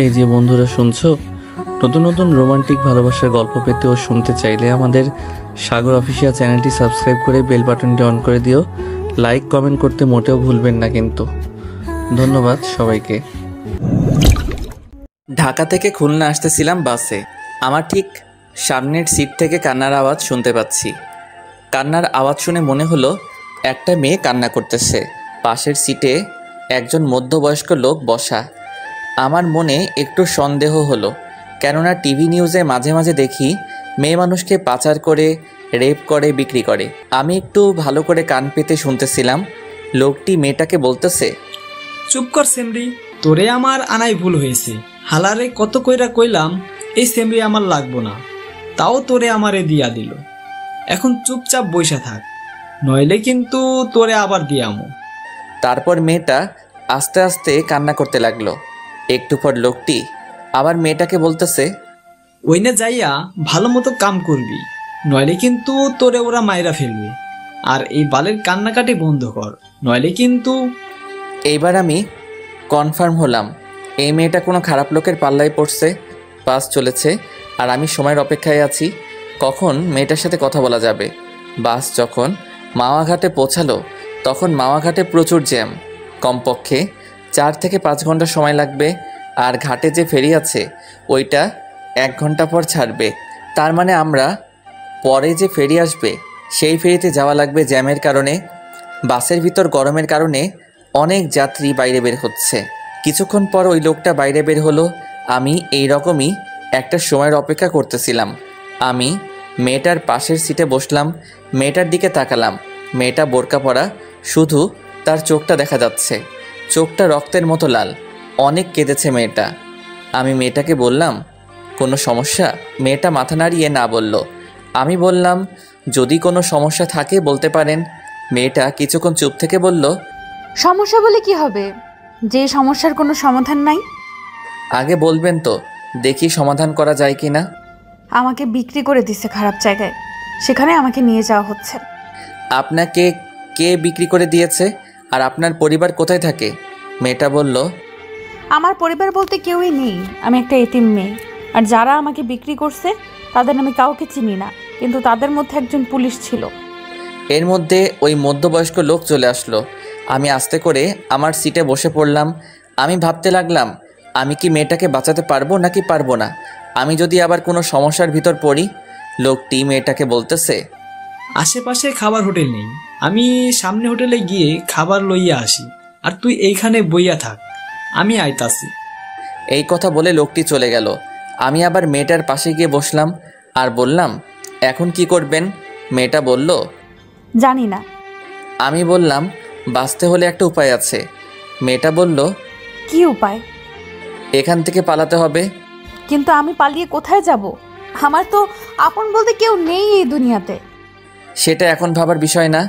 এই যে বন্ধুরা শুনছো, নতুন নতুন রোমান্টিক ভালোবাসার গল্প পেতে ও শুনতে চাইলে আমাদের সাগর অফিসিয়াল চ্যানেলটি সাবস্ক্রাইব করে বেল বাটনটি অন করে দিও। লাইক কমেন্ট করতে মোটেও ভুলবেন না কিন্তু। ধন্যবাদ সবাইকে। ঢাকা থেকে খুলনা আসতেছিলাম বাসে। আমার ঠিক সামনের সিট থেকে কান্নার আওয়াজ শুনতে পাচ্ছি। কান্নার আওয়াজ শুনে মনে হলো একটা মেয়ে কান্না করতেছে। পাশের সিটে একজন মধ্যবয়স্ক লোক বসা। আমার মনে একটু সন্দেহ হলো, কেননা টিভি নিউজে মাঝে মাঝে দেখি মেয়ে মানুষকে পাচার করে, রেপ করে, বিক্রি করে। আমি একটু ভালো করে কান পেতে শুনতেছিলাম। লোকটি মেয়েটাকে বলতেছে, চুপ কর সেমরি, তোরে আমার আনাই ভুল হয়েছে। হালারে কত কইরা কইলাম এই সেমরি আমার লাগবো না, তাও তোরে আমারে দিয়া দিল। এখন চুপচাপ বইসা থাক, নইলে কিন্তু তোরে আবার দিয়ামু। তারপর মেয়েটা আস্তে আস্তে কান্না করতে লাগলো। একটু পর লোকটি আবার মেয়েটাকে বলতেছে, ওইনে যাইয়া ভালো মতো কাম করবি, নইলে কিন্তু তোরে ওরা মাইরা ফেলবে। আর এই বালের কান্নাকাটি বন্ধ কর, নইলে কিন্তু। এইবার আমি কনফার্ম হলাম এই মেয়েটা কোনো খারাপ লোকের পাল্লায় পড়ছে। বাস চলেছে আর আমি সময়ের অপেক্ষায় আছি, কখন মেয়েটার সাথে কথা বলা যাবে। বাস যখন মাওয়াঘাটে পৌঁছালো তখন মাওয়াঘাটে প্রচুর জ্যাম। কমপক্ষে 4 থেকে 5 ঘন্টা সময় লাগবে। আর ঘাটে যে ফেরি আছে ওইটা 1 ঘন্টা পর ছাড়বে। তার মানে আমরা পরে যে ফেরি আসবে সেই ফেরিতে যাওয়া লাগবে জ্যামের কারণে। বাসের ভিতর গরমের কারণে অনেক যাত্রী বাইরে বের হচ্ছে। কিছুক্ষণ পর ওই লোকটা বাইরে বের হলো। আমি এই রকমই একটা সময়ের অপেক্ষা করতেছিলাম। আমি মেয়েটার পাশের সিটে বসলাম, মেয়েটার দিকে তাকালাম। মেয়েটা বোরকা পরা, শুধু তার চোখটা দেখা যাচ্ছে। চোখটা রক্তের মতো লাল। অনেক কেঁদেছে মেয়েটা। আমি মেয়েটাকে বললাম, কোনো সমস্যা? মেয়েটা মাথা নাড়িয়ে না বলল। আমি বললাম, যদি কোনো সমস্যা থাকে বলতে পারেন। মেয়েটা কিছুক্ষণ চুপ থেকে বলল, সমস্যা বলে কি হবে, যে সমস্যার কোনো সমাধান নাই? আগে বলবেন তো, দেখি সমাধান করা যায় কি না। আমাকে বিক্রি করে দিছে খারাপ জায়গায়, সেখানে আমাকে নিয়ে যাওয়া হচ্ছে। আপনাকে কে বিক্রি করে দিয়েছে? আর আপনার পরিবার কোথায় থাকে? মেয়েটা বলল, আমার পরিবার বলতে কেউই নেই, আমি একটা এতিম মেয়ে। আর যারা আমাকে বিক্রি করছে তাদের আমি কাউকে চিনি না, কিন্তু তাদের মধ্যে একজন পুলিশ ছিল। এর মধ্যে ওই মধ্যবয়স্ক লোক চলে আসলো। আমি আস্তে করে আমার সিটে বসে পড়লাম। আমি ভাবতে লাগলাম, আমি কি মেয়েটাকে বাঁচাতে পারবো নাকি পারবো না। আমি যদি আবার কোনো সমস্যার ভিতর পড়ি। লোকটি মেয়েটাকে বলতেছে, আশেপাশে খাবার হোটেল নেই, আমি সামনে হোটেলে গিয়ে খাবার লইয়া আসি, আর তুই এইখানে বইয়া থাক, আমি আইতাছি। এই কথা বলে লোকটি চলে গেল। আমি আবার মেয়েটার পাশে গিয়ে বসলাম আর বললাম, এখন কি করবেন? মেয়েটা বলল, জানি না। আমি বললাম, বাঁচতে হলে একটা উপায় আছে। মেয়েটা বলল, কি উপায়? এখান থেকে পালাতে হবে। কিন্তু আমি পালিয়ে কোথায় যাব? আমার তো আপন বলতে কেউ নেই এই দুনিয়াতে। সেটা এখন ভাবার বিষয় না।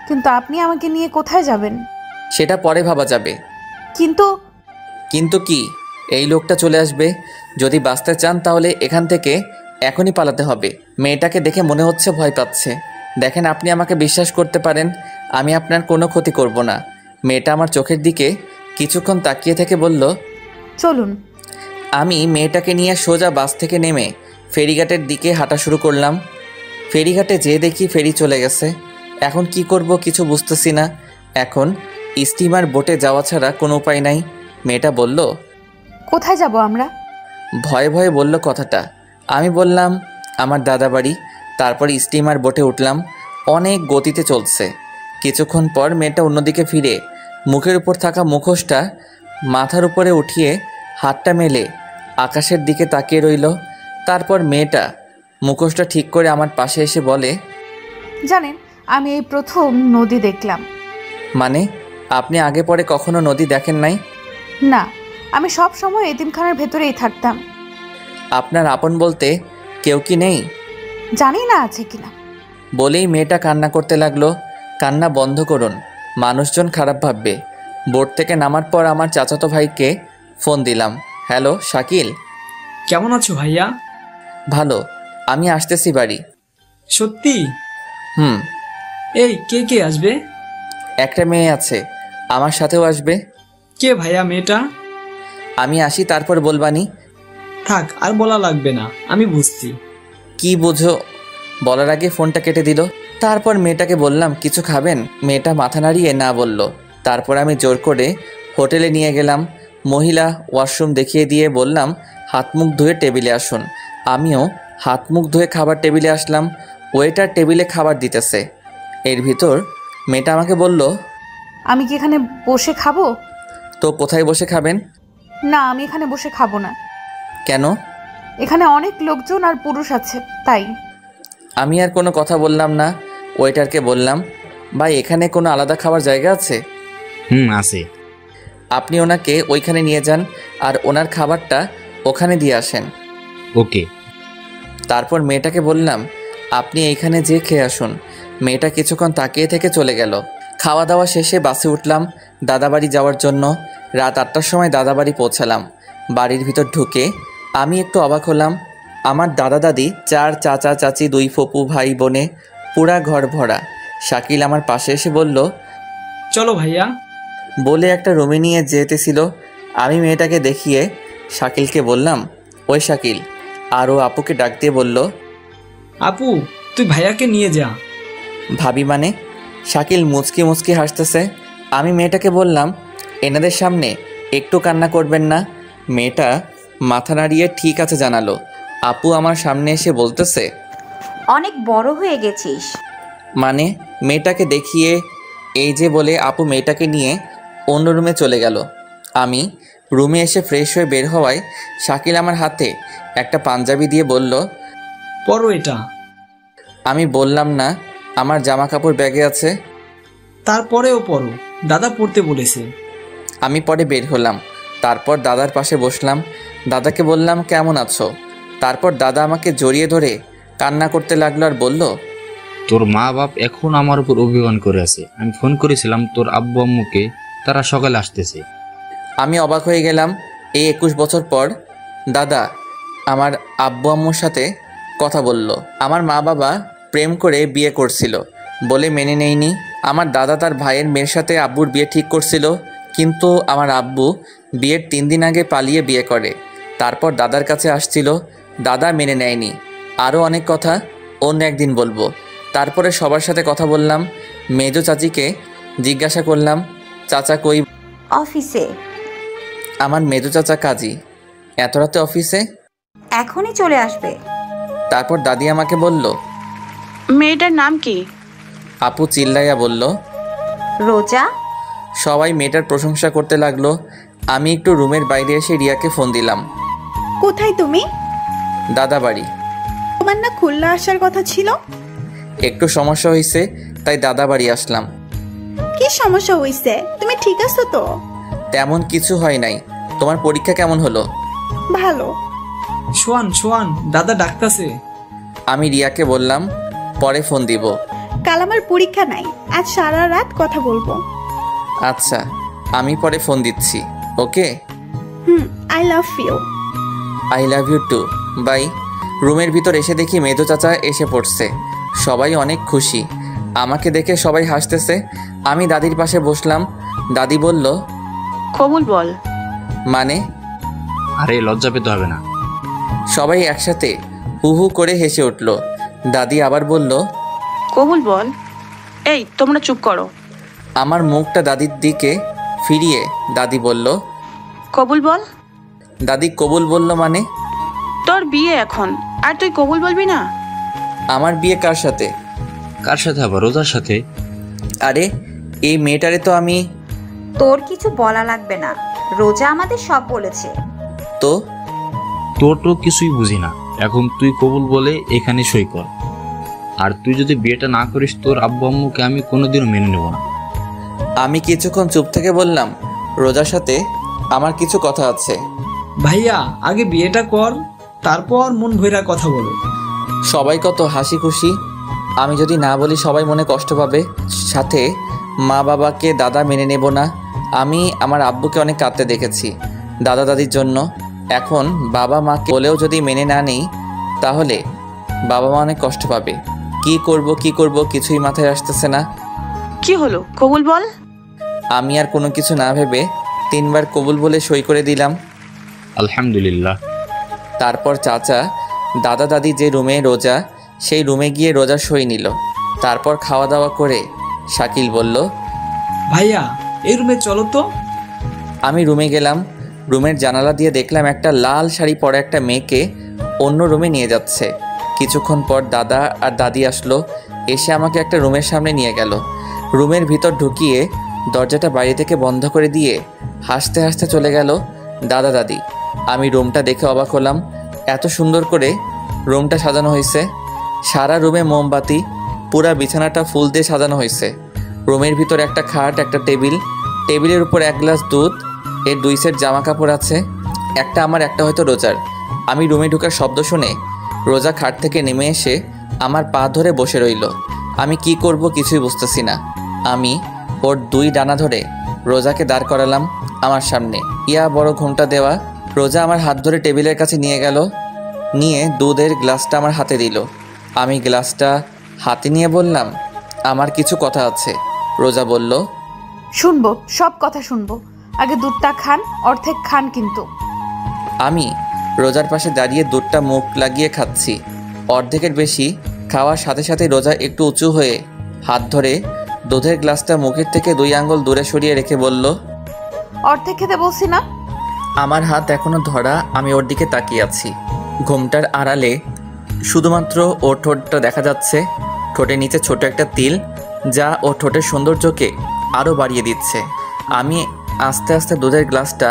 কিন্তু আপনি আমাকে নিয়ে কোথায় যাবেন? সেটা পরে ভাবা যাবে। কিন্তু কিন্তু কি? এই লোকটা চলে আসবে। যদি বাঁচতে চান তাহলে এখান থেকে এখনই পালাতে হবে। মেয়েটাকে দেখে মনে হচ্ছে ভয় পাচ্ছে। দেখেন, আপনি আমাকে বিশ্বাস করতে পারেন, আমি আপনার কোনো ক্ষতি করব না। মেয়েটা আমার চোখের দিকে কিছুক্ষণ তাকিয়ে থেকে বলল, চলুন। আমি মেয়েটাকে নিয়ে সোজা বাস থেকে নেমে ফেরিঘাটের দিকে হাঁটা শুরু করলাম। ফেরিঘাটে যেয়ে দেখি ফেরি চলে গেছে। এখন কি করব কিছু বুঝতেছি না। এখন স্টিমার বোটে যাওয়া ছাড়া কোনো উপায় নাই। মেয়েটা বলল, কোথায় যাব আমরা? ভয়ে ভয়ে বলল কথাটা। আমি বললাম, আমার দাদা বাড়ি। তারপর স্টিমার বোটে উঠলাম। অনেক গতিতে চলছে। কিছুক্ষণ পর মেয়েটা অন্যদিকে ফিরে মুখের উপর থাকা মুখোশটা মাথার উপরে উঠিয়ে হাতটা মেলে আকাশের দিকে তাকিয়ে রইল। তারপর মেয়েটা মুখোশটা ঠিক করে আমার পাশে এসে বলে, জানেন, আমি এই প্রথম নদী দেখলাম। মানে? আপনি আগে পরে কখনো নদী দেখেন নাই? না, আমি সব সময় এতিমখানার ভেতরেই থাকতাম। আপনার আপন বলতে কেউ কি নেই? জানি না আছে কিনা। বলেই মেয়েটা কান্না করতে লাগলো। কান্না বন্ধ করুন, মানুষজন খারাপ ভাববে। বোট থেকে নামার পর আমার চাচাতো ভাইকে ফোন দিলাম। হ্যালো শাকিল। কেমন আছো ভাইয়া? ভালো, আমি আসতেছি বাড়ি। সত্যি? হুম। এই কে কে আসবে? একটা মেয়ে আছে, আমার সাথেও আসবে। কে ভাইয়া মেয়েটা? আমি আসি, তারপর বলবানি। থাক, আর বলা লাগবে না, আমি বুঝছি। কি বোঝো? বলার আগে ফোনটা কেটে দিল। তারপর মেয়েটাকে বললাম, কিছু খাবেন? মেয়েটা মাথা নাড়িয়ে না বলল। তারপর আমি জোর করে হোটেলে নিয়ে গেলাম। মহিলা ওয়াশরুম দেখিয়ে দিয়ে বললাম, হাত মুখ ধুয়ে টেবিলে আসুন। আমিও হাত মুখ ধুয়ে খাবার টেবিলে আসলাম। ওয়েটার টেবিলে খাবার দিতেছে। এর ভিতর মেয়েটা আমাকে বলল, আমি কি এখানে বসে খাবো? তো কোথায় বসে খাবেন? না, আমি এখানে বসে খাবো না। কেন? এখানে অনেক লোকজন আর পুরুষ আছে, তাই। আমি আর কোনো কথা বললাম না। ওয়েটারকে বললাম, ভাই এখানে কোনো আলাদা খাবার জায়গা আছে? আছে। আপনি ওনাকে ওইখানে নিয়ে যান আর ওনার খাবারটা ওখানে দিয়ে আসেন। ওকে। তারপর মেয়েটাকে বললাম, আপনি এইখানে যেয়ে খেয়ে আসুন। মেয়েটা কিছুক্ষণ তাকিয়ে থেকে চলে গেল। খাওয়া দাওয়া শেষে বাসে উঠলাম দাদাবাড়ি যাওয়ার জন্য। রাত 8টার সময় দাদাবাড়ি পৌঁছালাম। বাড়ির ভিতর ঢুকে আমি একটু অবাক হলাম। আমার দাদা দাদি, 4 চাচা চাচি, 2 ফুপু ভাই বোনে পুরা ঘর ভরা। শাকিল আমার পাশে এসে বলল, চলো ভাইয়া। বলে একটা রুমে নিয়ে যেতেছিল। আমি মেয়েটাকে দেখিয়ে শাকিলকে বললাম, ওই শাকিল। আর ও আপুকে ডাক দিয়ে বলল, আপু, তুই ভাইয়াকে নিয়ে যা। ভাবি মানে? শাকিল মুচকি মুচকি হাসতেছে। আমি মেয়েটাকে বললাম, এনাদের সামনে একটু কান্না করবেন না। মেয়েটা মাথা নাড়িয়ে ঠিক আছে জানালো। আপু আমার সামনে এসে বলতেছে, অনেক বড় হয়ে গেছিস। মানে? মেয়েটাকে দেখিয়ে এই যে বলে আপু মেয়েটাকে নিয়ে অন্য রুমে চলে গেল। আমি রুমে এসে ফ্রেশ হয়ে বের হওয়ায় শাকিল আমার হাতে একটা পাঞ্জাবি দিয়ে বলল, পরো এটা। আমি বললাম না আমার জামা কাপড় ব্যাগে আছে। তারপরেও পরো, দাদা পড়তে বলেছে। আমি পরে বের হলাম। তারপর দাদার পাশে বসলাম। দাদাকে বললাম, কেমন আছো? তারপর দাদা আমাকে জড়িয়ে ধরে কান্না করতে লাগলো আর বলল, তোর মা বাপ এখন আমার উপর অভিমান করে আছে। আমি ফোন করেছিলাম তোর আব্বু আম্মুকে, তারা সকালে আসতেছে। আমি অবাক হয়ে গেলাম। এই 21 বছর পর দাদা আমার আব্বু আম্মুর সাথে কথা বলল। আমার মা বাবা প্রেম করে বিয়ে করছিল বলে মেনে নেয়নি। আমার দাদা তার ভাইয়ের মেয়ের সাথে আব্বুর বিয়ে ঠিক করছিল, কিন্তু আমার আব্বু বিয়ের 3 দিন আগে পালিয়ে বিয়ে করে। তারপর দাদার কাছে আসছিল, দাদা মেনে নেয়নি। আরও অনেক কথা অন্য একদিন বলবো। তারপরে সবার সাথে কথা বললাম। মেজো চাচিকে জিজ্ঞাসা করলাম, চাচা কই? অফিসে। আমার মেজো চাচা কাজী। এত রাতে অফিসে? এখনই চলে আসবে। তারপর দাদি আমাকে বলল, মেয়েটার নাম কি? আপু চিল্লাইয়া বলল, রোজা। সবাই মেয়েটার প্রশংসা করতে লাগলো। আমি একটু রুমের বাইরে এসে রিয়াকে ফোন দিলাম। কোথায় তুমি? দাদা বাড়ি। তোমার না খুলনা আসার কথা ছিল? একটু সমস্যা হয়েছে, তাই দাদা বাড়ি আসলাম। কি সমস্যা হইছে? তুমি ঠিক আছো তো? তেমন কিছু হয় নাই। তোমার পরীক্ষা কেমন হলো? ভালো। শোয়ান, দাদা ডাকতাছে। আমি রিয়াকে বললাম, পরে ফোন দিব। কাল আমার পরীক্ষা নাই, আজ সারা রাত কথা বলবো। আচ্ছা, আমি পরে ফোন দিচ্ছি। Okay. I love you. I love you too. Bye. রুমের ভিতর এসে দেখি মেজো চাচা এসে পড়ছে। সবাই অনেক খুশি। আমাকে দেখে সবাই হাসতেছে। আমি দাদির পাশে বসলাম। দাদি বলল, কবুল বল। মানে? আরে লজ্জা পেতে হবে না। সবাই একসাথে হু হু করে হেসে উঠল। দাদি আবার বলল, কবুল বল। এই তোমরা চুপ করো। আমার মুখটা দাদির দিকে ফিরিয়ে দাদি বলল, কবুল বল। দাদি কবুল বলল মানে? তোর বিয়ে এখন, আর তুই কবুল বলবি না? আমার বিয়ে কার সাথে? কার সাথে? আবার রোজার সাথে। আরে এই মেয়েটারে তো আমি। তোর কিছু বলা লাগবে না, রোজা আমাদের সব বলেছে। তো তোর তো কিছুই বুঝি না। এখন তুই কবুল বলে এখানে সই কর। আর তুই যদি বিয়েটা না করিস, তোর আব্বু আম্মুকে আমি কোনোদিনও মেনে নেব না। আমি কিছুক্ষণ চুপ থেকে বললাম, রোজার সাথে আমার কিছু কথা আছে। ভাইয়া, আগে বিয়েটা কর, তারপর মন ভৈরা কথা বলো। সবাই কত হাসি খুশি। আমি যদি না বলি সবাই মনে কষ্ট পাবে। সাথে মা বাবাকে দাদা মেনে নেব না। আমি আমার আব্বুকে অনেক কাঁদতে দেখেছি দাদা দাদির জন্য। এখন বাবা মাকে বলেও যদি মেনে না নেই, তাহলে বাবা মা অনেক কষ্ট পাবে। কি করব কিছুই মাথায় আসতেছে না। কি হলো? কবুল বল। আমি আর কোনো কিছু না ভেবে 3 বার কবুল বলে সই করে দিলাম। আলহামদুলিল্লাহ। তারপর চাচা দাদা দাদি যে রুমে রোজা, সেই রুমে গিয়ে রোজা সই নিল। তারপর খাওয়া দাওয়া করে শাকিল বলল, ভাইয়া এই রুমে চলো তো। আমি রুমে গেলাম। রুমের জানালা দিয়ে দেখলাম একটা লাল শাড়ি পরা একটা মেয়েকে অন্য রুমে নিয়ে যাচ্ছে। কিছুক্ষণ পর দাদা আর দাদি আসলো, এসে আমাকে একটা রুমের সামনে নিয়ে গেল। রুমের ভিতর ঢুকিয়ে দরজাটা বাইরে থেকে বন্ধ করে দিয়ে হাসতে হাসতে চলে গেল দাদা দাদি। আমি রুমটা দেখে অবাক হলাম, এত সুন্দর করে রুমটা সাজানো হয়েছে। সারা রুমে মোমবাতি, পুরা বিছানাটা ফুল দিয়ে সাজানো হয়েছে। রুমের ভিতর একটা খাট, একটা টেবিল, টেবিলের উপর এক গ্লাস দুধ, এর 2 সেট জামা কাপড় আছে, একটা আমার একটা হয়তো রোজার। আমি রুমে ঢোকার শব্দ শুনে রোজা খাট থেকে নেমে এসে আমার পা ধরে বসে রইল। আমি কি করব কিছুই বুঝতেছি না। আমি ওর 2 ডানা ধরে রোজাকে দাঁড় করালাম আমার সামনে। ইয়া বড় ঘুমটা দেওয়া। রোজা আমার হাত ধরে টেবিলের কাছে নিয়ে গেল, নিয়ে দুধের গ্লাসটা আমার হাতে দিল। আমি গ্লাসটা হাতে নিয়ে বললাম, আমার কিছু কথা আছে। রোজা বলল, শুনবো, সব কথা শুনবো, আগে দুধটা খান, অর্ধেক খান কিন্তু। আমি রোজার পাশে দাঁড়িয়ে দুধটা মুখ লাগিয়ে খাচ্ছি। অর্ধেকের বেশি খাওয়ার সাথে সাথে রোজা একটু উঁচু হয়ে হাত ধরে দুধের গ্লাসটা মুখের থেকে 2 আঙ্গুল দূরে সরিয়ে রেখে বলল, অর্ধেক খেতে বলছি না? আমার হাত এখনো ধরা। আমি ওর দিকে তাকিয়ে আছি। ঘুমটার আড়ালে শুধুমাত্র ওর ঠোঁটটা দেখা যাচ্ছে, ঠোঁটের নিচে ছোট একটা তিল, যা ওর ঠোঁটের সৌন্দর্যকে আরও বাড়িয়ে দিচ্ছে। আমি আস্তে আস্তে দুধের গ্লাসটা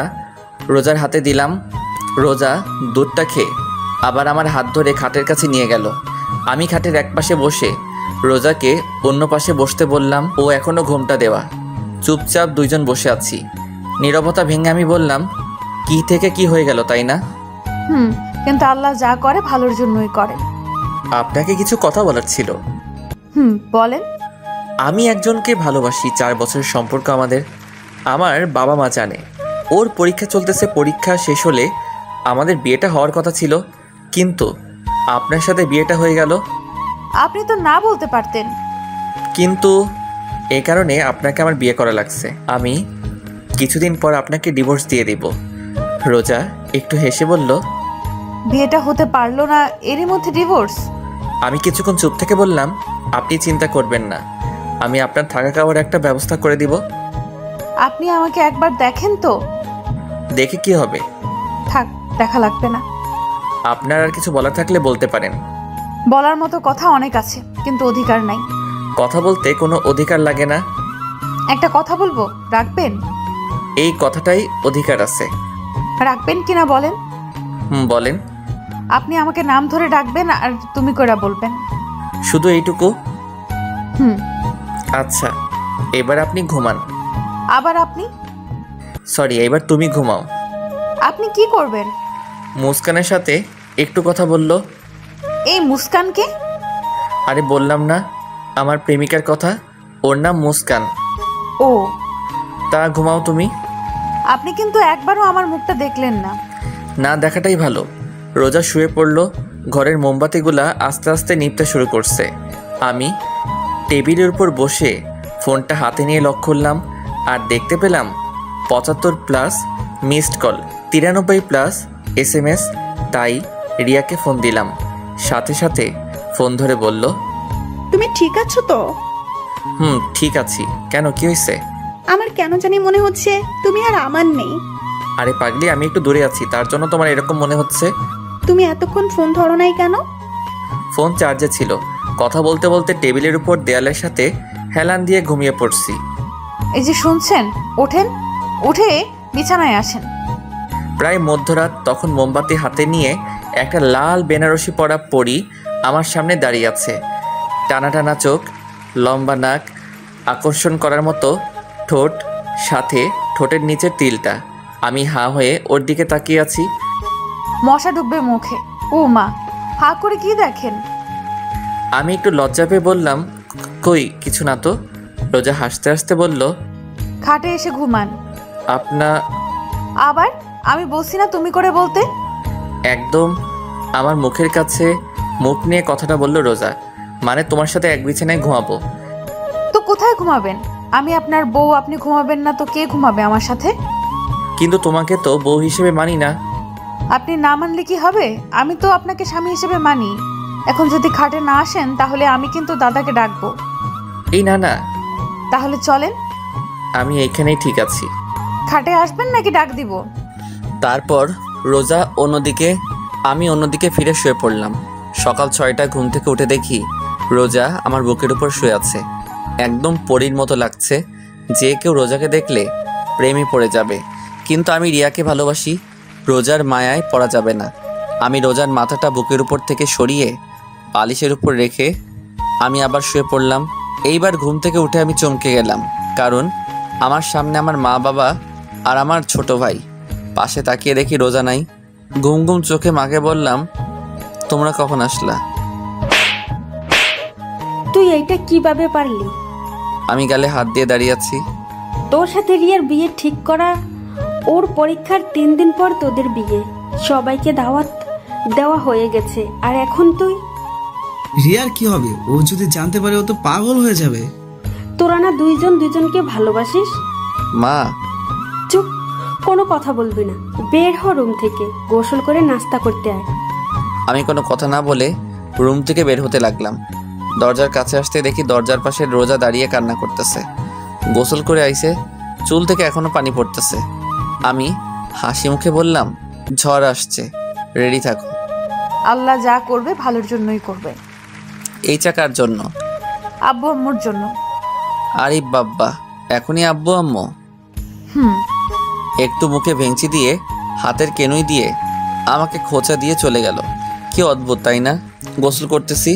রোজার হাতে দিলাম। রোজা দুধটা খেয়ে আবার আমার হাত ধরে খাটের কাছে নিয়ে গেল। আমি খাটের এক পাশে বসে রোজাকে অন্য পাশে বসতে বললাম। ও এখনও ঘুমটা দেওয়া। চুপচাপ 2 জন বসে আছি। নীরবতা ভেঙে আমি বললাম, কি থেকে কি হয়ে গেল, তাই না? কিন্তু আল্লাহ যা করে ভালোর জন্যই করে। আপনাকে কিছু কথা বলার ছিল। বলেন। আমি একজনকে ভালোবাসি। 4 বছরের সম্পর্ক আমাদের। আমার বাবা মা জানে। ওর পরীক্ষা চলতেছে, পরীক্ষা শেষ হলে আমাদের বিয়েটা হওয়ার কথা ছিল, কিন্তু আপনার সাথে বিয়েটা হয়ে গেল। আপনি তো না বলতে পারতেন। কিন্তু এই কারণে আপনাকে আমার বিয়ে করা লাগছে। আমি কিছুদিন পর আপনাকে ডিভোর্স দিয়ে দিব। রোজা একটু হেসে বলল, বিয়েটা হতে পারলো না, এরই মধ্যে ডিভোর্স? আমি কিছুক্ষণ চুপ থেকে বললাম, আপনি চিন্তা করবেন না, আমি আপনার থাকা খাওয়ার একটা ব্যবস্থা করে দিব। আপনি আমাকে একবার দেখেন তো। দেখে কি হবে? থাক, দেখা লাগবে না। আপনার আর কিছু বলার থাকলে বলতে পারেন। বলার মতো কথা অনেক আছে, কিন্তু অধিকার নাই। কথা বলতে কোনো অধিকার লাগে না। একটা কথা বলবো, রাখবেন? এই কথাটাই অধিকার আছে। রাখবেন কিনা বলেন? বলেন। আপনি আমাকে নাম ধরে ডাকবেন আর তুমি করে বলবেন। শুধু এইটুকু? আচ্ছা, এবার আপনি ঘুমান। আবার আপনি? সরি, এবার তুমি ঘুমাও। আপনি কি করবেন? মুস্কানের সাথে একটু কথা বললো। এই মুস্কানকে? আরে বললাম না, আমার প্রেমিকার কথা। ওর নাম মুস্কান। ও, তা ঘুমাও তুমি। আপনি কিন্তু একবারও আমার মুখটা দেখলেন না। না দেখাটাই ভালো। রোজা শুয়ে পড়লো। ঘরের মোমবাতিগুলা আস্তে আস্তে নিভতে শুরু করছে। আমি টেবিলের উপর বসে ফোনটা হাতে নিয়ে লক করলাম, আর দেখতে পেলাম 75+ মিসড কল, 93+ SMS। তাই রিয়াকে ফোন দিলাম। সাথে সাথে ফোন ধরে বলল, তুমি ঠিক আছো তো? ঠিক আছি। কেন, কি হয়েছে? আমার কেন জানি মনে হচ্ছে তুমি আর আমার নেই। আরে পাগলি, আমি একটু দূরে আছি, তার জন্য তোমার এরকম মনে হচ্ছে। তুমি এতক্ষণ ফোন ধরো নাই কেন? ফোন চার্জে ছিল। কথা বলতে বলতে টেবিলের উপর দেয়ালের সাথে হেলান দিয়ে ঘুমিয়ে পড়ছি। এই যে শুনছেন, ওঠেন, উঠে বিছানায় আসেন। প্রায় মধ্যরাত। তখন মোমবাতি হাতে নিয়ে একটা লাল বেনারসি পরা পরী আমার সামনে দাঁড়িয়ে আছে। টানা টানা চোখ, লম্বা নাক, আকর্ষণ করার মতো ঠোঁট, সাথে ঠোঁটের নিচের তিলটা। আমি হাঁ হয়ে ওর দিকে তাকিয়ে আছি। মশা ঢুকবে মুখে। ও মা, হা করে কি দেখেন? আমি একটু লজ্জা পেয়ে বললাম, কই কিছু না তো। রোজা হাসতে হাসতে বলল, খাটে এসে ঘুমান। আবার আমি বলছি না তুমি করে বলতে? একদম আমার মুখের কাছে মুখ নিয়ে কথাটা বলল রোজা। মানে তোমার সাথে এক বিছানায় ঘুমাবো। তো কোথায় ঘুমাবেন? আমি আপনার বউ, আপনি ঘুমাবেন না তো কে ঘুমাবে আমার সাথে? কিন্তু তোমাকে তো বউ হিসেবে মানি না। আপনি না মানলে কি হবে? আমি তো আপনাকে স্বামী হিসেবে মানি। এখন যদি খাটে না আসেন তাহলে আমি কিন্তু দাদাকে ডাকবো। এই না না, তাহলে চলেন। আমি এইখানেই ঠিক আছি। খাটে আসবেন নাকি ডাক দিব? তারপর রোজা অন্যদিকে, আমি অন্যদিকে ফিরে শুয়ে পড়লাম। সকাল 6টায় ঘুম থেকে উঠে দেখি রোজা আমার বুকের উপর শুয়ে আছে। একদম পরীর মতো লাগছে। যে কেউ রোজাকে দেখলে প্রেমে পড়ে যাবে, কিন্তু আমি রিয়াকে ভালোবাসি। রোজার মায়ায় পড়া যাবে না। আমি রোজার মাথাটা বুকের উপর থেকে সরিয়ে বালিশের উপর রেখে আমি আবার শুয়ে পড়লাম। এইবার ঘুম থেকে উঠে আমি চমকে গেলাম, কারণ আমার সামনে আমার মা বাবা আর আমার ছোট ভাই। পাশে তাকিয়ে দেখি রোজা নাই। ঘুম ঘুম চোখে মাকে বললাম, তোমরা কখন আসলা? তুই এইটা কিভাবে পারলি? আমি গালে হাত দিয়ে দাঁড়িয়ে আছি। তোর সাথে রিয়ার বিয়ে ঠিক করা, ওর পরীক্ষার 3 দিন পর তোদের বিয়ে, সবাইকে দাওয়াত দেওয়া হয়ে গেছে, আর এখন তুই? রিয়ার কি হবে? ও যদি জানতে পারে ও তো পাগল হয়ে যাবে। তোরা না দুইজন দুইজনকে ভালোবাসিস? মা চুপ, কোনো কথা বলবি না। বের হ রুম থেকে, গোসল করে নাস্তা করতে আয়। আমি কোনো কথা না বলে রুম থেকে বের হতে লাগলাম। দরজার কাছে আসতে দেখি দরজার পাশে রোজা দাঁড়িয়ে কান্না করতেছে। গোসল করে আইছে, চুল থেকে এখনো পানি পড়তেছে। আমি হাসি মুখে বললাম, ঝড় আসছে, রেডি থাকো। আল্লাহ যা করবে ভালোর জন্যই করবে। এই চাকার জন্য? আব্বু আম্মুর জন্য। আরে বাব্বা, এখনই আব্বু আম্মু? হুম। একটু মুখে ভেঙচি দিয়ে হাতের কেনুই দিয়ে আমাকে খোঁচা দিয়ে চলে গেল। কি অদ্ভুত তাই না? গোসল করতেছি,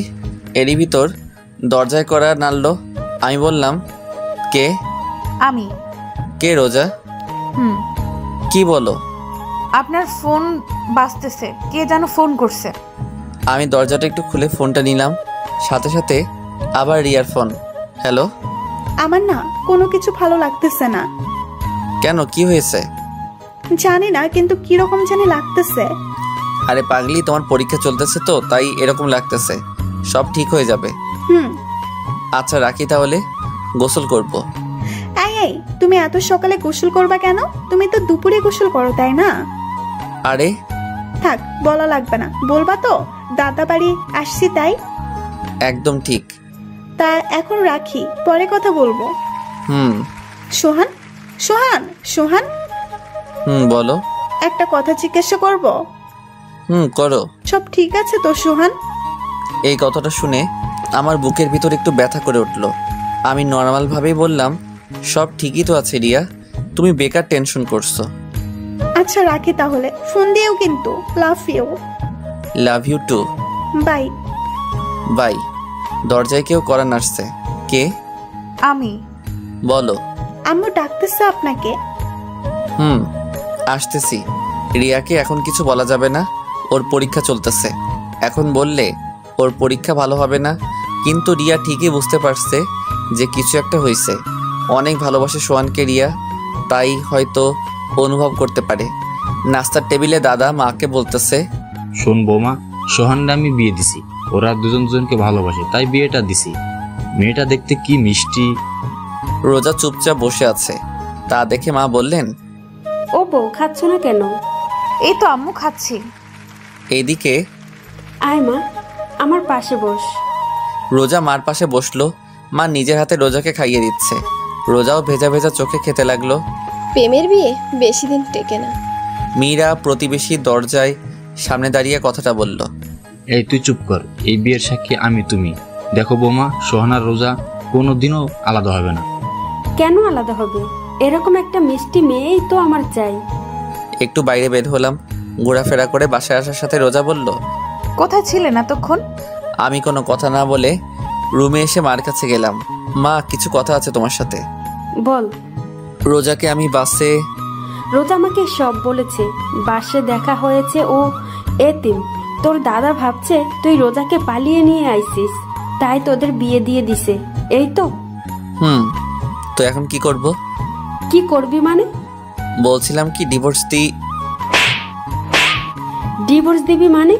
এরই ভিতর দরজায় করা নাড়ল। আমি বললাম, কে? আমি। কে? রোজা? হুম। কি বলো? আপনার ফোন বাজতেছে, কে যেন ফোন করছে। আমি দরজাটা একটু খুলে ফোনটা নিলাম, সাথে সাথে আবার রিয়ার ফোন। হ্যালো। আমার না কোনো কিছু ভালো লাগতেছে না। কেন, কি হয়েছে? জানি না, কিন্তু কিরকম জানি লাগতেছে। আরে পাগলি, তোমার পরীক্ষা চলতেছে তো তাই এরকম লাগতেছে। সব ঠিক হয়ে যাবে। হুম। আচ্ছা রাখি তাহলে, গোসল করব। এই তুমি এত সকালে গোসল করবা কেন? তুমি তো দুপুরে গোসল করো, তাই না? আরে থাক, বলা লাগবে না। বলবা তো দাদা বাড়ি আসছি তাই? একদম ঠিক। তা এখন রাখি, পরে কথা বলবো। হুম। সোহান, সোহান, সোহান, বলো। একটা কথা জিজ্ঞাসা করব? করো। সব ঠিক আছে তো সোহান? এই কথাটা শুনে আমার বুকের ভিতর একটু ব্যথা করে উঠল। আমি নর্মাল ভাবেই বললাম, সব ঠিকই তো আছে রিয়া, তুমি বেকার টেনশন করছো। আচ্ছা রাখি তাহলে, ফোন দিও কিন্তু। Love you. Love you too. Bye bye. দরজায় কেউ করা নাড়ছে। কে? আমি। বলো। আম্মু ডাকতেছে আপনাকে। আসতেছি। রিয়াকে এখন কিছু বলা যাবে না, ওর পরীক্ষা চলতেছে। এখন বললে ওর পরীক্ষা ভালো হবে না, কিন্তু রিয়া ঠিকই বুঝতে পারছে যে কিছু একটা হয়েছে। অনেক ভালোবাসে সোহানকে রিয়া, তাই হয়তো অনুভব করতে পারে। নাস্তার টেবিলে দাদা মাকে বলতেছে, শোন বৌমা, সোহানকে আমি বিয়ে দিছি, ওরা দুজন দুজনকে ভালোবাসে তাই বিয়েটা দিছি। মেয়েটা দেখতে কি মিষ্টি। রোজা চুপচাপ বসে আছে, তা দেখে মা বললেন, ও বউ, খাচ্ছ না কেন? এই তো আম্মু খাচ্ছি। এইদিকে আয় মা, আমার পাশে বস। রোজা মার পাশে বসলো। মা নিজের হাতে রোজাকে খাইয়ে দিচ্ছে। রোজাও ভেজা ভেজা চোখে খেতে লাগলো। প্রেমের বিয়ে বেশি দিন টেকে না। মীরা প্রতিবেশী দরজায় সামনে দাঁড়িয়ে কথাটা বলল, এই তুই চুপ কর, এই বিয়ের সাক্ষী আমি তুমি। দেখো বৌমা, সোহানার রোজা কোনোদিনও আলাদা হবে না। কেন আলাদা হবে? এরকম একটা মিষ্টি মেয়েই তো আমার চাই। একটু বাইরে বের হলাম। ঘোরাফেরা করে বাসায় আসার সাথে রোজা বলল, কোথায় ছিলেন এতক্ষণ? আমি কোনো কথা না বলে রুমে এসে মার কাছে গেলাম। মা, কিছু কথা আছে তোমার সাথে। বল। রোজাকে আমি বাসে। রোজা আমাকে সব বলেছে। বাসে দেখা হয়েছে, ও এতিম। তোর দাদা ভাবছে তুই রোজাকে পালিয়ে নিয়ে আইছিস, তাই তোদের বিয়ে দিয়ে দিছে, এই তো। তো এখন কি করব? কি করবি মানে? বলছিলাম কি ডিভোর্স ডিভোর্স দিবি মানে?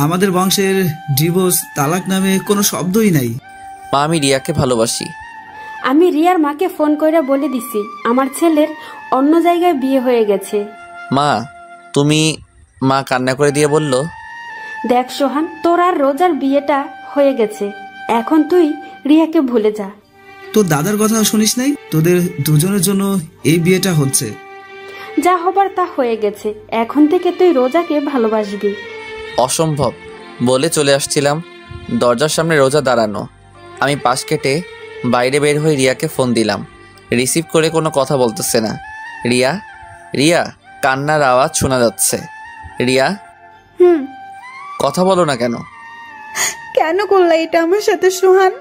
আমাদের বংশের ডিভোর্স তালাক নামে কোনো শব্দই নাই। মা, আমি রিয়াকে ভালোবাসি। আমি রিয়ার মাকে ফোন করে বলে দিছি আমার ছেলের অন্য জায়গায় বিয়ে হয়ে গেছে। মা, তুমি মা কান্না করে দিয়ে বলল, দেখ সোহান, তোর আর রোজার বিয়েটা হয়ে গেছে, এখন তুই রিয়াকে ভুলে যা। তোর দাদার কথা শুনিস নাই? তোদের দুজনের জন্য এই বিয়েটা হচ্ছে। যা হবার তা হয়ে গেছে, এখন থেকে তুই রোজাকে ভালোবাসবি। অসম্ভব বলে চলে আসছিলাম, দরজার সামনে রোজা দাঁড়ানো। আমি পাশ কেটে বাইরে বের হয়ে রিয়াকে ফোন দিলাম। রিসিভ করে কোনো কথা বলতেছে না। রিয়া, রিয়া, কান্নার আওয়াজ শোনা যাচ্ছে। রিয়া, কথা বলো না কেন? কেন করলা এটা আমার সাথে সোহান?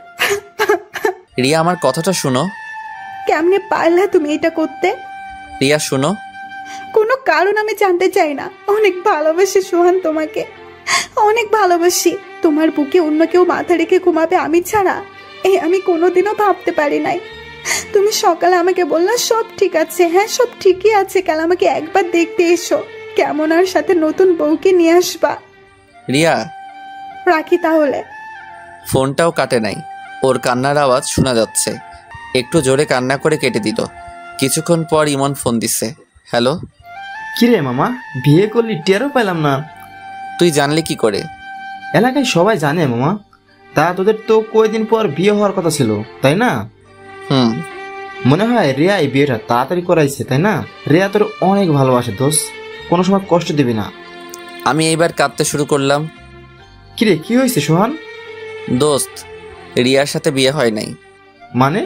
রিয়া, আমার কথাটা শুনো। কেমনে পারলা তুমি এটা করতে? রিয়া শুনো। কোনো কারণ আমি জানতে চাই না। অনেক ভালোবাসি সোহান তোমাকে, অনেক ভালোবাসি। তোমার বুকে অন্য কেউ মাথা রেখে ঘুমাবে আমি ছাড়া, এই আমি কোনোদিনও ভাবতে পারি নাই। তুমি সকালে আমাকে বললা সব ঠিক আছে। হ্যাঁ, সব ঠিকই আছে, কাল আমাকে একবার দেখতে এসো, কেমন আর সাথে নতুন বউকে নিয়ে আসবা। রিয়া, রাখি তাহলে। ফোনটাও কাটে নাই, ওর কান্নার আওয়াজ শোনা যাচ্ছে। একটু জোরে কান্না করে কেটে দিল। কিছুক্ষণ পর ইমন ফোন দিছে। হ্যালো। কিরে মামা, বিয়ে করলি টেরও পেলাম না। তুই জানলি কি করে? এলাকায় সবাই জানে মামা। তা তোদের তো কয়েকদিন পর বিয়ে হওয়ার কথা ছিল, তাই না? মনে হয় রিয়া এই বিয়েটা তাড়াতাড়ি করাইছে, তাই না? রিয়া তোর অনেক ভালোবাসে দোস্ত, কোনো সময় কষ্ট দিবি না। আমি এইবার কাঁদতে শুরু করলাম। কিরে, কি হয়েছে সোহান? দোস্ত, রিয়ার সাথে বিয়ে হয় নাই। মানে?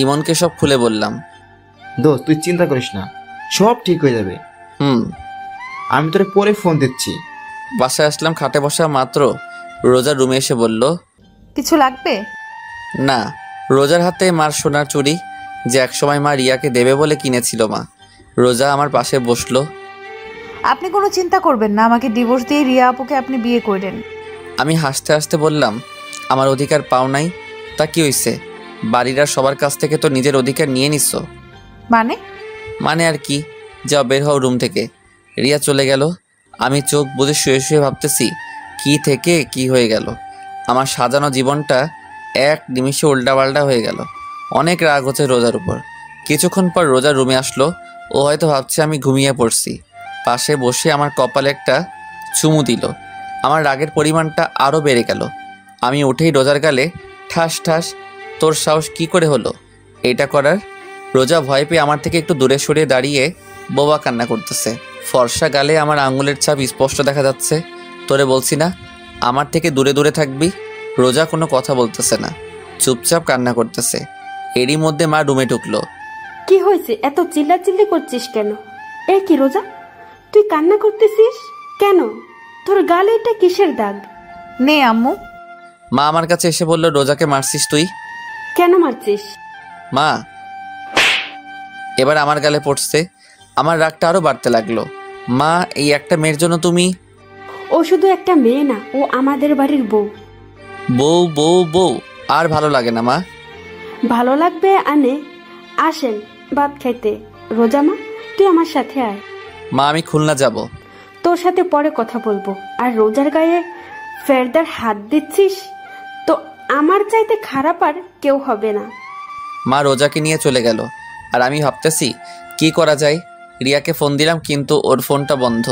ইমনকে সব খুলে বললাম। দোস্ত তুই চিন্তা করিস না, সব ঠিক হয়ে যাবে। আমি তোরে পরে ফোন দিচ্ছি। বাসায় আসলাম, খাটে বসা মাত্র রোজার রুমে এসে বলল, কিছু লাগবে? না। রোজার হাতে মার সোনার চুড়ি, যে একসময় মা রিয়াকে দেবে বলে কিনেছিল মা। রোজা আমার পাশে বসলো। আপনি কোনো চিন্তা করবেন না, আমাকে ডিভোর্স দিয়ে রিয়া আপুকে আপনি বিয়ে করেন। আমি হাসতে হাসতে বললাম, আমার অধিকার পাও নাই? তা কি হইছে? বাড়ির আর সবার কাছ থেকে তো নিজের অধিকার নিয়ে নিচ্ছ। মানে আর কি, যাও বের হও রুম থেকে। রিয়া চলে গেল। আমি চোখ বুজে শুয়ে শুয়ে ভাবতেছি কি থেকে কি হয়ে গেল। আমার সাজানো জীবনটা এক নিমিষে উল্টাপাল্টা হয়ে গেল। অনেক রাগ হচ্ছে রোজার উপর। কিছুক্ষণ পর রোজার রুমে আসলো। ও হয়তো ভাবছে আমি ঘুমিয়ে পড়ছি। পাশে বসে আমার কপালে একটা চুমু দিল। আমার রাগের পরিমাণটা আরও বেড়ে গেল। আমি উঠেই রোজার গালে ঠাস ঠাস। তোর সাহস কি করে হলো এটা করার? রোজা ভয় পেয়ে আমার থেকে একটু দূরে সরিয়ে দাঁড়িয়ে বোবা কান্না করতেছে। ফর্সা গালে আমার আঙুলের ছাপ স্পষ্ট দেখা যাচ্ছে। তোরে বলছি না আমার থেকে দূরে দূরে থাকবি? রোজা কোনো কথা বলতেছে না, চুপচাপ কান্না করতেছে। এরই মধ্যে মা রুমে ঢুকলো। কি হয়েছে, এত চিল্লাচিল্লি করছিস কেন? এ কি রোজা, তুই কান্না করতেছিস কেন? তোর গালে এটা কিসের দাগ? নে আম্মু। মা আমার কাছে এসে বলল, রোজাকে মারছিস তুই? কেন মারছিস? মা এবার আমার গালে পড়ছে। আমার রাগটা আরো বাড়তে লাগলো। মা, এই একটা মেয়ের জন্য তুমি? ও শুধু একটা মেয়ে না, ও আমাদের বাড়ির বউ। বউ বউ বউ আর ভালো লাগে না মা। ভালো লাগবে আনে। আসেন ভাত খাইতে। রোজা মা, তুই আমার সাথে আয়। মা, আমি খুলনা যাব। তোর সাথে পরে কথা বলবো। আর রোজার গায়ে ফেরদার হাত দিচ্ছিস তো আমার চাইতে খারাপ আর কেউ হবে না। মা রোজাকে নিয়ে চলে গেল। আর আমি ভাবতেছি কি করা যায়। রিয়াকে ফোন দিলাম কিন্তু ওর ফোনটা বন্ধ।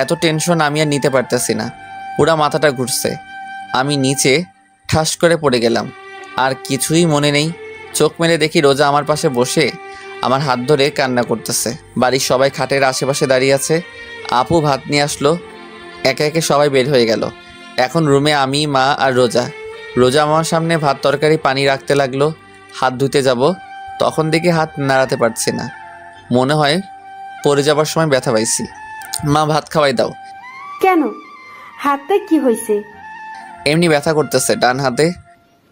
এত টেনশন আমি আর নিতে পারতেছি না, পুরা মাথাটা ঘুরছে। আমি নিচে ঠাস করে পড়ে গেলাম। আর কিছুই মনে নেই। চোখ মেলে দেখি রোজা আমার পাশে বসে আমার হাত ধরে কান্না করতেছে। বাড়ির সবাই খাটের আশেপাশে দাঁড়িয়ে আছে। আপু ভাত নিয়ে আসলো। একে একে সবাই বের হয়ে গেল। এখন রুমে আমি, মা আর রোজা। রোজা আমার সামনে ভাত তরকারি পানি রাখতে লাগলো। হাত ধুতে যাব, তখন দেখি হাত নাড়াতে পারছি না। মনে হয় পড়ে যাবার সময় ব্যথা পাইছি। মা, ভাত খাওয়াই দাও। কেন, হাতে কি হয়েছে? এমনি ব্যথা করতেছে ডান হাতে।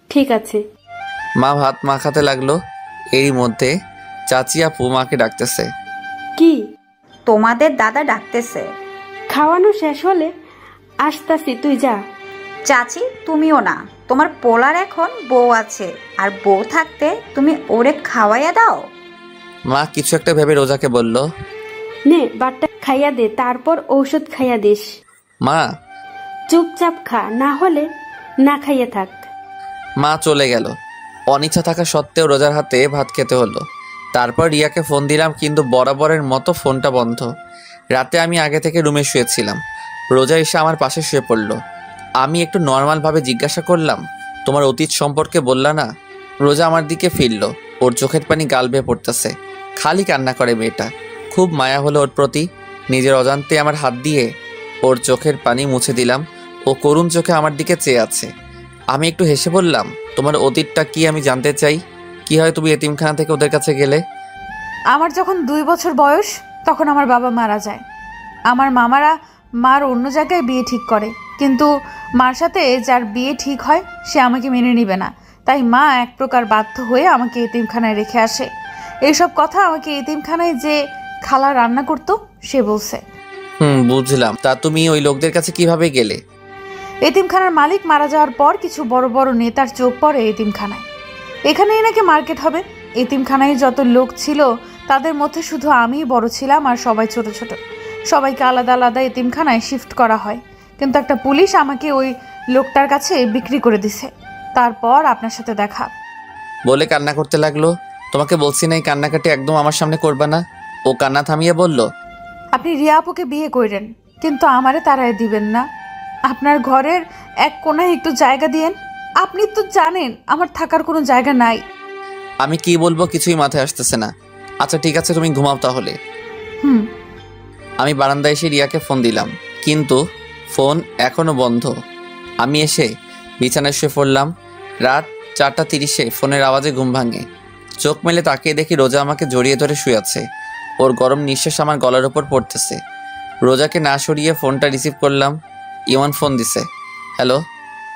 ঠিক আছে। মা ভাত মাখাতে লাগলো। এরই মধ্যে চাচি আপু মাকে ডাকতেছে। কি? তোমাদের দাদা ডাকতেছে। খাওয়ানো শেষ হলে আসতাছি, তুই যা। চাচি, তুমিও না, তোমার পোলার এখন বউ আছে, আর বউ থাকতে তুমি ওরে খাওয়াইয়া দাও। মা কিছু একটা ভেবে রোজাকে বলল, নে বাটটা খাইয়া দে, তারপর ঔষধ খাইয়া দিস। মা চুপচাপ খা, না হলে না খাইয়া থাক। মা চলে গেল। অনিচ্ছা থাকা সত্ত্বেও রোজার হাতে ভাত খেতে হলো। তারপর রিয়াকে ফোন দিলাম কিন্তু বরাবরের মতো ফোনটা বন্ধ। রাতে আমি আগে থেকে রুমে শুয়েছিলাম। রোজা এসে আমার পাশে শুয়ে পড়ল। আমি একটু নর্মালভাবে জিজ্ঞাসা করলাম, তোমার অতীত সম্পর্কে বললা না? রোজা আমার দিকে ফিরল। ওর চোখের পানি গাল বেয়ে পড়তেছে। খালি কান্না করে মেয়েটা। খুব মায়া হলো ওর প্রতি। নিজের অজান্তে আমার হাত দিয়ে ওর চোখের পানি মুছে দিলাম। ও করুণ চোখে আমার দিকে চেয়ে আছে। আমি একটু হেসে বললাম, তোমার অতীতটা কি আমি জানতে চাই। কি হয় তুমি এতিমখানা থেকে ওদের কাছে গেলে? আমার যখন 2 বছর বয়স তখন আমার বাবা মারা যায়। আমার মামারা মার অন্য জায়গায় বিয়ে ঠিক করে, কিন্তু মার সাথে যার বিয়ে ঠিক হয় সে আমাকে মেনে নেবে না। তাই মা এক প্রকার বাধ্য হয়ে আমাকে এতিমখানায় রেখে আসে। এইসব কথা আমাকে এতিমখানায় যে খালা রান্না করতো সে বলছে। বুঝলাম। তা তুমি ওই লোকদের কাছে কিভাবে গেলে? এতিমখানার মালিক মারা যাওয়ার পর কিছু বড় বড় নেতার চোখ পড়ে এতিমখানায়। এখানেই নাকি মার্কেট হবে। এতিমখানায় যত লোক ছিল তাদের মধ্যে শুধু আমিই বড় ছিলাম, আর সবাই ছোট ছোট। সবাইকে আলাদা আলাদা এতিমখানায় শিফট করা হয়, কিন্তু একটা পুলিশ আমাকে ওই লোকটার কাছে বিক্রি করে দিছে। তারপর আপনার সাথে দেখা। বলে কান্না করতে লাগলো। তোমাকে বলছি না এই কান্নাকাটি একদম আমার সামনে করবা না। ও কান্না থামিয়ে বলল, আপনি রিয়া আপুকে বিয়ে করেন, কিন্তু আমারে তারাই দিবেন না। আপনার ঘরের এক কোনায় একটু জায়গা দিয়েন। আপনি তো জানেন আমার থাকার কোনো জায়গা নাই। আমি কি বলবো কিছুই মাথায় আসতেছে না। আচ্ছা ঠিক আছে, তুমি ঘুমাও তাহলে। আমি বারান্দায় এসে রিয়াকে ফোন দিলাম, কিন্তু ফোন এখনো বন্ধ। আমি এসে বিছানায় শুয়ে পড়লাম। রাত 4:30-এ ফোনের আওয়াজে ঘুম ভাঙে। চোখ মেলে তাকিয়ে দেখি রোজা আমাকে জড়িয়ে ধরে শুয়ে আছে। ওর গরম নিঃশ্বাস আমার গলার ওপর পড়তেছে। রোজাকে না সরিয়ে ফোনটা রিসিভ করলাম। ইমন ফোন দিছে। হ্যালো।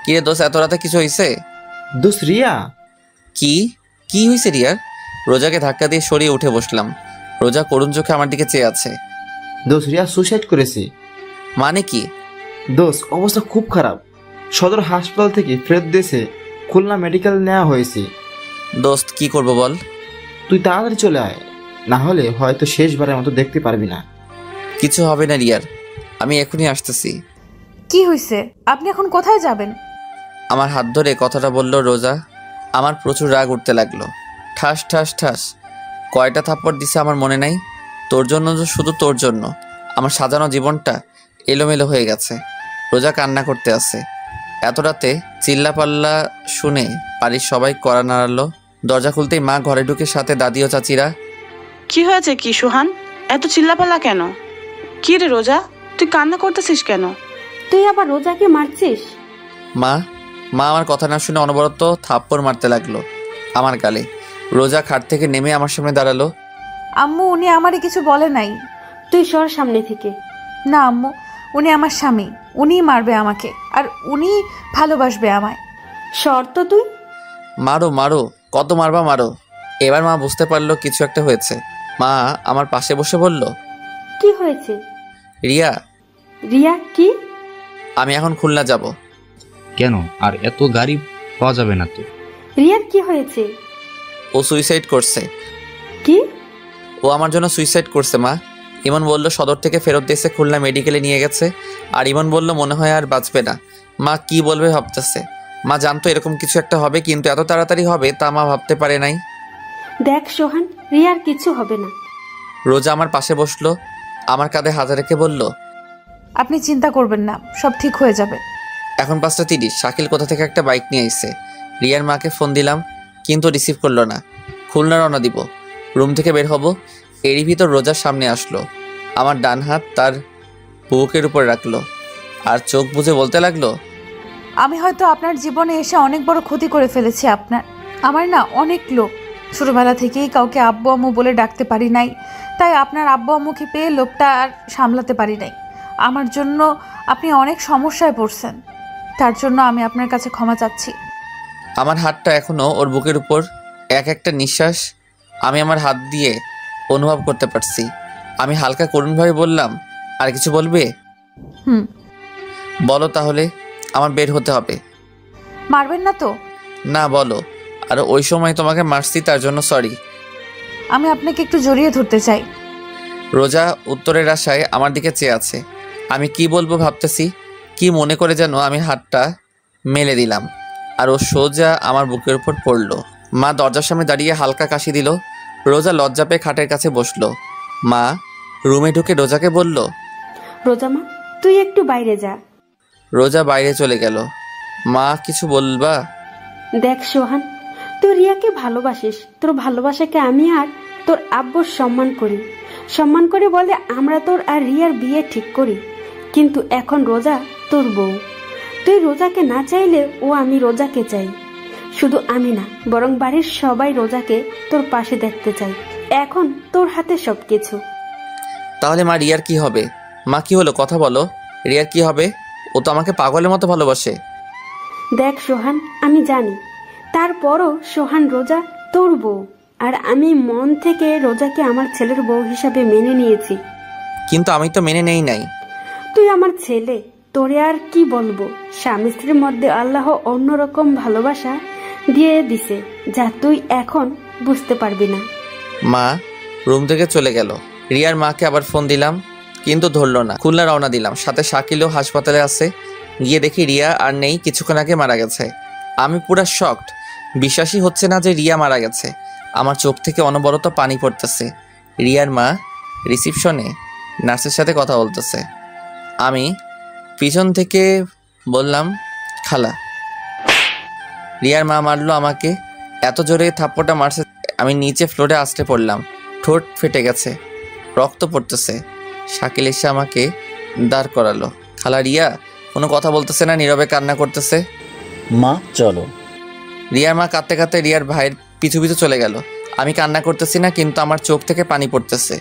কিরে দোস্ত, এত রাতে কিছু হয়েছে? দোস্ত রিয়া। কি হয়েছে রিয়ার? রোজাকে ধাক্কা দিয়ে সরিয়ে উঠে বসলাম। রোজা করুণ চোখে আমার দিকে চেয়ে আছে। দোস্ত রিয়া সুসাইড করেছে। মানে কি? দোস্ত অবস্থা খুব খারাপ। সদর হাসপাতাল থেকে ফেরত দেশে খুলনা মেডিকেল নেওয়া হয়েছে। দোস্ত কি করব বল? তুই তাড়াতাড়ি চলে আয়, না হলে হয়তো শেষবারের মতো দেখতে পারবি না। কিছু হবে না রিয়ার, আমি এখনই আসতেছি। কি হয়েছে? আপনি এখন কোথায় যাবেন? আমার হাত ধরে কথাটা বলল রোজা। আমার প্রচুর রাগ উঠতে লাগলো। ঠাস ঠাস ঠাস কয়টা থাপ্পড় দিছে আমার মনে নাই। তোর জন্য, শুধু তোর জন্য আমার সাজানো জীবনটা এলোমেলো হয়ে গেছে। রোজা কান্না করতে আছে। এত রাতে চিল্লাপাল্লা শুনে বাড়ির সবাই কড়া নাড়ালো। দরজা খুলতেই মা ঘরে ঢুকে, সাথে দাদি ও চাচিরা। কি হয়েছে কি সুহান? এত চিল্লাপাল্লা কেন? কি রে রোজা, তুই কান্না করতেছিস কেন? তুই আবার রোজাকে মারছিস? মা আমার কথা না শুনে অনবরত থাপ্পড় মারতে লাগলো আমার গালে। রোজা খাট থেকে নেমে আমার সামনে দাঁড়ালো। আম্মু, উনি আমারে কিছু বলে নাই। তুই সর সামনে থেকে। না আম্মু, উনি আমার স্বামী। উনিই মারবে আমাকে, আর উনি ভালোবাসবে আমায়। সর তো তুই। মারো মারো, কত মারবা মারো। এবার মা বুঝতে পারলো কিছু একটা হয়েছে। মা আমার পাশে বসে বলল, কি হয়েছে? রিয়া। রিয়া কি? আমি এখন খুলনা যাব। কেন? আর এত গাড়ি পাওয়া যাবে না তো? রিয়ার কি হয়েছে? ও সুইসাইড করছে। কি? ও আমার জন্য সুইসাইড করছে মা। ইমন বলল সদর থেকে ফেরত দিয়েছে, খুলনা মেডিকেলে নিয়ে গেছে। আর ইমন বলল মনে হয় আর বাঁচবে না। মা কি বলবে ভাবতেছে। মা জানতো এরকম কিছু একটা হবে, কিন্তু এত তাড়াতাড়ি হবে তা মা ভাবতে পারে নাই। দেখ সোহান, রিয়ার কিছু হবে না। রোজা আমার পাশে বসলো, আমার কাঁধে হাত রেখে বলল, আপনি চিন্তা করবেন না, সব ঠিক হয়ে যাবে। এখন 5:30। শাকিল কোথা থেকে একটা বাইক নিয়ে এসেছে। রিয়ার মাকে ফোন দিলাম, কিন্তু রিসিভ করলো না। খুলনা রওনা দিব। রুম থেকে বের হব, এরই ভিতর রোজার সামনে আসলো। আমার ডান হাত তার বুকের উপর রাখলো, আর চোখ বুজে বলতে লাগলো, আমি হয়তো আপনার জীবনে এসে অনেক বড় ক্ষতি করে ফেলেছি আপনার। আমার না অনেক লোক। ছোটবেলা থেকেই কাউকে আব্বু আম্মু বলে ডাকতে পারি নাই, তাই আপনার আব্বু আম্মুকে পেয়ে লোকটা আর সামলাতে পারি নাই। আমার জন্য আপনি অনেক সমস্যায় পড়ছেন, তার জন্য আমি আপনার কাছে ক্ষমা চাচ্ছি। আমার হাতটা এখনো ওর বুকের উপর। এক একটা নিঃশ্বাস আমি আমার হাত দিয়ে অনুভব করতে পারছি। আমি হালকা করুণভাবে বললাম, আর কিছু বলবে? বলো তাহলে, আমার বের হতে হবে। মারবেন না তো? না, বলো। আর ওই সময় তোমাকে মারছি তার জন্য সরি। আমি আপনাকে একটু জড়িয়ে ধরতে চাই। রোজা উত্তরের আশায় আমার দিকে চেয়ে আছে। আমি কি বলবো ভাবতেছি, কি মনে করে যেন আমি হাতটা মেলে দিলাম, আর ও সোজা আমার বুকের উপর পড়লো। মা দরজার সামনে দাঁড়িয়ে হালকা কাশি দিল। রোজা লজ্জা পেয়ে খাটের কাছে বসলো। মা রুমে ঢুকে রোজাকে বলল, রোজা মা, তুই একটু বাইরে যা। রোজা বাইরে চলে গেল। মা কিছু বলবা? দেখ সোহান, তুই রিয়াকে ভালোবাসিস, তোর ভালোবাসাকে আমি আর তোর আব্বুর সম্মান করি বলে আমরা তোর আর রিয়ার বিয়ে ঠিক করি। কিন্তু এখন রোজা তোর বউ, তুই রোজাকে না চাইলে ও আমি রোজাকে চাই। শুধু আমি না, বরং বাড়ির সবাই রোজাকে তোর পাশে দেখতে চাই। এখন তোর হাতে সবকিছু। তাহলে মা রিয়ার কি হবে? মা কি হলো, কথা বলো। রিয়ার কি হবে? ও তো আমাকে পাগলের মতো ভালোবাসে। দেখ সোহান, আমি জানি, তারপরও সোহান রোজা তোর বউ, আর আমি মন থেকে রোজাকে আমার ছেলের বউ হিসাবে মেনে নিয়েছি। কিন্তু আমি তো মেনে নেই নাই। তুই আমার ছেলে, তোরে আর কি বলবো। স্বামী স্ত্রীর মধ্যে আল্লাহ অন্যরকম ভালোবাসা দিয়ে দিছে, যা তুই এখন বুঝতে পারবি না। মা রুম থেকে চলে গেল। রিয়ার মাকে আবার ফোন দিলাম, কিন্তু ধরলো না। খুলনা রওনা দিলাম, সাথে শাকিলও হাসপাতালে আছে। গিয়ে দেখি রিয়া আর নেই, কিছুক্ষণ আগে মারা গেছে। আমি পুরা শকড, বিশ্বাসই হচ্ছে না যে রিয়া মারা গেছে। আমার চোখ থেকে অনবরত পানি পড়তেছে। রিয়ার মা রিসিপশনে নার্সের সাথে কথা বলতেছে। আমি পিছন থেকে বললাম, খালা। রিয়ার মা মারলো আমাকে, এত জোরে থাপ্পড়টা মারছে আমি নিচে ফ্লোরে আছড়ে পড়লাম। ঠোঁট ফেটে গেছে, রক্ত পড়তেছে। শাকিল এসে আমাকে দাঁড় করালো। খালা রিয়া কোনো কথা বলতেছে না, নীরবে কান্না করতেছে। মা চলো। রিয়ার মা কাঁদতে কাঁদতে রিয়ার ভাইয়ের পিছু পিছু চলে গেল। আমি কান্না করতেছি না, কিন্তু আমার চোখ থেকে পানি পড়তেছে।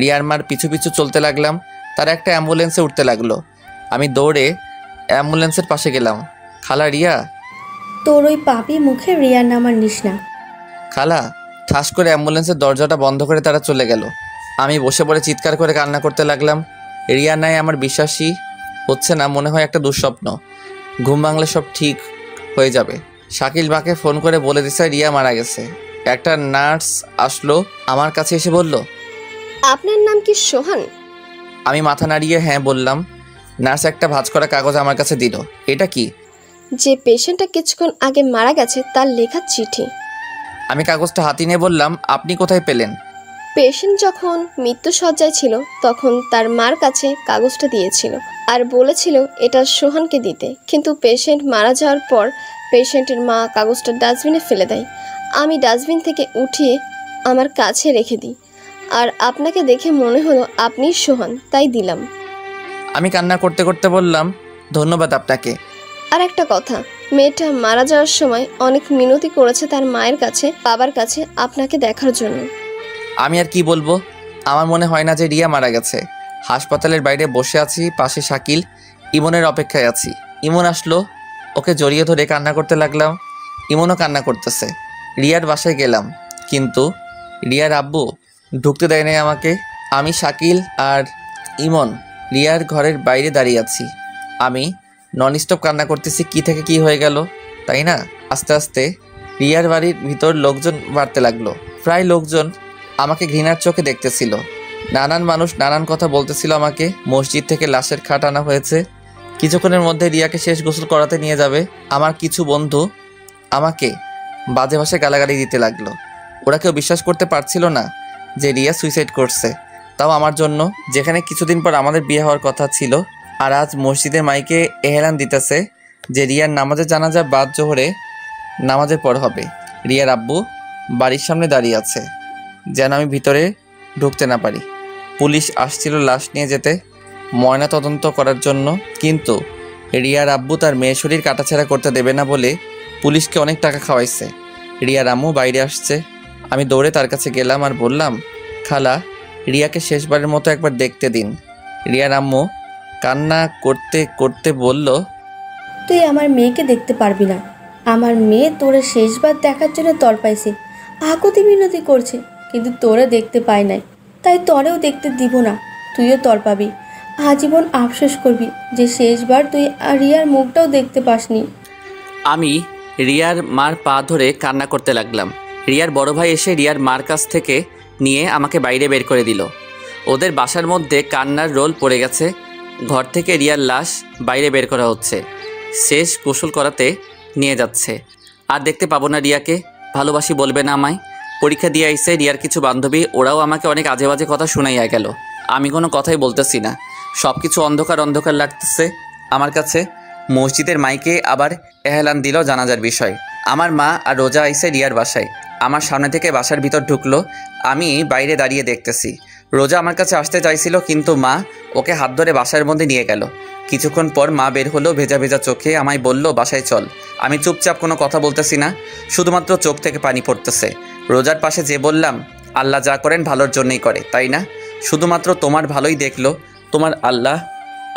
রিয়ার মার পিছু পিছু চলতে লাগলাম। তারা একটা অ্যাম্বুলেন্সে উঠতে লাগলো। আমি দৌড়ে অ্যাম্বুলেন্সের পাশে গেলাম। খালা রিয়া। তোর ওই পাপি মুখে রিয়ার নাম আর নিস না। খালা। ঠাস করে অ্যাম্বুলেন্সের দরজাটা বন্ধ করে তারা চলে গেল। আমি বসে পড়ে চিৎকার করে কান্না করতে লাগলাম। রিয়া নাই, আমার বিশ্বাসই হচ্ছে না, মনে হয় একটা দুঃস্বপ্ন। ঘুম ভাঙলে সব ঠিক হয়ে যাবে। শাকিল মাকে ফোন করে বলে দিছে রিয়া মারা গেছে। একটা নার্স আসলো, আমার কাছে এসে বলল, আপনার নাম কি সোহান? আমি মাথা নাড়িয়ে হ্যাঁ বললাম। নার্স একটা ভাঁজ করা কাগজ আমার কাছে দিল। এটা কি? যে পেশেন্টটা কিছুক্ষণ আগে মারা গেছে তার লেখা চিঠি। আমি কাগজটা হাতে নিয়ে বললাম, আপনি কোথায় পেলেন? পেশেন্ট যখন মৃত্যুশয্যায় ছিল তখন তার মার কাছে কাগজটা দিয়েছিল আর বলেছিল এটা সোহানকে দিতে, কিন্তু পেশেন্ট মারা যাওয়ার পর পেশেন্টের মা কাগজটা ডাস্টবিনে ফেলে দেয়। আমি ডাস্টবিন থেকে উঠিয়ে আমার কাছে রেখে দিই, আর আপনাকে দেখে মনে হলো আপনি সোহান, তাই দিলাম। আমি কান্না করতে করতে বললাম, ধন্যবাদ আপনাকে। আর একটা কথা, মেয়েটা মারা যাওয়ার সময় অনেক মিনতি করেছে তার মায়ের কাছে, বাবার কাছে আপনাকে দেখার জন্য। আমি আর কি বলবো, আমার মনে হয় না যে রিয়া মারা গেছে। হাসপাতালের বাইরে বসে আছি, পাশে শাকিল, ইমনের অপেক্ষায় আছি। ইমন আসলো, ওকে জড়িয়ে ধরে কান্না করতে লাগলাম। ইমনও কান্না করতেছে। রিয়ার বাসায় গেলাম, কিন্তু রিয়ার আব্বু ঢুকতে দেয় নাই আমাকে। আমি, শাকিল আর ইমন রিয়ার ঘরের বাইরে দাঁড়িয়ে আছি। আমি নন স্টপ কান্না করতেছি, কি থেকে কি হয়ে গেল, তাই না? আস্তে আস্তে রিয়ার বাড়ির ভিতর লোকজন বাড়তে লাগলো। প্রায় লোকজন আমাকে ঘৃণার চোখে দেখতেছিল। নানান মানুষ নানান কথা বলতেছিল আমাকে। মসজিদ থেকে লাশের খাট আনা হয়েছে, কিছুক্ষণের মধ্যে রিয়াকে শেষ গোসল করাতে নিয়ে যাবে। আমার কিছু বন্ধু আমাকে বাজে ভাষায় গালাগালি দিতে লাগলো। ওরা কেউ বিশ্বাস করতে পারছিল না যে রিয়া সুইসাইড করছে, তাও আমার জন্য, যেখানে কিছুদিন পর আমাদের বিয়ে হওয়ার কথা ছিল। আর আজ মসজিদের মাইকে এহেলান দিতেছে যে রিয়ার নামাজের জানাজা বাদ জোহরে নামাজের পর হবে। রিয়ার আব্বু বাড়ির সামনে দাঁড়িয়ে আছে, যেন আমি ভিতরে ঢুকতে না পারি। পুলিশ আসছিল লাশ নিয়ে যেতে, ময়না তদন্ত করার জন্য, কিন্তু রিয়ার আব্বু তার মেয়ের শরীর কাটাছেঁড়া করতে দেবে না বলে পুলিশকে অনেক টাকা খাওয়াইছে। রিয়ার আম্মু বাইরে আসছে। আমি দৌড়ে তার কাছে গেলাম আর বললাম, খালা, রিয়াকে শেষবারের মতো একবার দেখতে দিন। রিয়ার আম্মু কান্না করতে করতে বলল, তুই আমার মেয়েকে দেখতে পারবি না। আমার মেয়ে তোরে শেষবার দেখার জন্য তর পাইছে, আকুতি মিনতি করছে, কিন্তু তোরে দেখতে পাই নাই, তাই তরেও দেখতে দিব না। তুইও তর পাবি, আজীবন আফসোস করবি যে শেষবার তুই আর রিয়ার মুখটাও দেখতে পাসনি। আমি রিয়ার মার পা ধরে কান্না করতে লাগলাম। রিয়ার বড় ভাই এসে রিয়ার মার কাছ থেকে নিয়ে আমাকে বাইরে বের করে দিল। ওদের বাসার মধ্যে কান্নার রোল পড়ে গেছে। ঘর থেকে রিয়ার লাশ বাইরে বের করা হচ্ছে, শেষ গোসল করাতে নিয়ে যাচ্ছে। আর দেখতে পাবো না রিয়াকে, ভালোবাসি বলবে না আমায়। পরীক্ষা দিয়ে আইসে রিয়ার কিছু বান্ধবী, ওরাও আমাকে অনেক আজে বাজে কথা শুনাইয়া গেল। আমি কোনো কথাই বলতেছি না, সব কিছু অন্ধকার অন্ধকার লাগতেছে আমার কাছে। মসজিদের মাইকে আবার এহলান দিল জানাজার বিষয়। আমার মা আর রোজা আইসে রিয়ার বাসায়। আমার সামনে থেকে বাসার ভিতর ঢুকলো, আমি বাইরে দাঁড়িয়ে দেখতেছি। রোজা আমার কাছে আসতে চাইছিল, কিন্তু মা ওকে হাত ধরে বাসার মধ্যে নিয়ে গেল। কিছুক্ষণ পর মা বের হলো ভেজা ভেজা চোখে, আমায় বলল বাসায় চল। আমি চুপচাপ কোনো কথা বলতেছি না, শুধুমাত্র চোখ থেকে পানি পড়তেছে। রোজার পাশে যে বললাম, আল্লাহ যা করেন ভালোর জন্যই করে, তাই না? শুধুমাত্র তোমার ভালোই দেখলো তোমার আল্লাহ,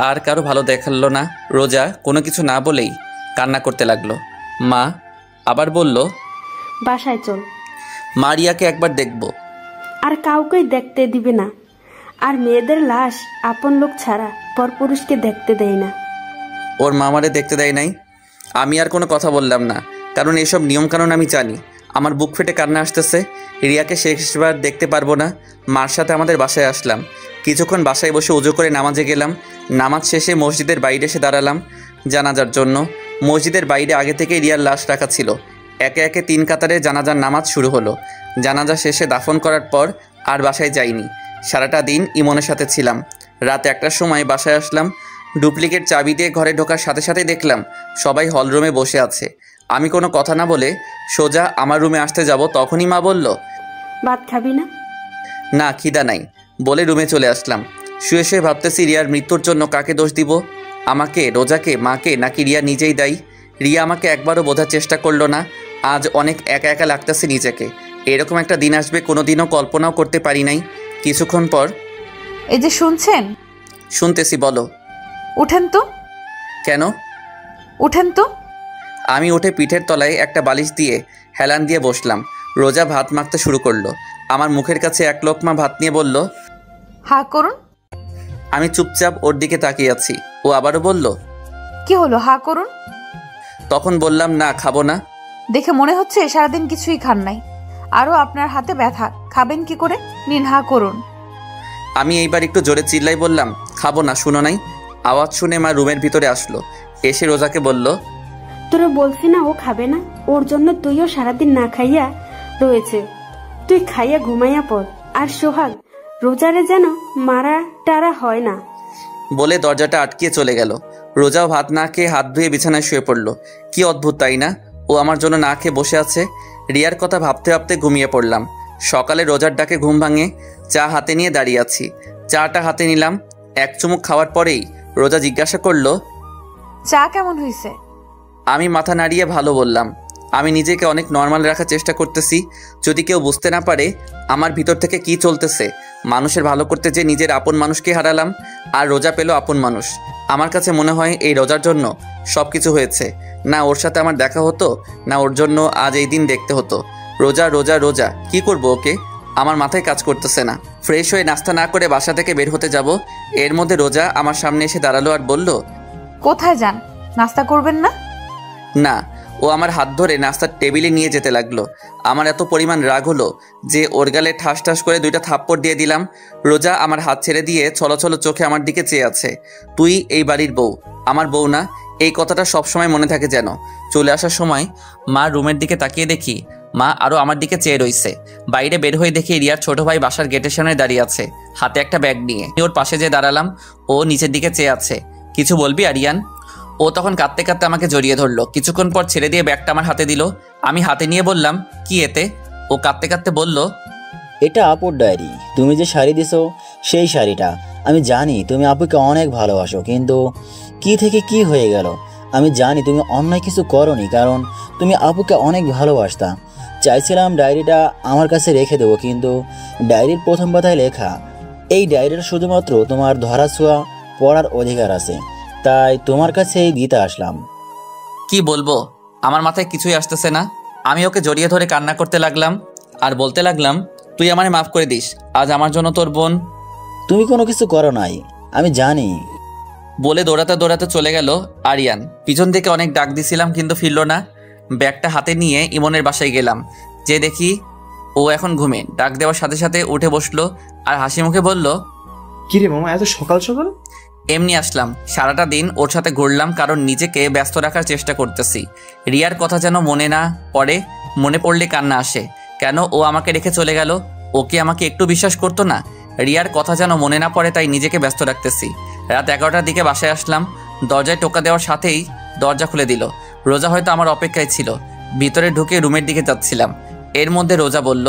আর কারো ভালো দেখালো না। রোজা কোনো কিছু না বলেই কান্না করতে লাগলো। মা আবার বলল, বাসায় চল। মা রিয়াকে একবার দেখব। আর কাউকেই দেখতে দিবে না, আর মেয়েদের লাশ আপন লোক ছাড়া পরপুরুষকে দেখতে দেয় না। ওর মা আমারে দেখতে দেয় নাই। আমি আর কোনো কথা বললাম না, কারণ এসব নিয়মকানুন আমি জানি। আমার বুক ফেটে কান্না আসতেছে। রিয়াকে শেষবার দেখতে পারবো না। মার সাথে আমাদের বাসায় আসলাম। কিছুক্ষণ বাসায় বসে উজু করে নামাজে গেলাম। নামাজ শেষে মসজিদের বাইরে এসে দাঁড়ালাম জানাজার জন্য। মসজিদের বাইরে আগে থেকেই রিয়ার লাশ রাখা ছিল। একে একে 3 কাতারে জানাজার নামাজ শুরু হলো। জানাজা শেষে দাফন করার পর আর বাসায় যাইনি। সারাটা দিন ইমনের সাথে ছিলাম। রাত 1টার সময় বাসায় আসলাম। ডুপ্লিকেট চাবি দিয়ে ঘরে ঢোকার সাথে সাথে দেখলাম সবাই হলরুমে বসে আছে। আমি কোনো কথা না বলে সোজা আমার রুমে আসতে যাব, তখনই মা বলল, ভাত খাবি না? না, খিদা নাই বলে রুমে চলে আসলাম। শুয়ে শুয়ে ভাবতেছি রিয়ার মৃত্যুর জন্য কাকে দোষ দিব, আমাকে, রোজাকে, মাকে, নাকি রিয়া নিজেই দায়ী। রিয়া আমাকে একবারও বোঝার চেষ্টা করলো না। আজ অনেক একা একা লাগতেছে নিজেকে। এরকম একটা দিন আসবে কোনোদিনও কল্পনাও করতে পারি নাই। কিছুক্ষণ পর, এই যে শুনছেন? শুনতেছি, বলো। উঠেন তো। কেন? উঠেন তো। আমি উঠে পিঠের তলায় একটা বালিশ দিয়ে হেলান দিয়ে বসলাম। রোজা ভাত মাখতে শুরু করলো। আমার মুখের কাছে 1 লোকমা ভাত নিয়ে বলল, হা করুন। আমি চুপচাপ ওর দিকে তাকিয়ে আছি। ও আবারও বলল, কি হলো, হা করুন। তখন বললাম, না, খাবো না। দেখে মনে হচ্ছে সারাদিন কিছুই খান নাই, আরও আপনার হাতে ব্যথা, খাবেন কি করে? নিন, হা করুন। আমি এইবার একটু জোরে চিল্লাই বললাম, খাবো না, শুনো নাই? আওয়াজ শুনে মা রুমের ভিতরে আসলো। এসে রোজাকে বলল, তোরা বলছি না ও খাবে না? ওর জন্য তুইও সারাদিন না খাইয়া রয়েছে, তুই খাইয়া ঘুমাইয়া পড়। আর সোহাগ, রোজারে যেন মারা টারা হয় না বলে দরজাটা আটকিয়ে চলে গেল। রোজাও ভাত না খেয়ে হাত ধুয়ে বিছানায় শুয়ে পড়ল। কি অদ্ভুত, তাই না? ও আমার জন্য না খেয়ে বসে আছে। রিয়ার কথা ভাবতে ভাবতে ঘুমিয়ে পড়লাম। সকালে রোজার ডাকে ঘুম ভাঙে। চা হাতে নিয়ে দাঁড়িয়ে আছি। চাটা হাতে নিলাম। 1 চুমুক খাওয়ার পরেই রোজা জিজ্ঞাসা করলো, চা কেমন হয়েছে? আমি মাথা নাড়িয়ে ভালো বললাম। আমি নিজেকে অনেক নর্মাল রাখার চেষ্টা করতেছি, যদি কেউ বুঝতে না পারে আমার ভিতর থেকে কি চলতেছে। মানুষের ভালো করতে যে নিজের আপন মানুষকে হারালাম, আর রোজা পেল আপন মানুষ। আমার কাছে মনে হয় এই রোজার জন্য সব কিছু হয়েছে। না ওর সাথে আমার দেখা হতো, না ওর জন্য আজ এই দিন দেখতে হতো। রোজা রোজা রোজা, কি করব ওকে? আমার মাথায় কাজ করতেছে না। ফ্রেশ হয়ে নাস্তা না করে বাসা থেকে বের হতে যাব, এর মধ্যে রোজা আমার সামনে এসে দাঁড়ালো আর বলল, কোথায় যান? নাস্তা করবেন না? না। ও আমার হাত ধরে নাস্তার টেবিলে নিয়ে যেতে লাগলো। আমার এত পরিমাণ রাগ হলো যে ওর গালে ঠাস ঠাস করে 2টা থাপ্পড় দিয়ে দিলাম। রোজা আমার হাত ছেড়ে দিয়ে ছলছল চোখে আমার দিকে চেয়ে আছে। তুই এই বাড়ির বউ, আমার বউ না। এই কথাটা সবসময় মনে থাকে যেন। চলে আসার সময় মা রুমের দিকে তাকিয়ে দেখি মা আরও আমার দিকে চেয়ে রইছে। বাইরে বের হয়ে দেখি রিয়ার ছোট ভাই বাসার গেটের সামনে দাঁড়িয়ে আছে, হাতে একটা ব্যাগ নিয়ে। ওর পাশে যেয়ে দাঁড়ালাম। ও নিচের দিকে চেয়ে আছে। কিছু বলবি আরিয়ান? ও তখন কাঁদতে কাঁদতে আমাকে জড়িয়ে ধরলো। কিছুক্ষণ পর ছেড়ে দিয়ে ব্যাগটা আমার হাতে দিল। আমি হাতে নিয়ে বললাম, কি এতে? ও কাঁদতে কাঁদতে বলল, এটা আপুর ডায়েরি। তুমি যে শাড়ি দিছো সেই শাড়িটা। আমি জানি তুমি আপুকে অনেক ভালোবাসো, কিন্তু কি থেকে কি হয়ে গেল। আমি জানি তুমি অন্যায় কিছু করনি, কারণ তুমি আপুকে অনেক ভালোবাসতা। চাইছিলাম ডায়েরিটা আমার কাছে রেখে দেবো, কিন্তু ডায়েরির প্রথম পাতায় লেখা, এই ডায়েরিটা শুধুমাত্র তোমার ধরাছোঁয়া পড়ার অধিকার আছে, তাই তোমার কাছেই দিতে আসলাম। কি বলবো, আমার মাথায় কিছুই আসতেছে না। আমি ওকে জড়িয়ে ধরে কান্না করতে লাগলাম আর বলতে লাগলাম, তুই আমারে মাফ করে দিস। আজ আমার জন্য তোর বোন। তুমি কোনো কিছু করো নাই, আমি জানি। বলে দৌড়াতে দৌড়াতে চলে গেল আরিয়ান। পিছন থেকে অনেক ডাক দিছিলাম, কিন্তু ফিরল না। ব্যাগটা হাতে নিয়ে ইমনের বাসায় গেলাম। যে দেখি ও এখন ঘুমে। ডাক দেওয়ার সাথে সাথে উঠে বসলো আর হাসি মুখে বলল, কিরে মামা, এত সকাল সকাল? এমনি আসলাম। সারাটা দিন ওর সাথে ঘুরলাম, কারণ নিজেকে ব্যস্ত রাখার চেষ্টা করতেছি। রিয়ার কথা যেন মনে না পড়ে, মনে পড়লে কান্না আসে। কেন ও আমাকে রেখে চলে গেল? ও কি আমাকে একটু বিশ্বাস করতো না? রিয়ার কথা যেন মনে না পড়ে, তাই নিজেকে ব্যস্ত রাখতেছি। রাত 11টার দিকে বাসায় আসলাম। দরজায় টোকা দেওয়ার সাথেই দরজা খুলে দিল। রোজা হয়তো আমার অপেক্ষায় ছিল। ভিতরে ঢুকে রুমের দিকে যাচ্ছিলাম, এর মধ্যে রোজা বলল,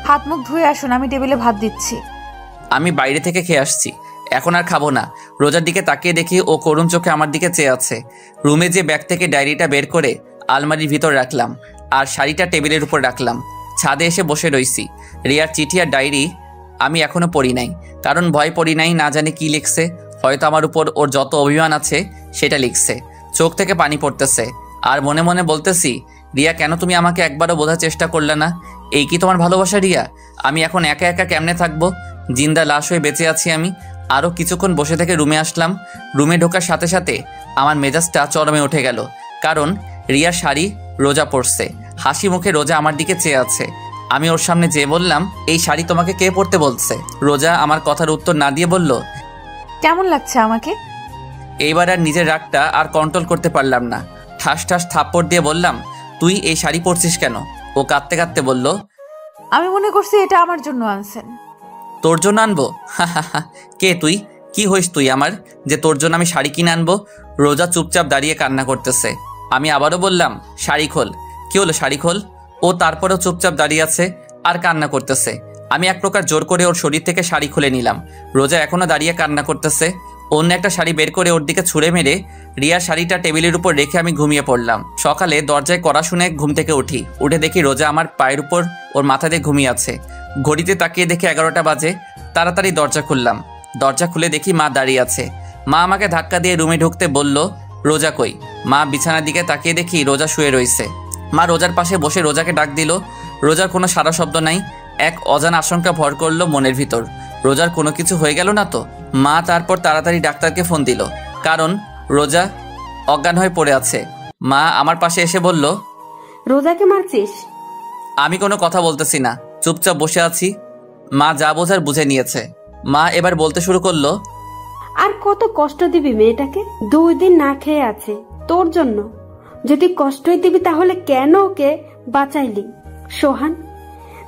হাত মুখ ধুয়ে আসুন, আমি টেবিলে ভাত দিচ্ছি। আমি বাইরে থেকে খেয়ে আসছি, এখন আর খাবো না। রোজার দিকে তাকিয়ে দেখি ও করুণ চোখে আমার দিকে চেয়ে আছে। রুমে যে ব্যাগ থেকে ডায়েরিটা বের করে আলমারির ভিতর রাখলাম, আর শাড়িটা টেবিলের উপর রাখলাম। ছাদে এসে বসে রইছি। রিয়ার চিঠি আর ডায়েরি আমি এখনো পড়ি নাই, কারণ ভয় পড়ি নাই, না জানি কি লিখছে। হয়তো আমার উপর ওর যত অভিমান আছে সেটা লিখছে। চোখ থেকে পানি পড়তেছে, আর মনে মনে বলতেছি, রিয়া কেন তুমি আমাকে একবারও বোঝার চেষ্টা করলে না? এই কি তোমার ভালোবাসা রিয়া? আমি এখন একা একা কেমনে থাকবো? জিন্দা লাশ হয়ে বেঁচে আছি আমি। আরও কিছুক্ষণ বসে থেকে রুমে আসলাম। রুমে ঢোকার সাথে সাথে আমার মেজাজটা চরমে উঠে গেল, কারণ রিয়ার শাড়ি রোজা পরছে। হাসি মুখে রোজা আমার দিকে চেয়ে আছে। আমি ওর সামনে যেয়ে বললাম, এই শাড়ি তোমাকে কে পরতে বলছে? রোজা আমার কথার উত্তর না দিয়ে বলল, কেমন লাগছে আমাকে? এইবার আর নিজের রাগটা আর কন্ট্রোল করতে পারলাম না। ঠাস ঠাস থাপ্পড় দিয়ে বললাম, তুই এই শাড়ি পরছিস কেন? ও কাঁদতে কাঁদতে বলল, আমি মনে করছি এটা আমার জন্য আনছেন। তোর জন্য আনবো? কে তুই? কি হইস তুই আমার, যে তোর জন্য আমি শাড়ি কিনে আনবো? রোজা চুপচাপ দাঁড়িয়ে কান্না করতেছে। আমি আবারও বললাম, শাড়ি খোল। কি হলো, শাড়ি খোল। ও তারপরেও চুপচাপ দাঁড়িয়ে আছে আর কান্না করতেছে। আমি এক প্রকার জোর করে ওর শরীর থেকে শাড়ি খুলে নিলাম। রোজা এখনো দাঁড়িয়ে কান্না করতেছে। অন্য একটা শাড়ি বের করে ওর দিকে ছুঁড়ে মেরে রিয়া শাড়িটা টেবিলের উপর রেখে আমি ঘুমিয়ে পড়লাম। সকালে দরজায় কড়া শুনে ঘুম থেকে উঠে দেখি রোজা আমার পায়ের উপর ওর মাথা দিয়ে ঘুমিয়ে আছে। ঘড়িতে তাকিয়ে দেখি 11টা বাজে। তাড়াতাড়ি দরজা খুললাম। দরজা খুলে দেখি মা দাঁড়িয়ে আছে। মা আমাকে ধাক্কা দিয়ে রুমে ঢুকতে বলল, রোজা কই? মা বিছানার দিকে তাকিয়ে দেখি রোজা শুয়ে রয়েছে। মা রোজার পাশে বসে রোজাকে ডাক দিল। রোজার কোনো সারা শব্দ নাই। এক অজানা আশঙ্কা ভর করলো মনের ভিতর, রোজার কোনো কিছু হয়ে গেল না তো? মা তারপর তাড়াতাড়ি ডাক্তারকে ফোন দিল, কারণ রোজা অজ্ঞান হয়ে পড়ে আছে। মা আমার পাশে এসে বলল, রোজাকে মারছিস? আমি কোনো কথা বলতেছি না, চুপচাপ বসে আছি। মা যা বোঝার বুঝে নিয়েছে। মা এবার বলতে শুরু করলো, আর কত কষ্ট দিবি মেয়েটাকে? 2 দিন না খেয়ে আছে তোর জন্য। যদি কষ্টই দিবি তাহলে কেন ওকে বাঁচাইলি? সোহান,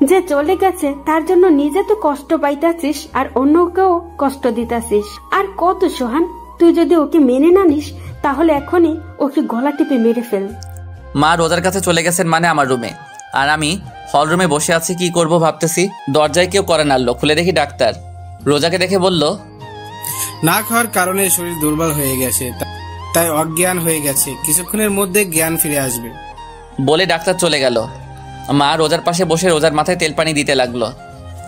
যে চলে গেছে তার জন্য নিজে তো কষ্ট পাইতাছিস আর অন্যকেও কষ্ট দিতাছিস। আর কত সোহান, তুই যদি ওকে মেনে না নিস তাহলে এখনই ওকে গলা টিপে মেরে ফেল। মা রোজার কাছে চলে গেছেন মানে আমার রুমে, আর আমি হল রুমে বসে আছি। কি করব ভাবতেছি। দরজায় কেউ করে নাড়লো। খুলে দেখি ডাক্তার। রোজাকে দেখে বলল, না খাওয়ার কারণে শরীর দুর্বল হয়ে গেছে, তাই অজ্ঞান হয়ে গেছে, কিছুক্ষণের মধ্যে জ্ঞান ফিরে আসবে বলে ডাক্তার চলে গেল। মা রোজার পাশে বসে রোজার মাথায় তেল পানি দিতে লাগলো।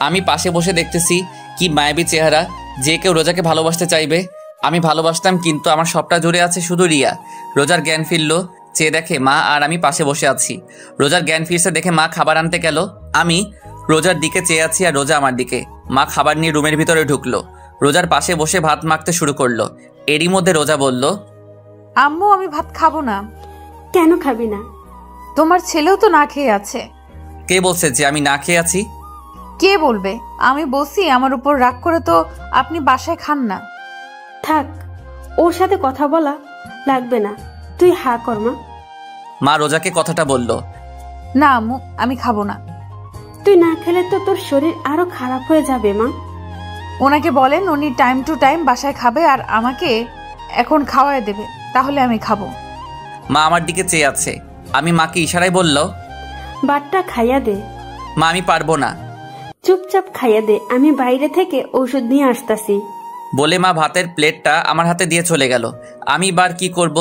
আমি পাশে বসে দেখতেছি কি মায়াবী চেহারা। যে কেউ রোজাকে ভালোবাসতে চাইবে। আমি ভালোবাসতাম, কিন্তু আমার সবটা জুড়ে আছে শুধু রিয়া। রোজার জ্ঞান ফিরলো। চেয়ে দেখে মা আর আমি পাশে বসে আছি। রোজার জ্ঞান ফিরছে দেখে মা খাবার আনতে গেল। আমি রোজার দিকে চেয়ে আছি আর রোজা আমার দিকে। মা খাবার নিয়ে রুমের ভিতরে ঢুকলো। রোজার পাশে বসে ভাত মাখতে শুরু করলো। এরই মধ্যে রোজা বলল, আম্মু আমি ভাত খাবো না। কেন খাবি না? তোমার ছেলেও তো না খেয়ে আছে। কে বলছে যে আমি না খেয়ে আছি? কে বলবে? আমি বলছি আমার উপর রাগ করে তো আপনি বাসায় খান না। থাক, ওর সাথে কথা বলা লাগবে না, তুই হা কর। মা রোজাকে কথাটা বলল। না আম্মু, আমি খাবো না। তুই না খেলে তো তোর শরীর আরো খারাপ হয়ে যাবে মা। ওনাকে বলেন উনি টাইম টু টাইম বাসায় খাবে আর আমাকে এখন খাওয়ায় দেবে, তাহলে আমি খাবো। মা আমার দিকে চেয়ে আছে। আমি মাকে ইশারায় বলল, বাটটা খাইয়া দে। মা আমি পারবো না। চুপচাপ খাইয়া দে, আমি বাইরে থেকে ঔষধ নিয়ে আসতাছি বলে মা ভাতের প্লেটটা আমার হাতে দিয়ে চলে গেল। আমি বার কি করব?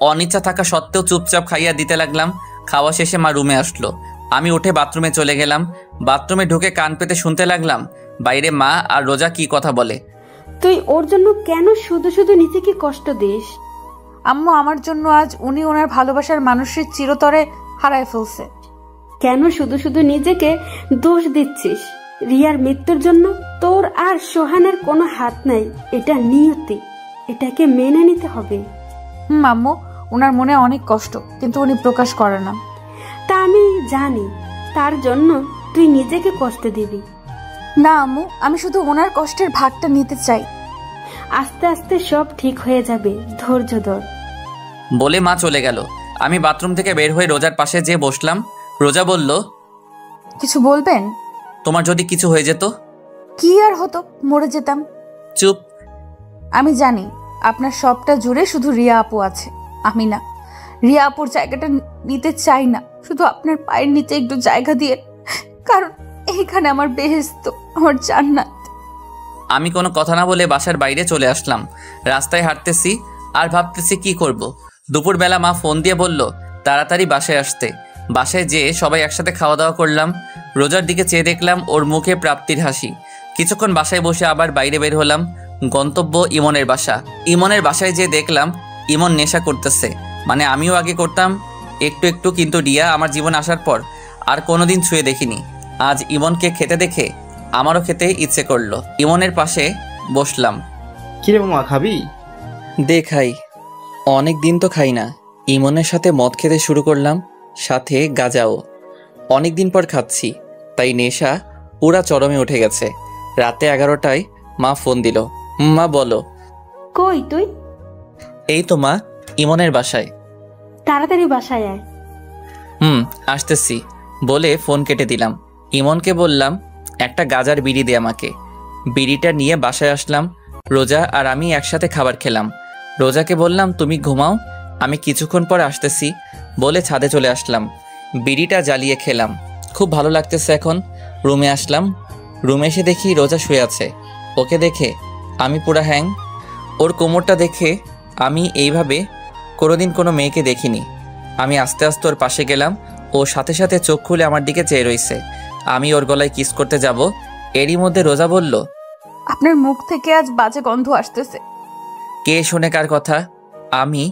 অনিচ্ছা থাকা সত্ত্বেও চুপচাপ খাইয়া দিতে লাগলাম। খাওয়া শেষে মা রুমে আসলো। আমি উঠে বাথরুমে চলে গেলাম। বাথরুমে ঢুকে কান পেতে শুনতে লাগলাম বাইরে মা আর রোজা কি কথা বলে। তুই ওর জন্য কেন শুধু শুধু নিজেকে কষ্ট দিস? আম্মু আমার জন্য আজ উনি ওনার ভালোবাসার মানুষের চিরতরে হারায় ফেলছে। কেন শুধু শুধু নিজেকে দোষ দিচ্ছিস? রিয়ার মৃত্যুর জন্য তোর আর সোহানের কোনো হাত নাই। এটা নিয়তি, এটাকে মেনে নিতে হবে। আম্মু ওনার মনে অনেক কষ্ট, কিন্তু উনি প্রকাশ করে না। তা আমি জানি, তার জন্য তুই নিজেকে কষ্ট দিবি না আম্মু, আমি শুধু ওনার কষ্টের ভাগটা নিতে চাই। আস্তে আস্তে সব ঠিক হয়ে যাবে, ধৈর্য ধর বলে মা চলে গেল। আমি বাথরুম থেকে বের হয়ে রোজার পাশে যেয়ে বসলাম। রোজা বলল, কিছু বলবেন? তোমার যদি কিছু হয়ে যেত? কি আর হতো, মরে যেতাম। চুপ। আমি জানি আপনার সবটা জুড়ে শুধু রিয়া আপু আছে, আমি না। রিয়া আপুর জায়গাটা নিতে চাই না, শুধু আপনার পায়ের নিচে একটু জায়গা দিয়ে, কারণ এইখানে আমার বেহেশত, আমার জান্নাত। আমি কোনো কথা না বলে বাসার বাইরে চলে আসলাম। রাস্তায় হাঁটতেছি আর ভাবতেছি কি করব। দুপুরবেলা মা ফোন দিয়ে বলল তাড়াতাড়ি বাসায় আসতে। বাসায় যেয়ে সবাই একসাথে খাওয়া দাওয়া করলাম। রোজার দিকে চেয়ে দেখলাম ওর মুখে প্রাপ্তির হাসি। কিছুক্ষণ বাসায় বসে আবার বাইরে বের হলাম। গন্তব্য ইমনের বাসা। ইমনের বাসায় যেয়ে দেখলাম ইমন নেশা করতেছে, মানে আমিও আগে করতাম একটু একটু, কিন্তু রিয়া আমার জীবন আসার পর আর কোনোদিন ছুঁয়ে দেখিনি। আজ ইমনকে খেতে দেখে আমারও খেতে ইচ্ছে করলো। ইমনের পাশে বসলাম। কিরে মামা, খাবি? খাই, অনেক দিন তো খাই না। ইমনের সাথে মদ খেতে শুরু করলাম, সাথে গাঁজাও। অনেক দিন পর খাচ্ছি, তাই নেশা পুরা চরমে উঠে গেছে। রাতে 11টায় মা ফোন দিল। মা বলো। কই তুই? এই তো মা, ইমনের বাসায়। তাড়াতাড়ি বাসায় আয়। আসতেছি বলে ফোন কেটে দিলাম। ইমনকে বললাম একটা গাজার বিড়ি দে আমাকে। বিড়িটা নিয়ে বাসায় আসলাম। রোজা আর আমি একসাথে খাবার খেলাম। রোজাকে বললাম তুমি ঘুমাও, আমি কিছুক্ষণ পর আসতেছি বলে ছাদে চলে আসলাম। বিড়িটা জ্বালিয়ে খেলাম, খুব ভালো লাগতেছে এখন। রুমে আসলাম। রুমে এসে দেখি রোজা শুয়ে আছে। ওকে দেখে আমি পুরা হ্যাং। ওর কোমরটা দেখে আমি এইভাবে কোনোদিন কোনো মেয়েকে দেখিনি। আমি আস্তে আস্তে ওর পাশে গেলাম। ও সাথে সাথে চোখ খুলে আমার দিকে চেয়ে রইছে। আমি ওর গলায় কিস করতে যাব, এরই মধ্যে রোজা বলল আপনার মুখ থেকে আজ বাজে গন্ধ আসতেছে। কে শোনে কার কথা? আমি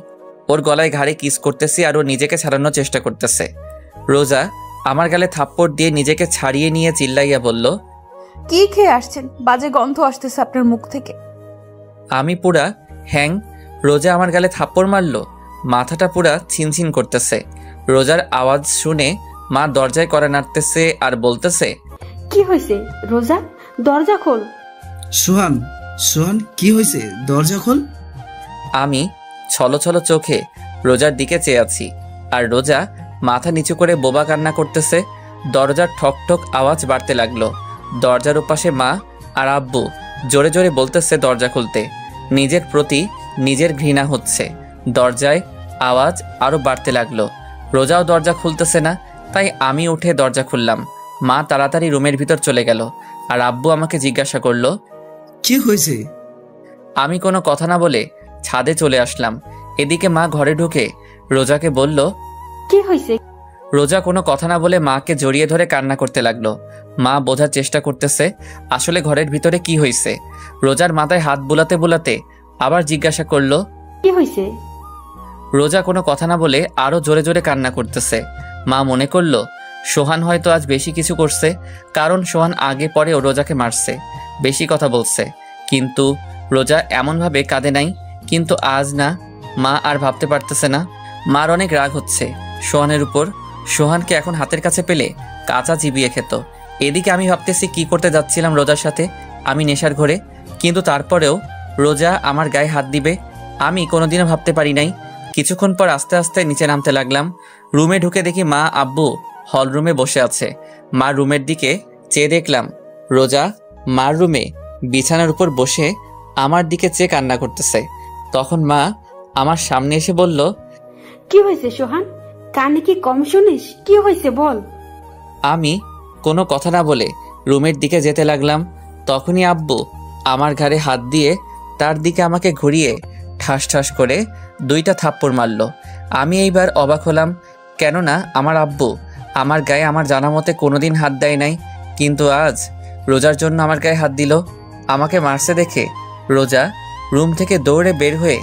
ওর গলায় ঘাড়ে কিস করতেছি আর ও নিজেকে ছাড়ানোর চেষ্টা করতেছে। রোজা আমার গালে থাপ্পড় দিয়ে নিজেকে ছাড়িয়ে নিয়ে চিল্লাইয়া বলল কি খেয়ে আসছেন, বাজে গন্ধ আসতেছে আপনার মুখ থেকে। আমি পুরা হ্যাং। রোজা আমার গালে থাপ্পড় মারলো, মাথাটা পুরা ছিনছিন করতেছে। রোজার আওয়াজ শুনে মা দরজায় কড়া নাড়তেছে আর বলতেছে কি হয়েছে রোজা, দরজা খোল। সোহান, সোহান কি হয়েছে, দরজা খোল। আমি ছলো ছলো চোখে রোজার দিকে চেয়ে আছি, আর রোজা মাথা নিচু করে বোবা কান্না করতেছে। দরজার ঠক ঠক আওয়াজ বাড়তে লাগলো। দরজার ওপাশে মা আর আব্বু জোরে জোরে বলতেছে দরজা খুলতে। নিজের প্রতি নিজের ঘৃণা হচ্ছে। দরজায় আওয়াজ আরো বাড়তে লাগলো। রোজাও দরজা খুলতেছে না, তাই আমি উঠে দরজা খুললাম। মা তাড়াতাড়ি রুমের ভিতর চলে গেল, আর আব্বু আমাকে জিজ্ঞাসা করলো কি হয়েছে। আমি কোনো কথা না বলে ছাদে চলে আসলাম। এদিকে মা ঘরে ঢুকে রোজাকে বলল কি হয়েছে। রোজা কোনো কথা না বলে মাকে জড়িয়ে ধরে কান্না করতে লাগলো। মা বোঝার চেষ্টা করতেছে আসলে ঘরের ভিতরে কি হয়েছে। রোজার মাথায় হাত বুলাতে বুলাতে আবার জিজ্ঞাসা করলো কি হয়েছে। রোজা কোনো কথা না বলে আরো জোরে জোরে কান্না করতেছে। মা মনে করলো সোহান হয়তো আজ বেশি কিছু করছে, কারণ সোহান আগে পরেও রোজাকে মারছে, বেশি কথা বলছে। কিন্তু রোজা এমনভাবে কাঁদে নাই, কিন্তু আজ না। মা আর ভাবতে পারতেছে না। মার অনেক রাগ হচ্ছে সোহানের উপর। সোহানকে এখন হাতের কাছে পেলে কাঁচা চিবিয়ে খেত। এদিকে আমি ভাবতেছি কি করতে যাচ্ছিলাম রোজার সাথে, আমি নেশার ঘরে, কিন্তু তারপরেও রোজা আমার গায়ে হাত দিবে আমি কোনোদিনও ভাবতে পারি নাই। কিছুক্ষণ পর আস্তে আস্তে নিচে নামতে লাগলাম। রুমে ঢুকে দেখি মা আব্বু হল রুমে বসে আছে। মা রুমের দিকে চেয়ে দেখলাম রোজা মার রুমে বিছানার উপর বসে আমার দিকে চেয়ে কান্না করতেছে। তখন মা আমার সামনে এসে বলল কি হয়েছে সোহান, কানে কি কম শুনিস, কি হয়েছে বল। আমি কোনো কথা না বলে রুমের দিকে যেতে লাগলাম। তখনই আব্বু আমার ঘাড়ে হাত দিয়ে তার দিকে আমাকে ঘুরিয়ে ঠাস ঠাস করে 2টা থাপ্পড় মারল। আমি এইবার অবাক হলাম, কেননা আমার আব্বু আমার গায়ে আমার জানা মতে কোনোদিন হাত দেয় নাই, কিন্তু আজ রোজার জন্য আমার গায়ে হাত দিল। আমাকে মারছে দেখে রোজা রুম থেকে দৌড়ে বের হয়ে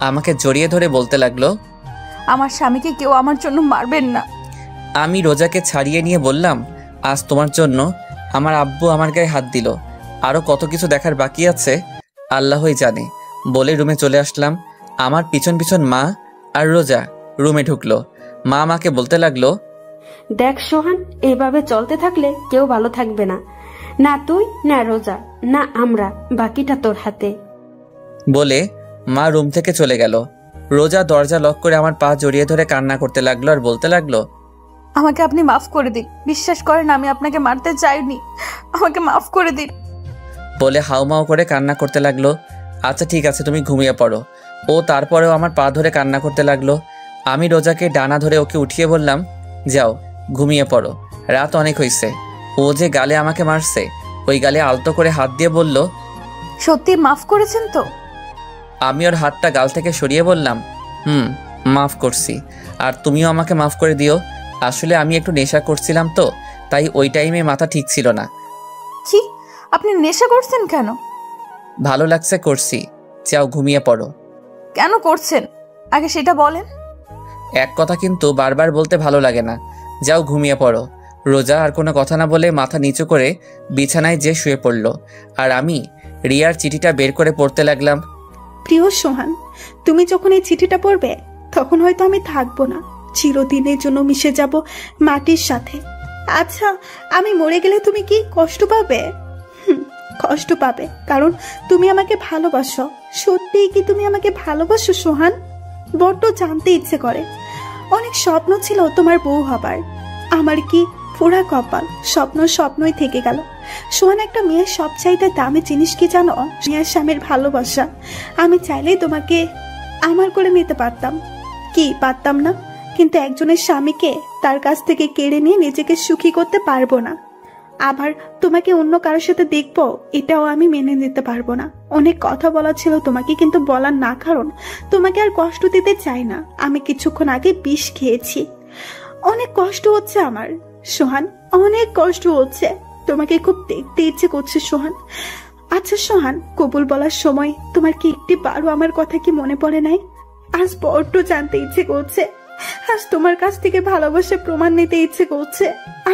আমাকে জড়িয়ে ধরে বলতে লাগলো আমার স্বামীকে কেউ আমার জন্য মারবেন না। আমি রোজাকে ছাড়িয়ে নিয়ে বললাম আজ তোমার জন্য আমার আব্বু আমার গায়ে হাত দিল, আরো কত কিছু দেখার বাকি আছে আল্লাহই জানে বলে রুমে চলে আসলাম। আমার পিছন পিছন মা আর রোজা রুমে ঢুকলো। মা আমাকে বলতে লাগলো দেখ সোহান, এভাবে চলতে থাকলে কেউ ভালো থাকবে না, না তুই না রোজা না আমরা, বাকিটা তোর হাতে বলে মা রুম থেকে চলে গেল। রোজা দরজা লক করে আমার পা জড়িয়ে ধরে কান্না করতে লাগলো আর বলতে লাগলো আমাকে আপনি মাফ করে দিন, বিশ্বাস করেন আমি আপনাকে মারতে চাইনি, আমাকে মাফ করে দিন। বলে হাউমাউ করে কান্না করতে লাগলো। আচ্ছা ঠিক আছে, তুমি ঘুমিয়ে পড়ো। ও তারপরেও আমার পা ধরে কান্না করতে লাগলো। আমি রোজাকে ডানা ধরে ওকে উঠিয়ে বললাম, যাও ঘুমিয়ে পড়ো, রাত অনেক হয়েছে। ও যে গালে আমাকে মারছে, ওই গালে আলতো করে হাত দিয়ে বলল, সত্যি মাফ করেছেন তো? আমি ওর হাতটা গাল থেকে সরিয়ে বললাম, মাফ করছি, আর তুমিও আমাকে মাফ করে দিও। আসলে আমি একটু নেশা করছিলাম তো, তাই ওই টাইমে মাথা ঠিক ছিল না। কি, আপনি নেশা করছেন কেন? ভালো লাগছে করছি, যাও ঘুমিয়ে পড়ো। কেন করছেন আগে সেটা বলেন। এক কথা কিন্তু বারবার বলতে ভালো লাগে না, যাও ঘুমিয়ে পড়ো। রোজা আর কোনো কথা না বলে মাথা নিচু করে বিছানায় যে শুয়ে পড়ল, আর আমি রিয়ার চিঠিটা বের করে পড়তে লাগলাম। প্রিয় সোহান, তুমি যখন এই চিঠিটা পড়বে তখন হয়তো আমি থাকবো না, চিরদিনের জন্য মিশে যাব মাটির সাথে। আচ্ছা, আমি মরে গেলে তুমি কি কষ্ট পাবে? কষ্ট পাবে, কারণ তুমি আমাকে ভালোবাসো। সত্যিই কি তুমি আমাকে ভালোবাসো সোহান? বড্ড জানতে ইচ্ছে করে। অনেক স্বপ্ন ছিল তোমার বউ হবার, আমার কি পোড়া কপাল, স্বপ্নই থেকে গেল। সোহান, একটা মেয়ের সবচাইতে দামি জিনিস কি জানো? মেয়ের স্বামীর ভালোবাসা। আমি চাইলেই তোমাকে আমার করে নিতে পারতাম, কি পারতাম না? কিন্তু একজনের স্বামীকে তার কাছ থেকে কেড়ে নিয়ে নিজেকে সুখী করতে পারবো না। আবার তোমাকে অন্য কারোর সাথে দেখবো, এটাও আমি মেনে নিতে পারবো না। অনেক কথা বলা ছিল তোমাকে, কিন্তু বলার না, কারণ তোমাকে আর কষ্ট দিতে চাই না। আমি কিছুক্ষণ আগে বিষ খেয়েছি, অনেক কষ্ট হচ্ছে আমার সোহান, অনেক কষ্ট হচ্ছে। তোমাকে খুব দেখতে ইচ্ছে করছে সোহান। আচ্ছা সোহান, কবুল বলার সময় তোমার কি একটি বারো আমার কথা কি মনে পড়ে নাই? আজ বড্ড জানতে ইচ্ছে করছে, আজ তোমার কাছ থেকে ভালোবাসা প্রমাণ নিতে ইচ্ছে করছে।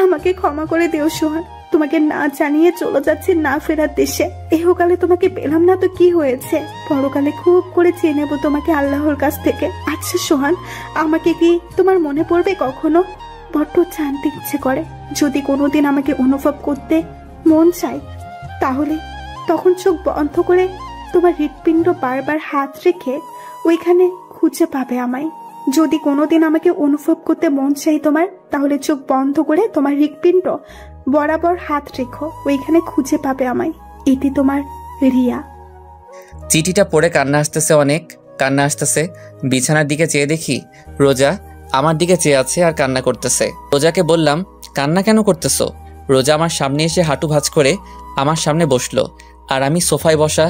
আমাকে ক্ষমা করে দিও সোহান, তোমাকে না জানিয়ে চলে যাচ্ছি না ফেরার দেশে। এহকালে তোমাকে পেলাম না তো কি হয়েছে, পরকালে খুব করে চেয়ে নেবো তোমাকে আল্লাহর কাছ থেকে। আচ্ছা সোহান, আমাকে কি তোমার মনে পড়বে কখনো? বড্ড জানতে ইচ্ছে করে। যদি কোনোদিন আমাকে অনুভব করতে মন চায়, তাহলে তখন চোখ বন্ধ করে তোমার হৃৎপিণ্ড বারবার হাত রেখে ওইখানে খুঁজে পাবে আমায়। যদি কোনোদিন আমাকে অনুভব করতে মন চাই তোমার, তাহলে চোখ বন্ধ করে তোমার হৃৎপিণ্ড বরাবর হাত রেখো, ওইখানে খুঁজে পাবে আমায়। এটি তোমার রিয়া। চিঠিটা পড়ে কান্না আসতেছে, অনেক কান্না আসতেছে। বিছানার দিকে চেয়ে দেখি রোজা আমার দিকে চেয়ে আছে আর কান্না করতেছে। রোজাকে বললাম, কান্না কেন করতেছো? রোজা আমার সামনে এসে হাঁটু ভাঁজ করে আমার সামনে বসলো, আর আমি সোফায় বসা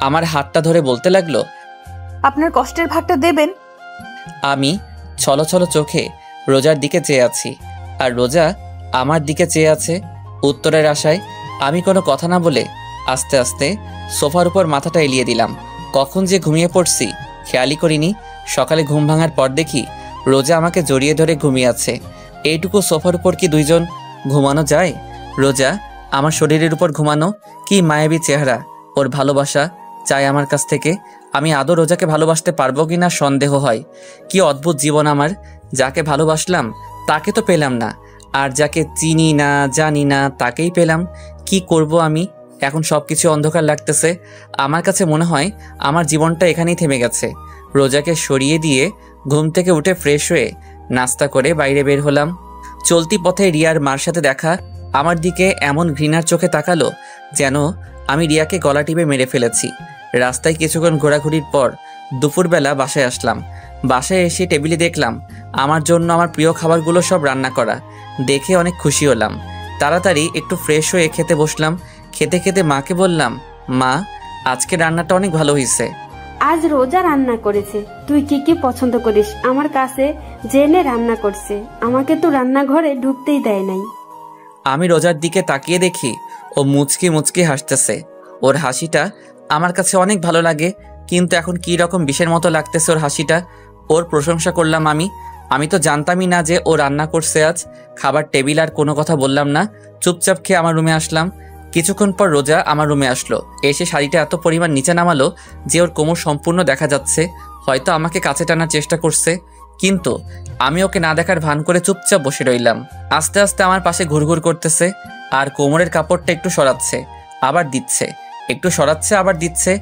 আমার হাতটা ধরে বলতে লাগলো, আপনার কষ্টের ভাগটা দেবেন। আমি ছলো ছলো চোখে রোজার দিকে চেয়ে আছি, আর রোজা আমার দিকে চেয়ে আছে উত্তরের আশায়। আমি কোনো কথা না বলে আস্তে আস্তে সোফার উপর মাথাটা এলিয়ে দিলাম। কখন যে ঘুমিয়ে পড়ছি খেয়ালই করিনি। সকালে ঘুম ভাঙার পর দেখি রোজা আমাকে জড়িয়ে ধরে ঘুমিয়ে আছে। এইটুকু সোফার উপর কি দুইজন ঘুমানো যায়? রোজা আমার শরীরের উপর ঘুমানো, কি মায়াবী চেহারা ওর। ভালোবাসা চাই আমার কাছ থেকে। আমি আদৌ রোজাকে ভালোবাসতে পারবো কিনা সন্দেহ হয়। কি অদ্ভুত জীবন আমার, যাকে ভালোবাসলাম তাকে তো পেলাম না, আর যাকে চিনি না জানি না তাকেই পেলাম। কি করব আমি এখন? সবকিছু অন্ধকার লাগতেছে। আমার কাছে মনে হয় আমার জীবনটা এখানেই থেমে গেছে। রোজাকে সরিয়ে দিয়ে ঘুম থেকে উঠে ফ্রেশ হয়ে নাস্তা করে বাইরে বের হলাম। চলতি পথে রিয়ার মার সাথে দেখা। আমার দিকে এমন ঘৃণার চোখে তাকালো যেন আমি রিয়াকে গলা টিপে মেরে ফেলেছি। রাস্তায় কিছুক্ষণ ঘোরাঘুরির পর দুপুরবেলা বাসায় আসলাম। বাসায় এসে টেবিলে দেখলাম আমার জন্য আমার প্রিয় খাবারগুলো সব রান্না করা। দেখে অনেক খুশি হলাম। তাড়াতাড়ি একটু ফ্রেশ হয়ে খেতে বসলাম। খেতে খেতে মাকে বললাম, মা আজকে রান্নাটা অনেক ভালো হয়েছে। আজ রোজা রান্না করেছে, তুই কি কি পছন্দ করিস আমার কাছে জেনে রান্না করছে। আমাকে তো রান্নাঘরে ঢুকতেই দেয় নাই। আমি রোজার দিকে তাকিয়ে দেখি ও মুচকি মুচকি হাসতেছে। ওর হাসিটা আমার কাছে অনেক ভালো লাগে, কিন্তু এখন কি রকম বিষের মতো লাগতেছে ওর হাসিটা। ওর প্রশংসা করলাম আমি তো জানতামই না যে ও রান্না করছে আজ। খাবার টেবিল আর কোনো কথা বললাম না, চুপচাপ খেয়ে আমার রুমে আসলাম। কিছুক্ষণ পর রোজা আমার রুমে আসলো। এসে শাড়িটা এত পরিমাণ নিচে নামালো যে ওর কোমর সম্পূর্ণ দেখা যাচ্ছে। হয়তো আমাকে কাছে টানার চেষ্টা করছে, কিন্তু আমি ওকে না দেখার ভান করে চুপচাপ বসে রইলাম। আস্তে আস্তে আমার পাশে ঘুরঘুর করতেছে, আর কোমরের কাপড়টা একটু সরাচ্ছে আবার দিচ্ছে, একটু সরাচ্ছে আবার দিচ্ছে।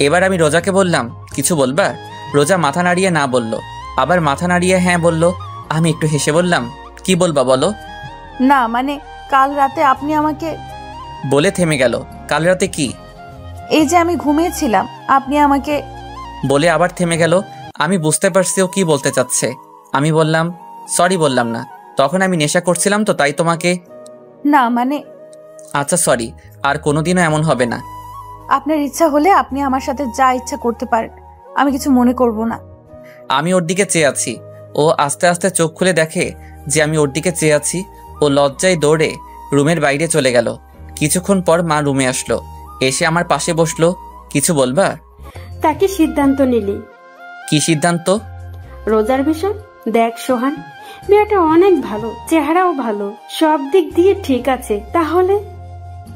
এবার আমি রোজাকে বললাম, কিছু বলবা? রোজা মাথা নাড়িয়ে না বলল, আবার মাথা নাড়িয়ে হ্যাঁ বলল। আমি একটু হেসে বললাম, কি বলবা বলো? না মানে কাল রাতে আপনি আমাকে। বলে থেমে গেল। কাল রাতে কি? এই যে আমি ঘুমিয়েছিলাম, আপনি আমাকে। বলে আবার থেমে গেল। আমি বুঝতে পারছি ও কি বলতে চাচ্ছে। আমি বললাম, সরি বললাম না, তখন আমি নেশা করছিলাম তো তাই তোমাকে। না মানে। আচ্ছা সরি, আর কোনোদিনও এমন হবে না। আপনার ইচ্ছা হলে আপনি আমার সাথে যা ইচ্ছা করতে পারেন, আমি কিছু মনে করব না। আমি ওর দিকে চেয়ে আছি। ও আস্তে আস্তে চোখ খুলে দেখে যে আমি ওর দিকে চেয়ে আছি। ও লজ্জায় দৌড়ে রুমের বাইরে চলে গেল। কিছুক্ষণ পর মা রুমে আসলো, এসে আমার পাশে বসলো। কিছু বলবা? তাকে সিদ্ধান্ত নিলি? কি সিদ্ধান্ত? রোজার বিষয়। দেখ সোহান, মেয়েটা অনেক ভালো, চেহারাও ভালো, সব দিক দিয়ে ঠিক আছে। তাহলে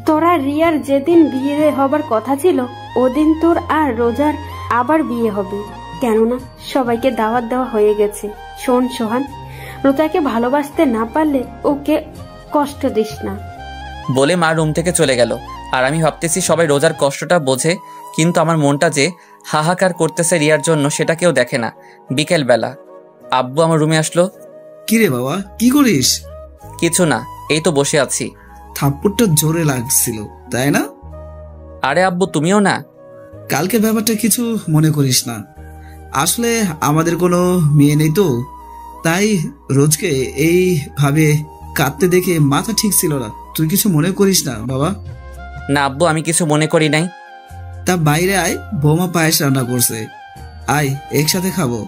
তোরা রিয়ার যেদিন বিয়ে হবার কথা ছিল ওদিন তোর আর রোজার আবার বিয়ে হবে, কেননা সবাইকে দাওয়াত দেওয়া হয়ে গেছে। শোন সোহান, রোজাকে ভালোবাসতে না পারলে ওকে কষ্ট দিস না। বলে মা রুম থেকে চলে গেল। আর আমি ভাবতেছি সবাই রোজার কষ্টটা বোঝে, কিন্তু আমার মনটা যে হাহাকার করতেছে রিয়ার জন্য সেটা কেউ দেখে না। বিকেল বেলা আব্বু আমার রুমে আসলো। কিরে বাবা, কি করিস? কিছু না, এই তো বসে আছি। থাপ্পড়টা জোরে লাগছিল তাই না? আরে আব্বু তুমিও না? কালকে ব্যাপারটা কিছু মনে করিস না, আসলে আমাদের কোনো মেয়ে নেই তো, তাই রোজকে এইভাবে কাঁদতে দেখে মাথা ঠিক ছিল না। তুই কিছু মনে করিস না বাবা। না আব্বু, আমি কিছু মনে করি নাই। তা বাইরে আয়, বৌমা পায়েস রান্না করছে, আয় একসাথে খাবো।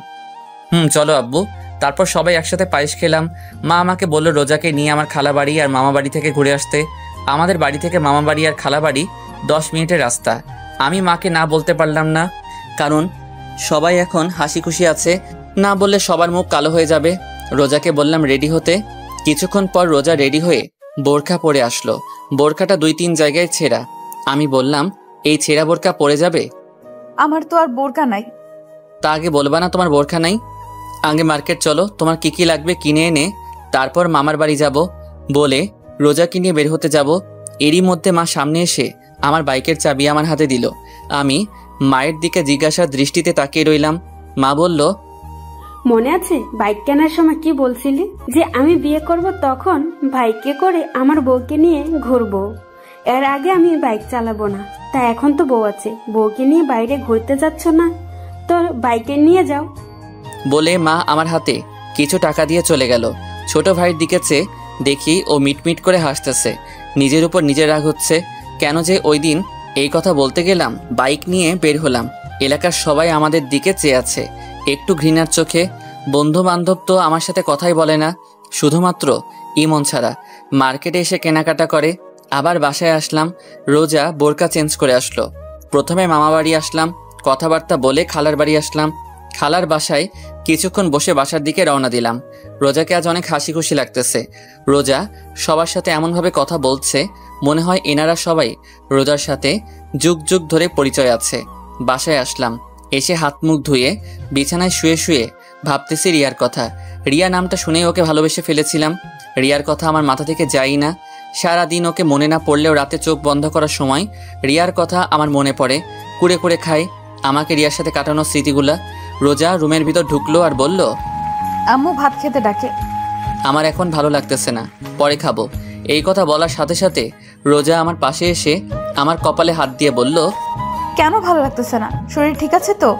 চলো আব্বু। তারপর সবাই একসাথে পায়েস খেলাম। মা আমাকে বললো রোজাকে নিয়ে আমার খালা বাড়ি আর মামা বাড়ি থেকে ঘুরে আসতে। আমাদের বাড়ি থেকে মামা বাড়ি আর খালা বাড়ি 10 মিনিটের রাস্তা। আমি মাকে না বলতে পারলাম না, কারণ সবাই এখন হাসি খুশি আছে। না বললে সবার মুখ কালো হয়ে যাবে। রোজাকে বললাম রেডি হতে। কিছুক্ষণ পর রোজা রেডি হয়ে বোরখা পরে আসলো। বোরখাটা 2-3 জায়গায় ছেঁড়া। আমি বললাম, এই ছেঁড়া বোরখা পরে যাবে? আমার তো আর বোরকা নাই। তা আগে বলবা না তোমার বোরখা নাই? আগে মার্কেট চলো, তোমার কি কি লাগবে কিনে এনে তারপর মামার বাড়ি যাব। বলে রোজাকে নিয়ে বের হতে যাব। এরই মধ্যে মা সামনে এসে আমার বাইকের চাবি আমার হাতে দিল। আমি মায়ের দিকে জিজ্ঞাসার দৃষ্টিতে তাকিয়ে রইলাম। মা বলল, মনে আছে বাইক কেনার সময় কি বলছিলি? যে আমি বিয়ে করব তখন বাইকে করে আমার বউকে নিয়ে ঘুরবো, এর আগে আমি বাইক চালাবো না। তা এখন তো বউ আছে, বউকে নিয়ে বাইরে ঘুরতে যাচ্ছ না, তোর বাইকে নিয়ে যাও। বলে মা আমার হাতে কিছু টাকা দিয়ে চলে গেল। ছোট ভাইয়ের দিকে চেয়ে দেখি ও মিটমিট করে হাসতেছে। নিজের উপর নিজের রাগ হচ্ছে। কেন যে ওই দিন এই কথা বলতে গেলাম। বাইক নিয়ে বের হলাম। এলাকার সবাই আমাদের দিকে চেয়ে আছে একটু ঘৃণার চোখে। বন্ধু বান্ধব তো আমার সাথে কথাই বলে না, শুধুমাত্র ইমন ছাড়া। মার্কেটে এসে কেনাকাটা করে। আবার বাসায় আসলাম। রোজা বোরকা চেঞ্জ করে আসলো। প্রথমে মামা বাড়ি আসলাম, কথাবার্তা বলে খালার বাড়ি আসলাম। খালার বাসায় কিছুক্ষণ বসে বাসার দিকে রওনা দিলাম। রোজাকে আজ অনেক হাসি খুশি লাগতেছে। রোজা সবার সাথে এমনভাবে কথা বলছে মনে হয় এনারা সবাই রোজার সাথে যুগ যুগ ধরে পরিচয় আছে। বাসায় আসলাম। এসে হাত মুখ ধুয়ে বিছানায় শুয়ে শুয়ে ভাবতেছি রিয়ার কথা। রিয়া নামটা শুনেই ওকে ভালোবেসে ফেলেছিলাম। রিয়ার কথা আমার মাথা থেকে যাই না। সারাদিন ওকে মনে না পড়লেও রাতে চোখ বন্ধ করার সময় রিয়ার কথা আমার মনে পড়ে। কুড়ে কুড়ে খাই আমাকে রিয়ার সাথে কাটানো স্মৃতিগুলা। রোজা রুমের ভিতর ঢুকলো আর বলল, আম্মু ভাত খেতে ডাকে। আমার এখন ভালো লাগতেছে না, পরে খাবো। এই কথা বলার সাথে সাথে রোজা আমার পাশে এসে আমার কপালে হাত দিয়ে বলল, কেন ভালো লাগতেছে না? শরীর ঠিক আছে তো?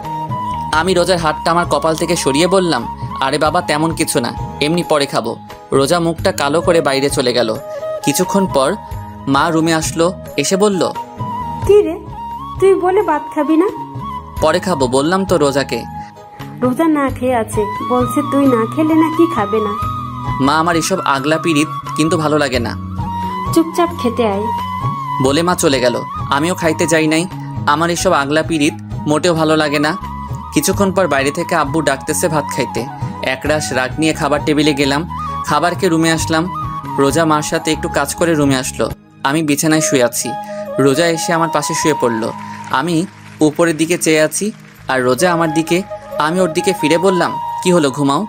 আমি রোজার হাতটা আমার কপাল থেকে সরিয়ে বললাম, আরে বাবা তেমন কিছু না, এমনি পরে খাবো। রোজা মুখটা কালো করে বাইরে চলে গেল। কিছুক্ষণ পর মা রুমে আসলো। এসে বলল, কি রে, তুই বলে ভাত খাবি না? পরে খাবো বললাম তো রোজাকে। রোজা না খেয়ে আছে, বলছে তুই না খেলে নাকি খাবে না। মা আমার এসব আগলা পিরিত কিন্তু ভালো লাগে না, চুপচাপ খেতে আয় বলে মা চলে গেল। আমিও খাইতে যাই নাই। আমার এসব আগলা পিরিত মোটেও ভালো লাগে না। কিছুক্ষণ পর বাইরে থেকে আব্বু ডাকতেছে ভাত খাইতে। একরাশ রাগ নিয়ে খাবার টেবিলে গেলাম। খাবারকে রুমে আসলাম। রোজা মার সাথে একটু কাজ করে রুমে আসলো। আমি বিছানায় শুয়ে আছি। রোজা এসে আমার পাশে শুয়ে পড়লো। আমি উপরের দিকে চেয়ে আছি আর রোজা আমার দিকে। আমি ওর দিকে ফিরে বললাম, কি হলো, ঘুমাও?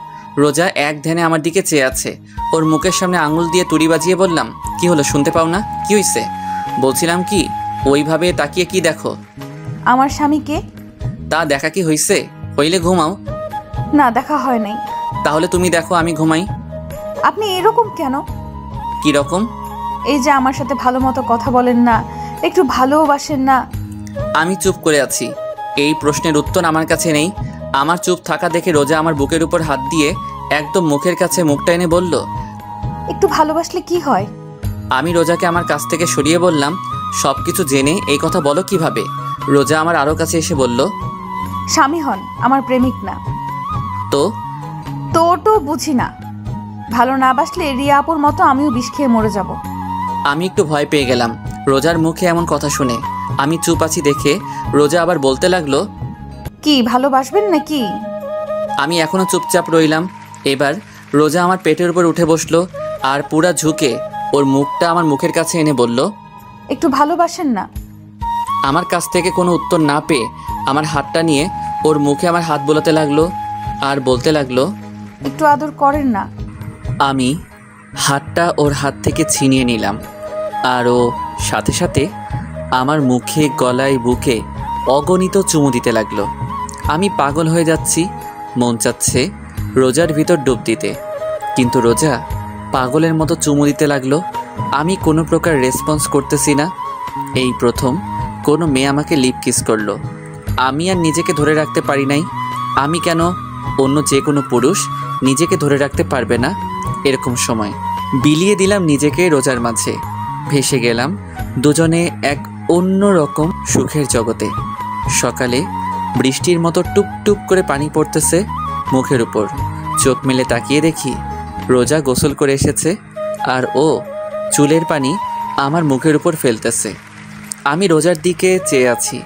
রোজা এক ধ্যানে আমার দিকে চেয়ে আছে। ওর মুখের সামনে আঙুল দিয়ে তুড়ি বাজিয়ে বললাম, কি হলো, শুনতে পাও না? কি হইছে? বলছিলাম কি, ওইভাবে তাকিয়ে কি দেখো? আমার স্বামীকে। তা দেখা কি হইছে? হইলে ঘুমাও। না, দেখা হয় নাই। তাহলে তুমি দেখো, আমি ঘুমাই। আপনি এরকম কেন? কি রকম? এই যে আমার সাথে ভালো মতো কথা বলেন না, একটু ভালোবাসেন না। আমি চুপ করে আছি। এই প্রশ্নের উত্তর আমার কাছে নেই। আমার চুপ থাকা দেখে রোজা আমার বুকের উপর হাত দিয়ে একদম মুখের কাছে মুখটা এনে বলল, একটু ভালোবাসলে কি হয়? আমি রোজাকে আমার কাছ থেকে সরিয়ে বললাম, সব কিছু জেনে এই কথা বলো কিভাবে? রোজা আমার আরও কাছে এসে বলল, স্বামী হন, আমার প্রেমিক না। তো বুঝি না। ভালো না বাসলে রিয়া আপুর মতো আমিও বিষ খেয়ে মরে যাব। আমি একটু ভয় পেয়ে গেলাম রোজার মুখে এমন কথা শুনে। আমি চুপ আছি দেখে রোজা আবার বলতে লাগলো, কি ভালোবাসবেন নাকি? আমি এখনো চুপচাপ রইলাম। এবার রোজা আমার পেটের উপর উঠে বসলো আর পুরা ঝুঁকে ওর মুখটা আমার মুখের কাছে এনে বলল, একটু ভালোবাসেন না? আমার কাছ থেকে কোনো উত্তর না পেয়ে আমার হাতটা নিয়ে ওর মুখে আমার হাত বোলাতে লাগলো আর বলতে লাগলো, একটু আদর করেন না? আমি হাতটা ওর হাত থেকে ছিনিয়ে নিলাম আর ও সাথে সাথে আমার মুখে, গলায়, বুকে অগণিত চুমু দিতে লাগলো। আমি পাগল হয়ে যাচ্ছি, মন চাচ্ছে রোজার ভিতর ডুব দিতে, কিন্তু রোজা পাগলের মতো চুমু দিতে লাগলো। আমি কোনো প্রকার রেসপন্স করতেছি না। এই প্রথম কোনো মেয়ে আমাকে লিপ কিস করলো। আমি আর নিজেকে ধরে রাখতে পারি নাই। আমি কেন, অন্য যে কোনো পুরুষ নিজেকে ধরে রাখতে পারবে না এরকম সময়? বিলিয়ে দিলাম নিজেকে রোজার মাঝে। ভেসে গেলাম দুজনে এক অন্য রকম সুখের জগতে। সকালে বৃষ্টির মতো টুপ টুপ করে পানি পড়তেছে মুখের উপর। চোখ মেলে তাকিয়ে দেখি রোজা গোসল করে এসেছে আর ও চুলের পানি আমার মুখের উপর ফেলতেছে। আমি রোজার দিকে চেয়ে আছি।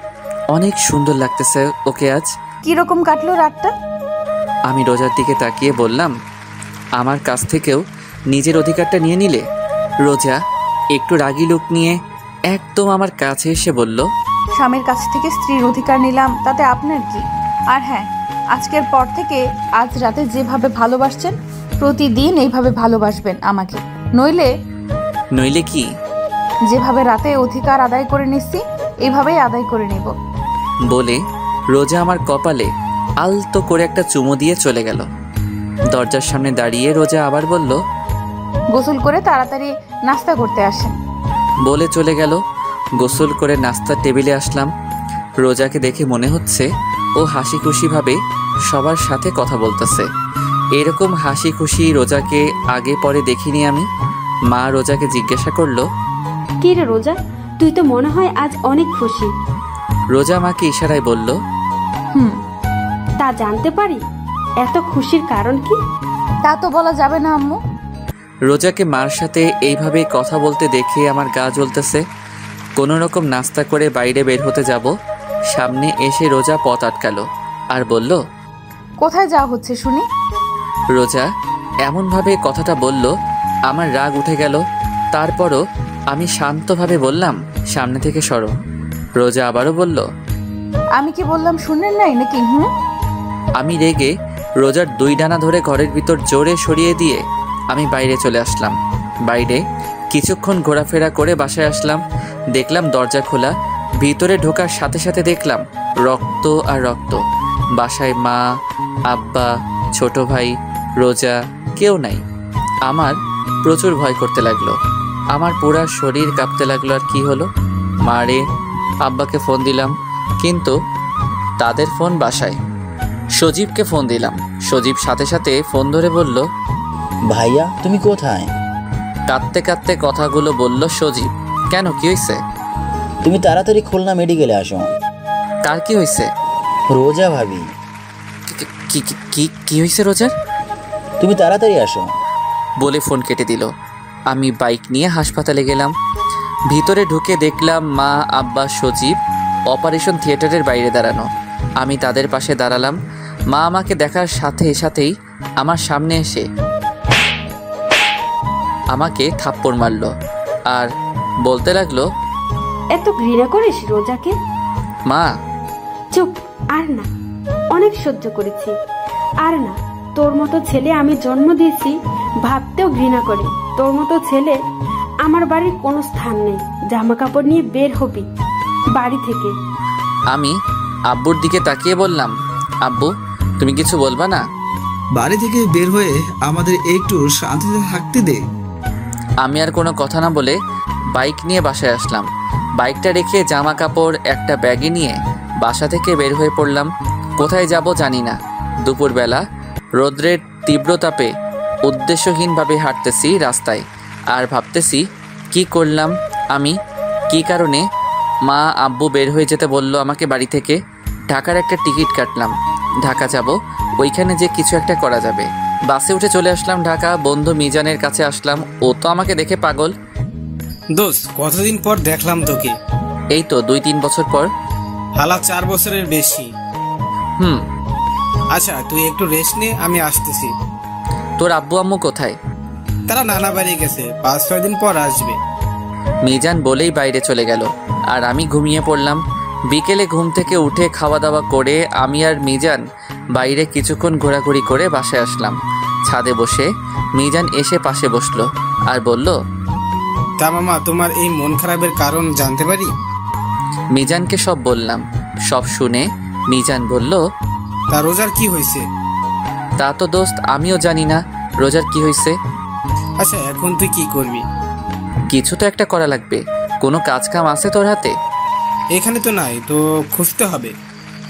অনেক সুন্দর লাগতেছে ওকে আজ। কিরকম কাটলো রাতটা? আমি রোজার দিকে তাকিয়ে বললাম, আমার কাছ থেকেও নিজের অধিকারটা নিয়ে নিলে? রোজা একটু রাগী লুক নিয়ে একদম আমার কাছে এসে বলল, স্বামীর কাছ থেকে স্ত্রীর অধিকার নিলাম, তাতে আপনার কি? আর হ্যাঁ, আজকের পর থেকে আজ রাতে যেভাবে ভালোবাসছেন প্রতিদিন এইভাবে ভালোবাসবেন আমাকে। নইলে কি? যেভাবে রাতে অধিকার আদায় করে নিচ্ছি এইভাবেই আদায় করে নেব। বলে রোজা আমার কপালে আলতো করে একটা চুমু দিয়ে চলে গেল। দরজার সামনে দাঁড়িয়ে রোজা আবার বলল, গোসল করে তাড়াতাড়ি নাস্তা করতে আসেন। বলে চলে গেল। গোসল করে নাস্তার টেবিলে আসলাম। রোজাকে দেখে মনে হচ্ছে ও হাসি খুশিভাবে সবার সাথে কথা বলতেছে। এরকম হাসি খুশি রোজাকে আগে পরে দেখিনি আমি। মা রোজাকে জিজ্ঞাসা করলো, কি রে রোজা, তুই তো মনে হয় আজ অনেক খুশি। রোজা মাকে ইশারায় বলল, তা জানতে পারি এত খুশির কারণ কি? তা তো বলা যাবে না আম্মু। রোজাকে মার সাথে এইভাবে কথা বলতে দেখে আমার গা জ্বলতেছে। কোনো রকম নাস্তা করে বাইরে বের হতে যাব, সামনে এসে রোজা পথ আটকালো আর বলল, কোথায় যাওয়া হচ্ছে শুনি? রোজা এমনভাবে কথাটা বলল আমার রাগ উঠে গেল। তারপরও আমি শান্তভাবে বললাম, সামনে থেকে সরো। রোজা আবারও বলল, আমি কি বললাম শুনলেন নাই নাকি? আমি রেগে রোজার দুই ডানা ধরে ঘরের ভিতর জোরে সরিয়ে দিয়ে আমি বাইরে চলে আসলাম। বাইরে কিছুক্ষণ ঘোরাফেরা করে বাসায় আসলাম। দেখলাম দরজা খোলা। ভিতরে ঢোকার সাথে সাথে দেখলাম রক্ত আর রক্ত। বাসায় মা, আব্বা, ছোট ভাই, রোজা কেউ নাই। আমার প্রচুর ভয় করতে লাগলো। আমার পুরা শরীর কাঁপতে লাগলো। আর কি হলো? মারে আব্বাকে ফোন দিলাম, কিন্তু তাদের ফোন বাসায়। সজীবকে ফোন দিলাম। সজীব সাথে সাথে ফোন ধরে বলল, ভাইয়া তুমি কোথায়? কাঁদতে কাঁদতে কথাগুলো বলল সজীব। কেন, কি হয়েছে? তুমি তাড়াতাড়ি খুলনা মেডিকেলে আসো। কার কি হয়েছে? রোজা ভাবি। কি হয়েছে রোজার? তুমি তাড়াতাড়ি আসো বলে ফোন কেটে দিল। আমি বাইক নিয়ে হাসপাতালে গেলাম। ভিতরে ঢুকে দেখলাম মা, আব্বা, সজীব অপারেশন থিয়েটারের বাইরে দাঁড়ানো। আমি তাদের পাশে দাঁড়ালাম। মা আমাকে দেখার সাথে সাথেই আমার সামনে এসে আমাকে থাপ্পড় মারল আর বলতে লাগলো, এত ঘৃণা করিস রোজাকে? মা চুপ, আর না, অনেক সহ্য করেছি, আর না। তোর মতো ছেলে আমি জন্ম দিয়েছি ভাবতেও ঘৃণা করি। তোর মতো ছেলে আমার বাড়ির কোনো স্থান নেই। জামা কাপড় নিয়ে বের হবি বাড়ি থেকে। আমি আব্বুর দিকে তাকিয়ে বললাম, আব্বু তুমি কিছু বলবা না? বাড়ি থেকে বের হয়ে আমাদের একটু শান্তিতে থাকতে দে। আমি আর কোনো কথা না বলে বাইক নিয়ে বাসায় আসলাম। বাইকটা রেখে জামা কাপড় একটা ব্যাগে নিয়ে বাসা থেকে বের হয়ে পড়লাম। কোথায় যাব জানি না। দুপুরবেলা রৌদ্রের তীব্রতাপে উদ্দেশ্যহীনভাবে হাঁটতেছি রাস্তায়, আর ভাবতেছি কি করলাম আমি, কি কারণে মা আব্বু বের হয়ে যেতে বলল আমাকে বাড়ি থেকে। ঢাকার একটা টিকিট কাটলাম, ঢাকা যাব, ওইখানে যে কিছু একটা করা যাবে। বাসে উঠে চলে আসলাম ঢাকা। বন্ধু মিজানের কাছে আসলাম, ও তো আমাকে দেখে পাগল। দোস্ত, কতদিন পর দেখলাম তোকে? এই তো 2-3 বছর পর। হালা 4 বছরের বেশি। আচ্ছা, তুই একটু রেস্ট নে, আমি আসতেছি। তোর আব্বু আম্মু কোথায়? তারা নানা বাড়ি গেছে, 5-6 দিন পর আসবে। মিজান বলেই বাইরে চলে গেল, আর আমি ঘুমিয়ে পড়লাম। বিকেলে ঘুম থেকে উঠে খাওয়া দাওয়া করে আমি আর মিজান বাইরে কিছুক্ষণ ঘোরাঘুরি করে বাসায় আসলাম। ছাদে বসে মিজান এসে পাশে বসলো আর বলল, তা মামা, তোমার এই মন খারাপের কারণ জানতে পারি? মিজানকে সব বললাম। সব শুনে মিজান বলল, তা রোজার কি হয়েছে? তা তো দোস্ত আমিও জানি না রোজার কি হয়েছে। আচ্ছা, এখন তুই কি করবি? কিছু তো একটা করা লাগবে। কোনো কাজ কাম আছে তোর হাতে? এখানে তো নাই, তো খুঁজতে হবে।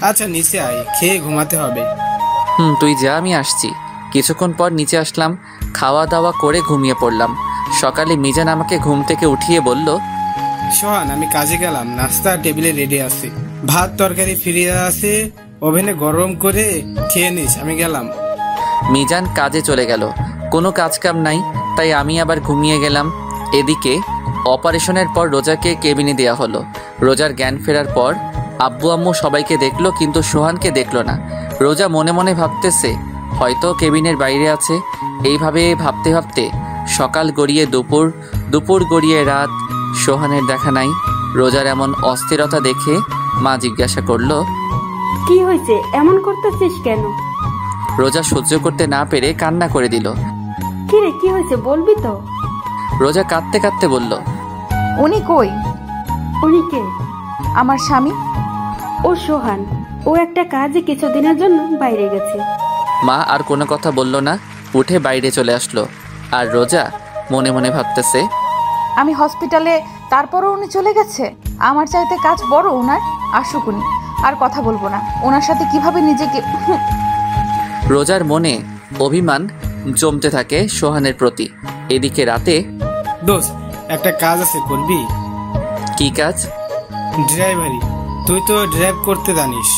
আচ্ছা, নিচে আয়, খেয়ে ঘুমাতে হবে। তুই যা, আমি আসছি। কিছুক্ষণ পর নিচে আসলাম, খাওয়া দাওয়া করে ঘুমিয়ে পড়লাম। সকালে মিজান আমাকে ঘুম থেকে উঠিয়ে বলল, সোহান, আমি কাজে গেলাম, নাস্তা টেবিলে রেডি আছে, ভাত তরকারি ফিরিয়ে আছে, ওভেনে গরম করে খেয়ে নিস, আমি গেলাম। মিজান কাজে চলে গেল, কোনো কাজ কাম নাই, তাই আমি আবার ঘুমিয়ে গেলাম। এদিকে অপারেশনের পর রোজাকে কেবিনে দেওয়া হলো। রোজার জ্ঞান ফেরার পর আব্বু আম্মু সবাইকে দেখলো, কিন্তু সোহানকে দেখলো না। রোজা মনে মনে ভাবতেছে হয়তো কেবিনের বাইরে আছে। এইভাবে ভাবতে ভাবতে সকাল গড়িয়ে দুপুর, দুপুর গড়িয়ে রাত, সোহানের দেখা নাই। রোজার এমন অস্থিরতা দেখে মা জিজ্ঞাসা করলো, কি হয়েছে, এমন করতেছিস কেন? রোজা সহ্য করতে না পেরে কান্না করে দিল। কি রে, কি হয়েছে বলবি তো? রোজা কাঁদতে কাঁদতে বলল, উনি কই? উনি কে? আমার স্বামী। ও সোহান, ও একটা কাজে কিছুদিনের জন্য বাইরে গেছে। মা আর কোনো কথা বলল না, উঠে বাইরে চলে আসলো। আর রোজা মনে মনে ভাবতেছে, আমি হসপিটালে, তারপরও উনি চলে গেছে। আমার চাইতে কাজ বড় ওনার। আসুক উনি, আর কথা বলবো না। ওনার সাথে কিভাবে নিজেকে। রোজার মনে অভিমান জমতে থাকে সোহানের প্রতি। এদিকে রাতে, দোস্ত, একটা কাজ আছে, করবি? কি কাজ? ড্রাইভারি। তুই তো ড্রাইভ করতে জানিস।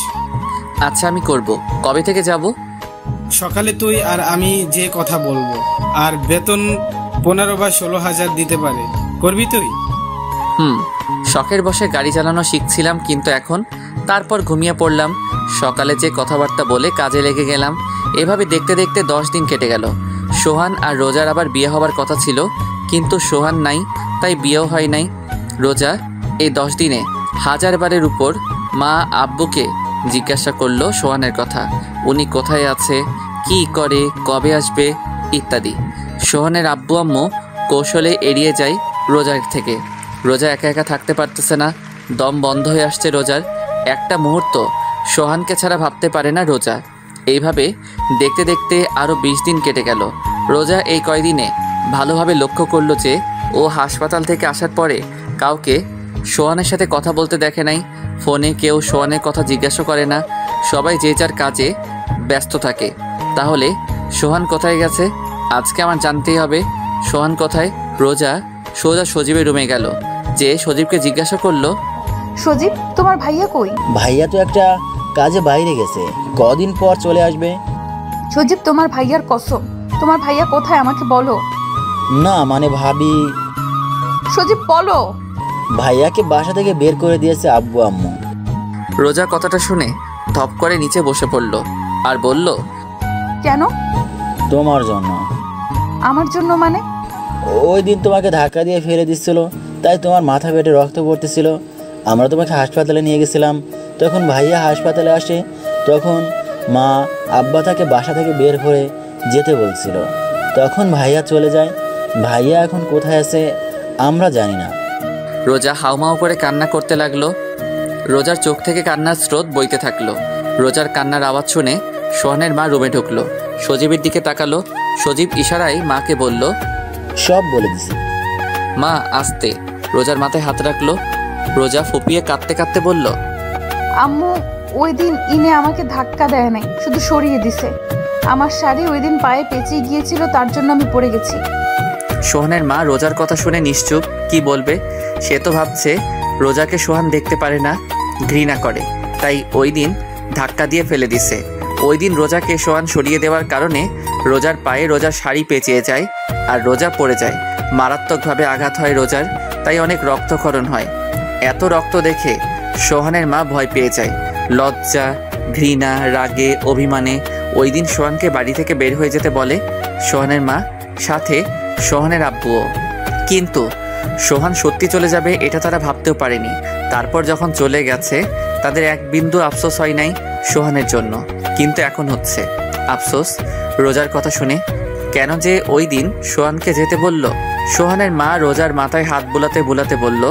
আচ্ছা, আমি করব। কবে থেকে যাব? সকালে তুই আর আমি যে কথা বলবো, আর বেতন 15 বা 16,000 দিতে পারে। করবি তুই? শখের বসে গাড়ি চালানো শিখছিলাম, কিন্তু এখন। তারপর ঘুমিয়ে পড়লাম। সকালে যে কথাবার্তা বলে কাজে লেগে গেলাম। এভাবে দেখতে দেখতে 10 দিন কেটে গেল। সোহান আর রোজার আবার বিয়ে হবার কথা ছিল, কিন্তু সোহান নাই, তাই বিয়েও হয় নাই। রোজা এই 10 দিনে 1000 বারের উপর মা আব্বুকে জিজ্ঞাসা করলো সোহানের কথা। উনি কোথায় আছে, কি করে, কবে আসবে ইত্যাদি। সোহানের আব্বু আম্মু কৌশলে এড়িয়ে যায় রোজার থেকে। রোজা একা একা থাকতে পারতেছে না, দম বন্ধ হয়ে আসছে রোজার। একটা মুহূর্ত সোহানকে ছাড়া ভাবতে পারে না রোজা। এইভাবে দেখতে দেখতে আরও 20 দিন কেটে গেল। রোজা এই কয়দিনে ভালোভাবে লক্ষ্য করলো যে ও হাসপাতাল থেকে আসার পরে কাউকে সোহানের সাথে কথা বলতে দেখে নাই। ফোনে কেউ সোহানের কথা জিজ্ঞাসা করে না, সবাই যে যার কাজে ব্যস্ত থাকে। তাহলে সোহান কোথায় গেছে? আজকে আমার জানতেই হবে সোহান কোথায়। রোজা সোজা সজীবের রুমে গেল, যে সজীবকে জিজ্ঞাসা করলো, সজীব, তোমার ভাইয়া কই? ভাইয়া তো একটা কাজে বাইরে গেছে, কদিন পর চলে আসবে। সজীব, তোমার ভাইয়ার কসম, তোমার ভাইয়া কোথায় আমাকে বলো। না মানে ভাবি। সজীব বলো। ভাইয়াকে বাসা থেকে বের করে দিয়েছে আব্বু আম্মু। রোজা কথাটা শুনে ধপ করে নিচে বসে পড়ল আর বলল, কেন? তোমার জন্য। আমার জন্য মানে? ওই দিন তোমাকে ধাক্কা দিয়ে ফেলে দিচ্ছিল, তাই তোমার মাথা পেটে রক্ত পড়তেছিল। আমরা তোমাকে হাসপাতালে নিয়ে গেছিলাম। তখন ভাইয়া হাসপাতালে আসে, তখন মা আব্বা তাকে বাসা থেকে বের করে যেতে বলছিল। তখন ভাইয়া চলে যায়। ভাইয়া এখন কোথায় আছে আমরা জানি না। রোজা হাউমাউ করে কান্না করতে লাগলো। রোজার চোখ থেকে কান্নার স্রোত বইতে থাকলো। রোজার কান্নার আওয়াজ শুনে সোহানের মা রুমে ঢুকলো। সজীবের দিকে তাকালো। সজীব ইশারায় মাকে বলল, সব বলে দিছি। মা আস্তে। রোজার মাথায় হাত রাখলো। রোজা ফুপিয়ে কাঁদতে কাঁদতে বলল, আম্মু ওই দিন ইনে আমাকে ধাক্কা দেয় নাই, শুধু সরিয়ে দিছে। আমার শাড়ি ওই দিন পায়ে পেঁচিয়ে গিয়েছিল, তার জন্য আমি পড়ে গেছি। সোহানের মা রোজার কথা শুনে নিশ্চুপ। কি বলবে? সে তো ভাবছে রোজাকে সোহান দেখতে পারে না, ঘৃণা করে, তাই ওই দিন ধাক্কা দিয়ে ফেলে দিছে। ওই দিন রোজাকে সোহান সরিয়ে দেওয়ার কারণে রোজার পায়ে রোজার শাড়ি পেঁচিয়ে যায় আর রোজা পড়ে যায়। মারাত্মকভাবে আঘাত হয় রোজার, তাই অনেক রক্তক্ষরণ হয়। এত রক্ত দেখে সোহানের মা ভয় পেয়ে যায়। লজ্জা, ঘৃণা, রাগে, অভিমানে ওই দিন সোহানকে বাড়ি থেকে বের হয়ে যেতে বলে সোহানের মা, সাথে সোহানের আব্বুও। কিন্তু সোহান সত্যি চলে যাবে এটা তারা ভাবতেও পারেনি। তারপর যখন চলে গেছে তাদের এক বিন্দু আফসোস হয় নাই সোহানের জন্য, কিন্তু এখন হচ্ছে আফসোস রোজার কথা শুনে। কেন যে ওই দিন সোহানকে যেতে বলল। সোহানের মা রোজার মাথায় হাত বুলাতে বুলাতে বলল,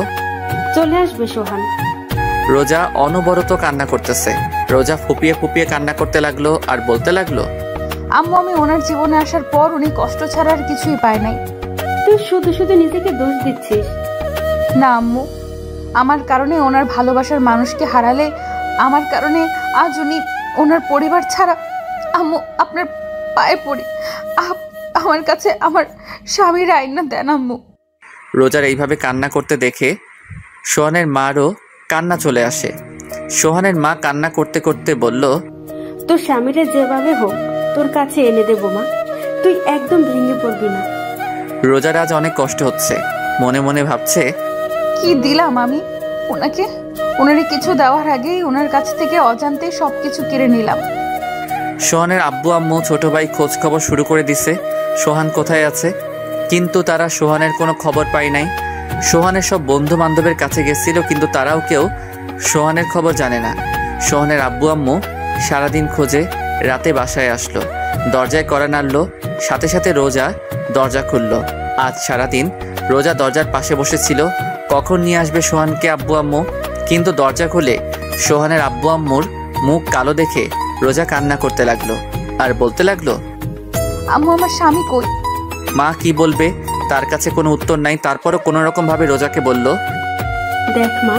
চলে আসবে সোহান। রোজা অনবরত কান্না করতেছে। রোজা ফুপিয়ে ফুপিয়ে কান্না করতে লাগলো আর বলতে লাগলো, আম্মু আমি ওনার জীবনে আসার পর উনি কষ্ট ছাড়া আর কিছুই পায় নাই। তুই শুধু শুধু নিজেকে দোষ দিচ্ছিস। না আম্মু, আমার কারণে ওনার ভালোবাসার মানুষকে হারালে, আমার কারণে আজ উনি ওনার পরিবার ছাড়া। আম্মু আপনার পায়ে পড়ি, আমার কাছে আমার স্বামীর আইনা দেন আম্মু। রোজার এইভাবে কান্না করতে দেখে সোহানের মারও কান্না চলে আসে। সোহানের মা কান্না করতে করতে বলল, তোর স্বামীরা যেভাবে হোক তোর কাছে এনে দেবো মা, তুই একদম ভেঙে পড়বি না। রোজার আজ অনেক কষ্ট হচ্ছে, মনে মনে ভাবছে, কি দিলাম আমি ওনাকে? ওনারে কিছু দেওয়ার আগেই ওনার কাছ থেকে অজান্তে সবকিছু কেড়ে নিলাম। সোহানের আব্বু আম্মু ছোট ভাই খোঁজ খবর শুরু করে দিছে সোহান কোথায় আছে, কিন্তু তারা সোহানের কোনো খবর পায় নাই। সোহানের সব বন্ধু বান্ধবের কাছে গেছিল, কিন্তু তারাও কেউ সোহানের খবর জানে না। সোহানের আব্বু আম্মু সারাদিন খোঁজে, রাতে বাসায় আসলো, দরজায় কড়া নাড়ল, সাথে সাথে রোজা দরজা খুলল। আজ সারাদিন রোজা দরজার পাশে বসেছিল, কখন নিয়ে আসবে সোহানকে আব্বু আম্মু। কিন্তু দরজা খুলে সোহানের আব্বু আম্মুর মুখ কালো দেখে রোজা কান্না করতে লাগলো আর বলতে লাগলো, আম্মু আমার স্বামী কই? মা কি বলবে, তার কাছে কোনো উত্তর নাই। তারপরও কোনো রকম ভাবে রোজাকে বলল, দেখ মা,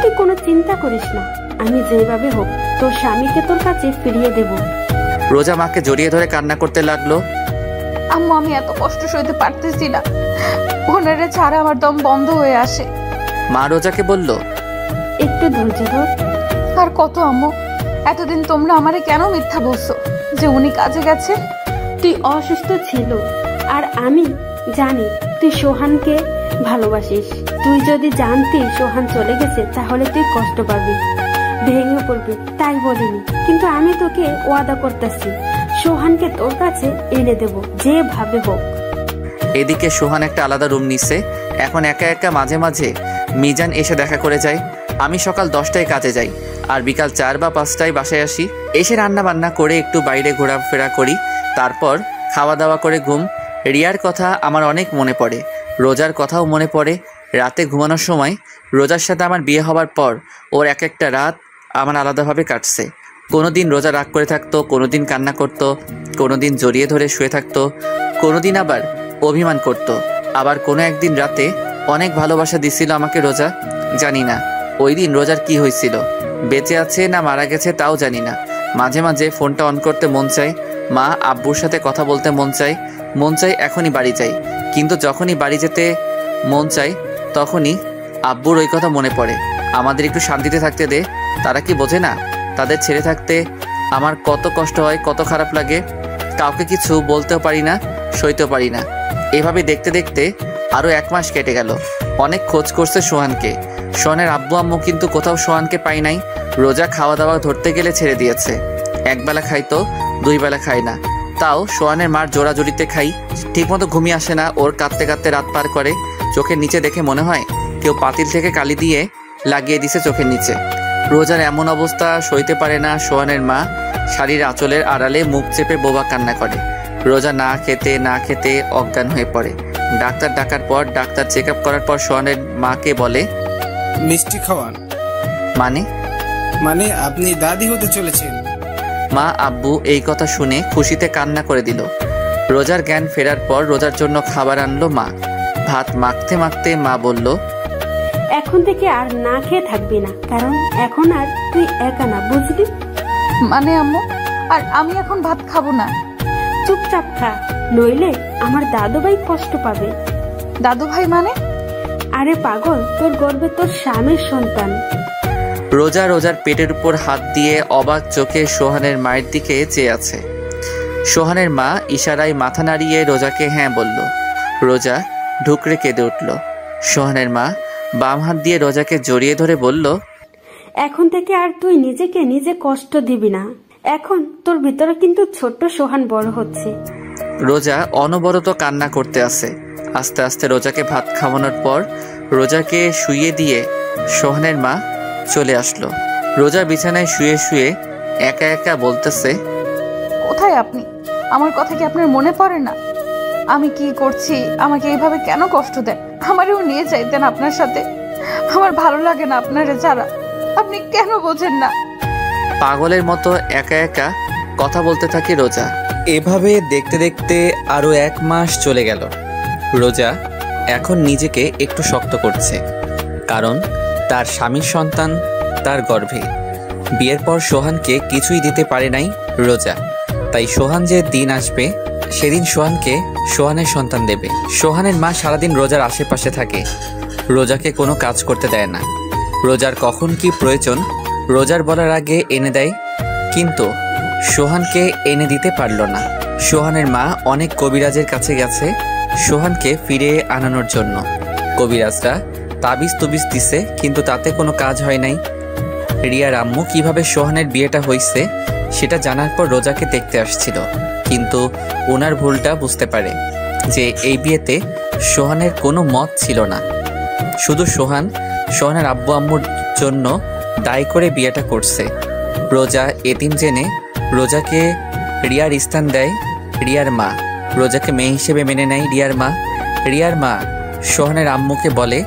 তুই কোনো চিন্তা করিস না, আমি যেভাবে হোক তোর স্বামীকে তোর কাছে ফিরিয়ে দেব। রোজা মাকে জড়িয়ে ধরে কান্না করতে লাগলো, আম্মু আমি এত কষ্ট সইতে পারতেছি না, ওনারে ছাড়া আমার দম বন্ধ হয়ে আসে। মা রোজাকে বলল, একটু ধৈর্য ধর। আর কত আম্মু, এতদিন তোমরা আমারে কেন মিথ্যা বলছো যে উনি কাজে গেছে? তুই অসুস্থ ছিল আর আমি জানি তুই সোহানকে ভালোবাসিস। তুই যদি জানতি সোহান চলে গেছে তাহলে তুই কষ্ট পাবি, ভেঙে পড়বি, তাই বলিনি। কিন্তু আমি তোকে ওয়াদা করতেছি সোহানকে তোর কাছে এনে দেব যেভাবে হোক। এদিকে সোহান একটা আলাদা রুম নিছে, এখন একা একা মাঝে মাঝে মিজান এসে দেখা করে যায়। আমি সকাল 10টায় কাজে যাই আর বিকাল 4 বা 5টায় বাসায় আসি। এসে রান্না বান্না করে একটু বাইরে ঘোরাফেরা করি, তারপর খাওয়া দাওয়া করে ঘুম। রিয়ার কথা আমার অনেক মনে পড়ে, রোজার কথাও মনে পড়ে। রাতে ঘুমানোর সময় রোজার সাথে আমার বিয়ে হওয়ার পর ওর এক একটা রাত আমার আলাদাভাবে কাটছে। কোনো দিন রোজা রাগ করে থাকতো, কোনো দিন কান্না করতো, কোনো দিন জড়িয়ে ধরে শুয়ে থাকতো, কোনো দিন আবার অভিমান করতো, আবার কোনো একদিন রাতে অনেক ভালোবাসা দিছিল আমাকে রোজা। জানি না ওই দিন রোজার কি হয়েছিল, বেঁচে আছে না মারা গেছে তাও জানি না। মাঝে মাঝে ফোনটা অন করতে মন চায়, মা আব্বুর সাথে কথা বলতে মন চায়, এখনই বাড়ি যাই। কিন্তু যখনই বাড়ি যেতে মন চায় তখনই আব্বুর ওই কথা মনে পড়ে, আমাদের একটু শান্তিতে থাকতে দে। তারা কি বোঝে না তাদের ছেড়ে থাকতে আমার কত কষ্ট হয়, কত খারাপ লাগে। কাউকে কিছু বলতেও পারি না, সইতেও পারি না। এভাবে দেখতে দেখতে আরও 1 মাস কেটে গেল। অনেক খোঁজ করছে সোহানকে, সোহানের আব্বু আম্মু, কিন্তু কোথাও সোহানকে পাই নাই। রোজা খাওয়া দাওয়া ধরতে গেলে ছেড়ে দিয়েছে, একবেলা খাইতো, 2 বেলা খায় না, তাও সোহানের মার জোড়াজড়িতে খাই। ঠিকমতো ঘুমিয়ে আসে না, ওর কাঁদতে কাঁদতে রাত পার করে। চোখের নিচে দেখে মনে হয় কেউ পাতিল থেকে কালি দিয়ে লাগিয়ে দিছে চোখের নিচে। রোজার এমন অবস্থা সইতে পারে না সোহানের মা শাড়ির আঁচলের আড়ালে মুখ চেপে বোবা কান্না করে। রোজা না খেতে অজ্ঞান হয়ে পড়ে। ডাক্তার ডাকার পর, ডাক্তার চেক আপ করার পর সোহানের মাকে বলে, মিষ্টি খাওয়ান। মানে আপনি দাদি হতে চলেছেন। মা আব্বু এই কথা শুনে খুশিতে কান্না করে দিল। রোজার জ্ঞান ফেরার পর রোজার জন্য খাবার আনলো মা। ভাত মাখতে মাখতে মা বলল, এখন থেকে আর না খেয়ে থাকবি না, কারণ এখন আর তুই একা না, বুঝলি? মানে আম্মু, আর আমি এখন ভাত খাবো না। চুপচাপ খা, নইলে আমার দাদু ভাই কষ্ট পাবে। দাদু ভাই মানে? আরে পাগল, তোর গর্বে তোর স্বামীর সন্তান। রোজা রোজার পেটের উপর হাত দিয়ে অবাক চোখে সোহানের মায়ের দিকে চেয়ে আছে। সোহানের মা ইশারায় মাথা নাড়িয়ে রোজাকে হ্যাঁ বলল। রোজা ঢুকরে কেঁদে উঠল। সোহানের মা বাম হাত দিয়ে রোজাকে জড়িয়ে ধরে বলল, এখন থেকে আর তুই নিজেকে নিজে কষ্ট দিবি না। এখন তোর ভিতরে কিন্তু ছোট্ট সোহান বড় হচ্ছে। রোজা অনবরত কান্না করতে আছে। আস্তে আস্তে রোজাকে ভাত খাওয়ানোর পর রোজাকে শুইয়ে দিয়ে সোহানের মা চলে আসলো। রোজা বিছানায় শুয়ে শুয়ে একা একা বলতেছে, কোথায় আপনি? আমার কথা কি আপনার মনে পড়ে না? আমি কি করছি? আমাকে এইভাবে কেন কষ্ট দেন? আমারও নিয়ে যাইতেন আপনার সাথে। আমার ভালো লাগে না আপনারে ছাড়া। আপনি কেন বোঝেন না? পাগলের মতো একা একা কথা বলতে থাকে রোজা। এভাবে দেখতে দেখতে আরো 1 মাস চলে গেল। রোজা এখন নিজেকে একটু শক্ত করছে, কারণ তার স্বামীর সন্তান তার গর্ভে। বিয়ের পর সোহানকে কিছুই দিতে পারে নাই রোজা, তাই সোহান যে দিন আসবে সেদিন সোহানকে সোহানের সন্তান দেবে। সোহানের মা সারাদিন রোজার আশেপাশে থাকে, রোজাকে কোনো কাজ করতে দেয় না। রোজার কখন কি প্রয়োজন রোজার বলার আগে এনে দেয়, কিন্তু সোহানকে এনে দিতে পারল না। সোহানের মা অনেক কবিরাজের কাছে গেছে সোহানকে ফিরে আনানোর জন্য। কবিরাজরা তাবিজ তুবিজ দিছে, কিন্তু তাতে কোনো কাজ হয় নাই। রিয়ার আম্মু কিভাবে সোহানের বিয়েটা হয়েছে সেটা জানার পর রোজাকে দেখতে আসছিল, কিন্তু ওনার ভুলটা বুঝতে পারে যে এই বিয়েতে সোহানের কোনো মত ছিল না। শুধু সোহানের আব্বু আম্মুর জন্য দায়ী করে বিয়েটা করছে। রোজা এতিম জেনে রোজাকে রিয়ার স্থান দেয় রিয়ার মা। রোজাকে মেয়ে হিসেবে মেনে নেয় রিয়ার মা সোহানের আম্মুকে বলে,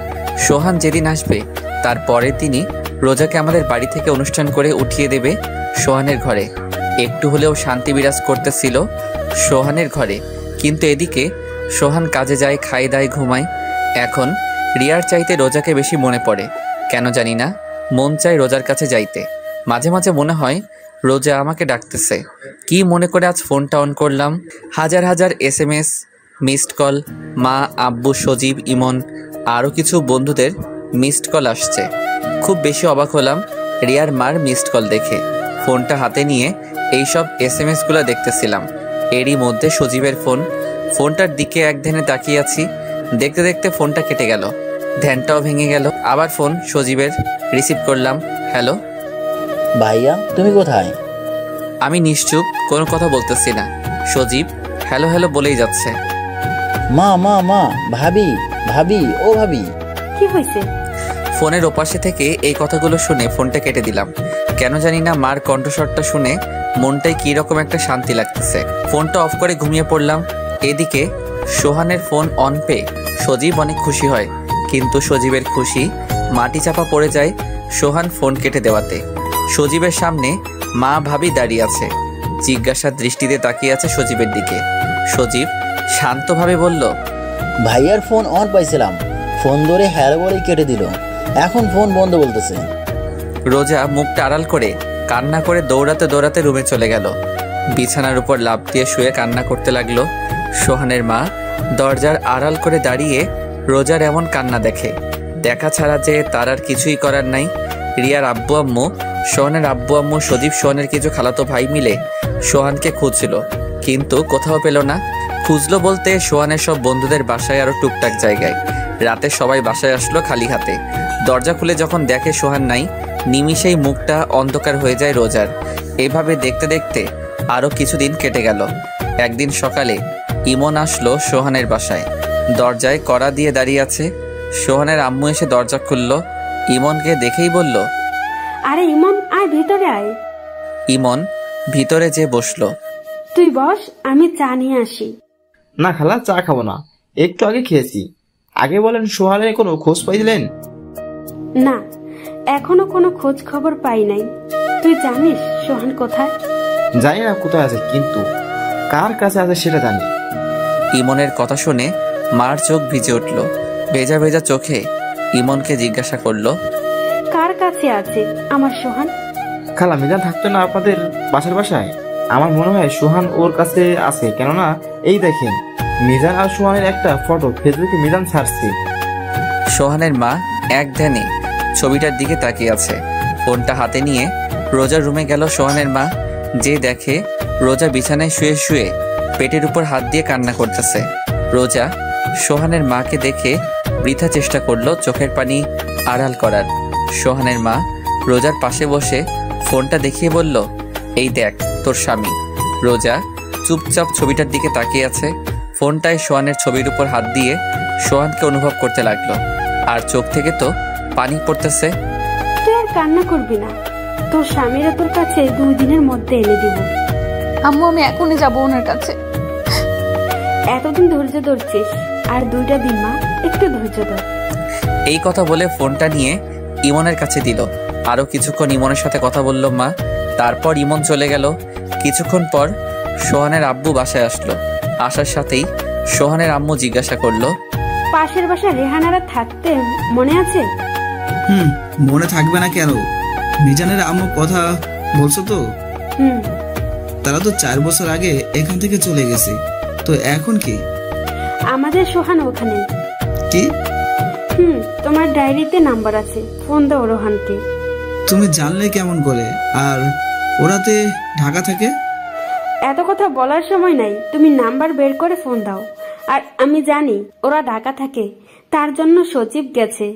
সোহান যেদিন আসবে তার পরের দিনই রোজাকে আমাদের বাড়ি থেকে অনুষ্ঠান করে উঠিয়ে দেবে সোহানের ঘরে। একটু হলেও শান্তি বিরাজ করতেছিল সোহানের ঘরে, কিন্তু এদিকে সোহান কাজে যায়, খায় দায়, ঘুমায়। এখন রিয়ার চাইতে রোজাকে বেশি মনে পড়ে, কেন জানি না মন চায় রোজার কাছে যাইতে। মাঝে মাঝে মনে হয় রোজা আমাকে ডাকতেছে। কি মনে করে আজ ফোনটা অন করলাম, হাজার হাজার SMS, মিসড কল, মা, আব্বু, সজীব, ইমন, আরও কিছু বন্ধুদের মিসড কল আসছে। খুব বেশি অবাক হলাম রিয়ার মার মিসড কল দেখে। ফোনটা হাতে নিয়ে এইসব SMS-গুলো দেখতেছিলাম। এরই মধ্যে সজীবের ফোনটার দিকে এক ধ্যানে তাকিয়ে আছি। দেখতে দেখতে ফোনটা কেটে গেল, ধ্যানটাও ভেঙে গেল। আবার ফোন সজীবের, রিসিভ করলাম। হ্যালো ভাইয়া, তুমি কোথায়? আমি নিশ্চুপ, কোনো কথা বলতেছি না। সজীব হ্যালো হ্যালো বলেই যাচ্ছে। মা মা মা, ভাবি ভাবি, ও ভাবি। কি হয়েছে? ফোনের ওপাশে থেকে এই কথাগুলো শুনে ফোনটা কেটে দিলাম। কেন জানি না মার কণ্ঠস্বরটা শুনে মনটাই কি রকম একটা শান্তি লাগতেছে। ফোনটা অফ করে ঘুমিয়ে পড়লাম। এদিকে সোহানের ফোন অন পেয়ে সজীব অনেক খুশি হয়, কিন্তু সজীবের খুশি মাটি চাপা পড়ে যায় সোহান ফোন কেটে দেওয়াতে। সজীবের সামনে মা ভাবি দাঁড়িয়ে আছে, জিজ্ঞাসার দৃষ্টিতে তাকিয়ে আছে সজীবের দিকে। সজীব শান্তভাবে বলল, ভাইয়ার ফোন অন পাইছিলাম, ফোন ধরে হ্যালো বলেই কেটে দিল, এখন ফোন বন্ধ বলতেছে। রোজা মুখটা আড়াল করে কান্না করে দৌড়াতে দৌড়াতে রুমে চলে গেল। বিছানার উপর লাফ দিয়ে শুয়ে কান্না করতে লাগলো। সোহানের মা দরজার আড়াল করে দাঁড়িয়ে রোজার এমন কান্না দেখে। দেখা ছাড়া যে তার আর কিছুই করার নাই। রিয়ার আব্বু আম্মু, সোহানের আব্বু আম্মু, সজীব সোহানের কিছু খালাতো ভাই মিলে সোহানকে খুঁজছিল, কিন্তু কোথাও পেল না। খুঁজলো বলতে সোহানের সব বন্ধুদের বাসায় আরও টুকটাক জায়গায়। রাতে সবাই বাসায় আসলো খালি হাতে। দরজা খুলে যখন দেখে সোহান নাই, নিমিষেই মুখটা অন্ধকার হয়ে যায় রোজার। এভাবে দেখতে দেখতে আরও কিছুদিন কেটে গেল। একদিন সকালে ইমন আসলো সোহানের বাসায়। দরজায় কড়া দিয়ে দাঁড়িয়ে আছে। সোহানের আম্মু এসে দরজা খুলল। ইমনকে দেখেই বলল, আরে ইমন, আয় ভিতরে আয়। ইমন ভিতরে যে বসলো। তুই বস, আমি চা নিয়ে আসি। না খালা, চা খাবো না, একটু আগে খেয়েছি। আগে বলেন, সোহানের কোনো খোঁজ পাইলেন? না, এখনো কোনো খোঁজ খবর পাই নাই। তুই জানিস সোহান কোথায়? জানি না কোথায় আছে, কিন্তু কার কাছে আছে সেটা জানি। ইমনের কথা শুনে মার চোখ ভিজে উঠল। ভেজা ভেজা চোখে ইমনকে জিজ্ঞাসা করলো, কার কাছে আছে আমার সোহান? খালা মিজান থাকতো না আপনাদের বাসার বাসায়? আমার মনে হয় সোহান ওর কাছে আছে, কেননা এই দেখেন মিজান আর সোহানের একটা ফটো ফেসবুকে মিজান ছাড়ছে। সোহানের মা এক ধ্যানে ছবিটার দিকে তাকিয়ে আছে। ফোনটা হাতে নিয়ে রোজার রুমে গেল সোহানের মা, যে দেখে রোজা বিছানায় শুয়ে শুয়ে পেটের উপর হাত দিয়ে কান্না করতেছে। রোজা সোহানের মাকে দেখে বৃথা চেষ্টা করলো চোখের পানি আড়াল করার। সোহানের মা রোজার পাশে বসে ফোনটা দেখিয়ে বলল, এই দেখ তোর স্বামী। রোজা চুপচাপ ছবিটার দিকে তাকিয়ে আছে। ফোনটায় সোহানের ছবির উপর হাত দিয়ে সোহানকে অনুভব করতে লাগলো, আর চোখ থেকে তো পানি পড়তেছে। তুই আর কান্না করবি না, তোর স্বামীরা তোর কাছে 2 দিনের মধ্যে এনে দিব। আম্মু আমি এখনই যাবো ওনার কাছে। এতদিন ধৈর্য ধরছিস, আর 2টা দিন মা, একটু ধৈর্য ধর। এই কথা বলে ফোনটা নিয়ে ইমনের কাছে দিল। আরো কিছুক্ষণ ইমনের সাথে কথা বলল মা। তারপর ইমন চলে গেল। কিছুক্ষণ পর সোহানের আব্বু বাসায় আসলো। আসার সাথেই সোহানের আম্মু জিজ্ঞাসা করলো, পাশের বাসা রেহানারা থাকতে মনে আছে? মনে থাকবে না কেন? মিজানের আম্মু কথা বলছো তো? তারা তো 4 বছর আগে এখান থেকে চলে গেছে, তো এখন কি? আমাদের সোহান ওখানে। কি? তোমার ডায়েরিতে নাম্বার আছে, ফোন দাও রোহানকে। তুমি জানলে কেমন করে? আর ওরাতে ঢাকা থাকে? এত কথা বলার সময় নাই, তুমি নাম্বার বের করে ফোন দাও। আর আমি জানি ওরা ঢাকা থাকে, তার জন্য সচিব গেছে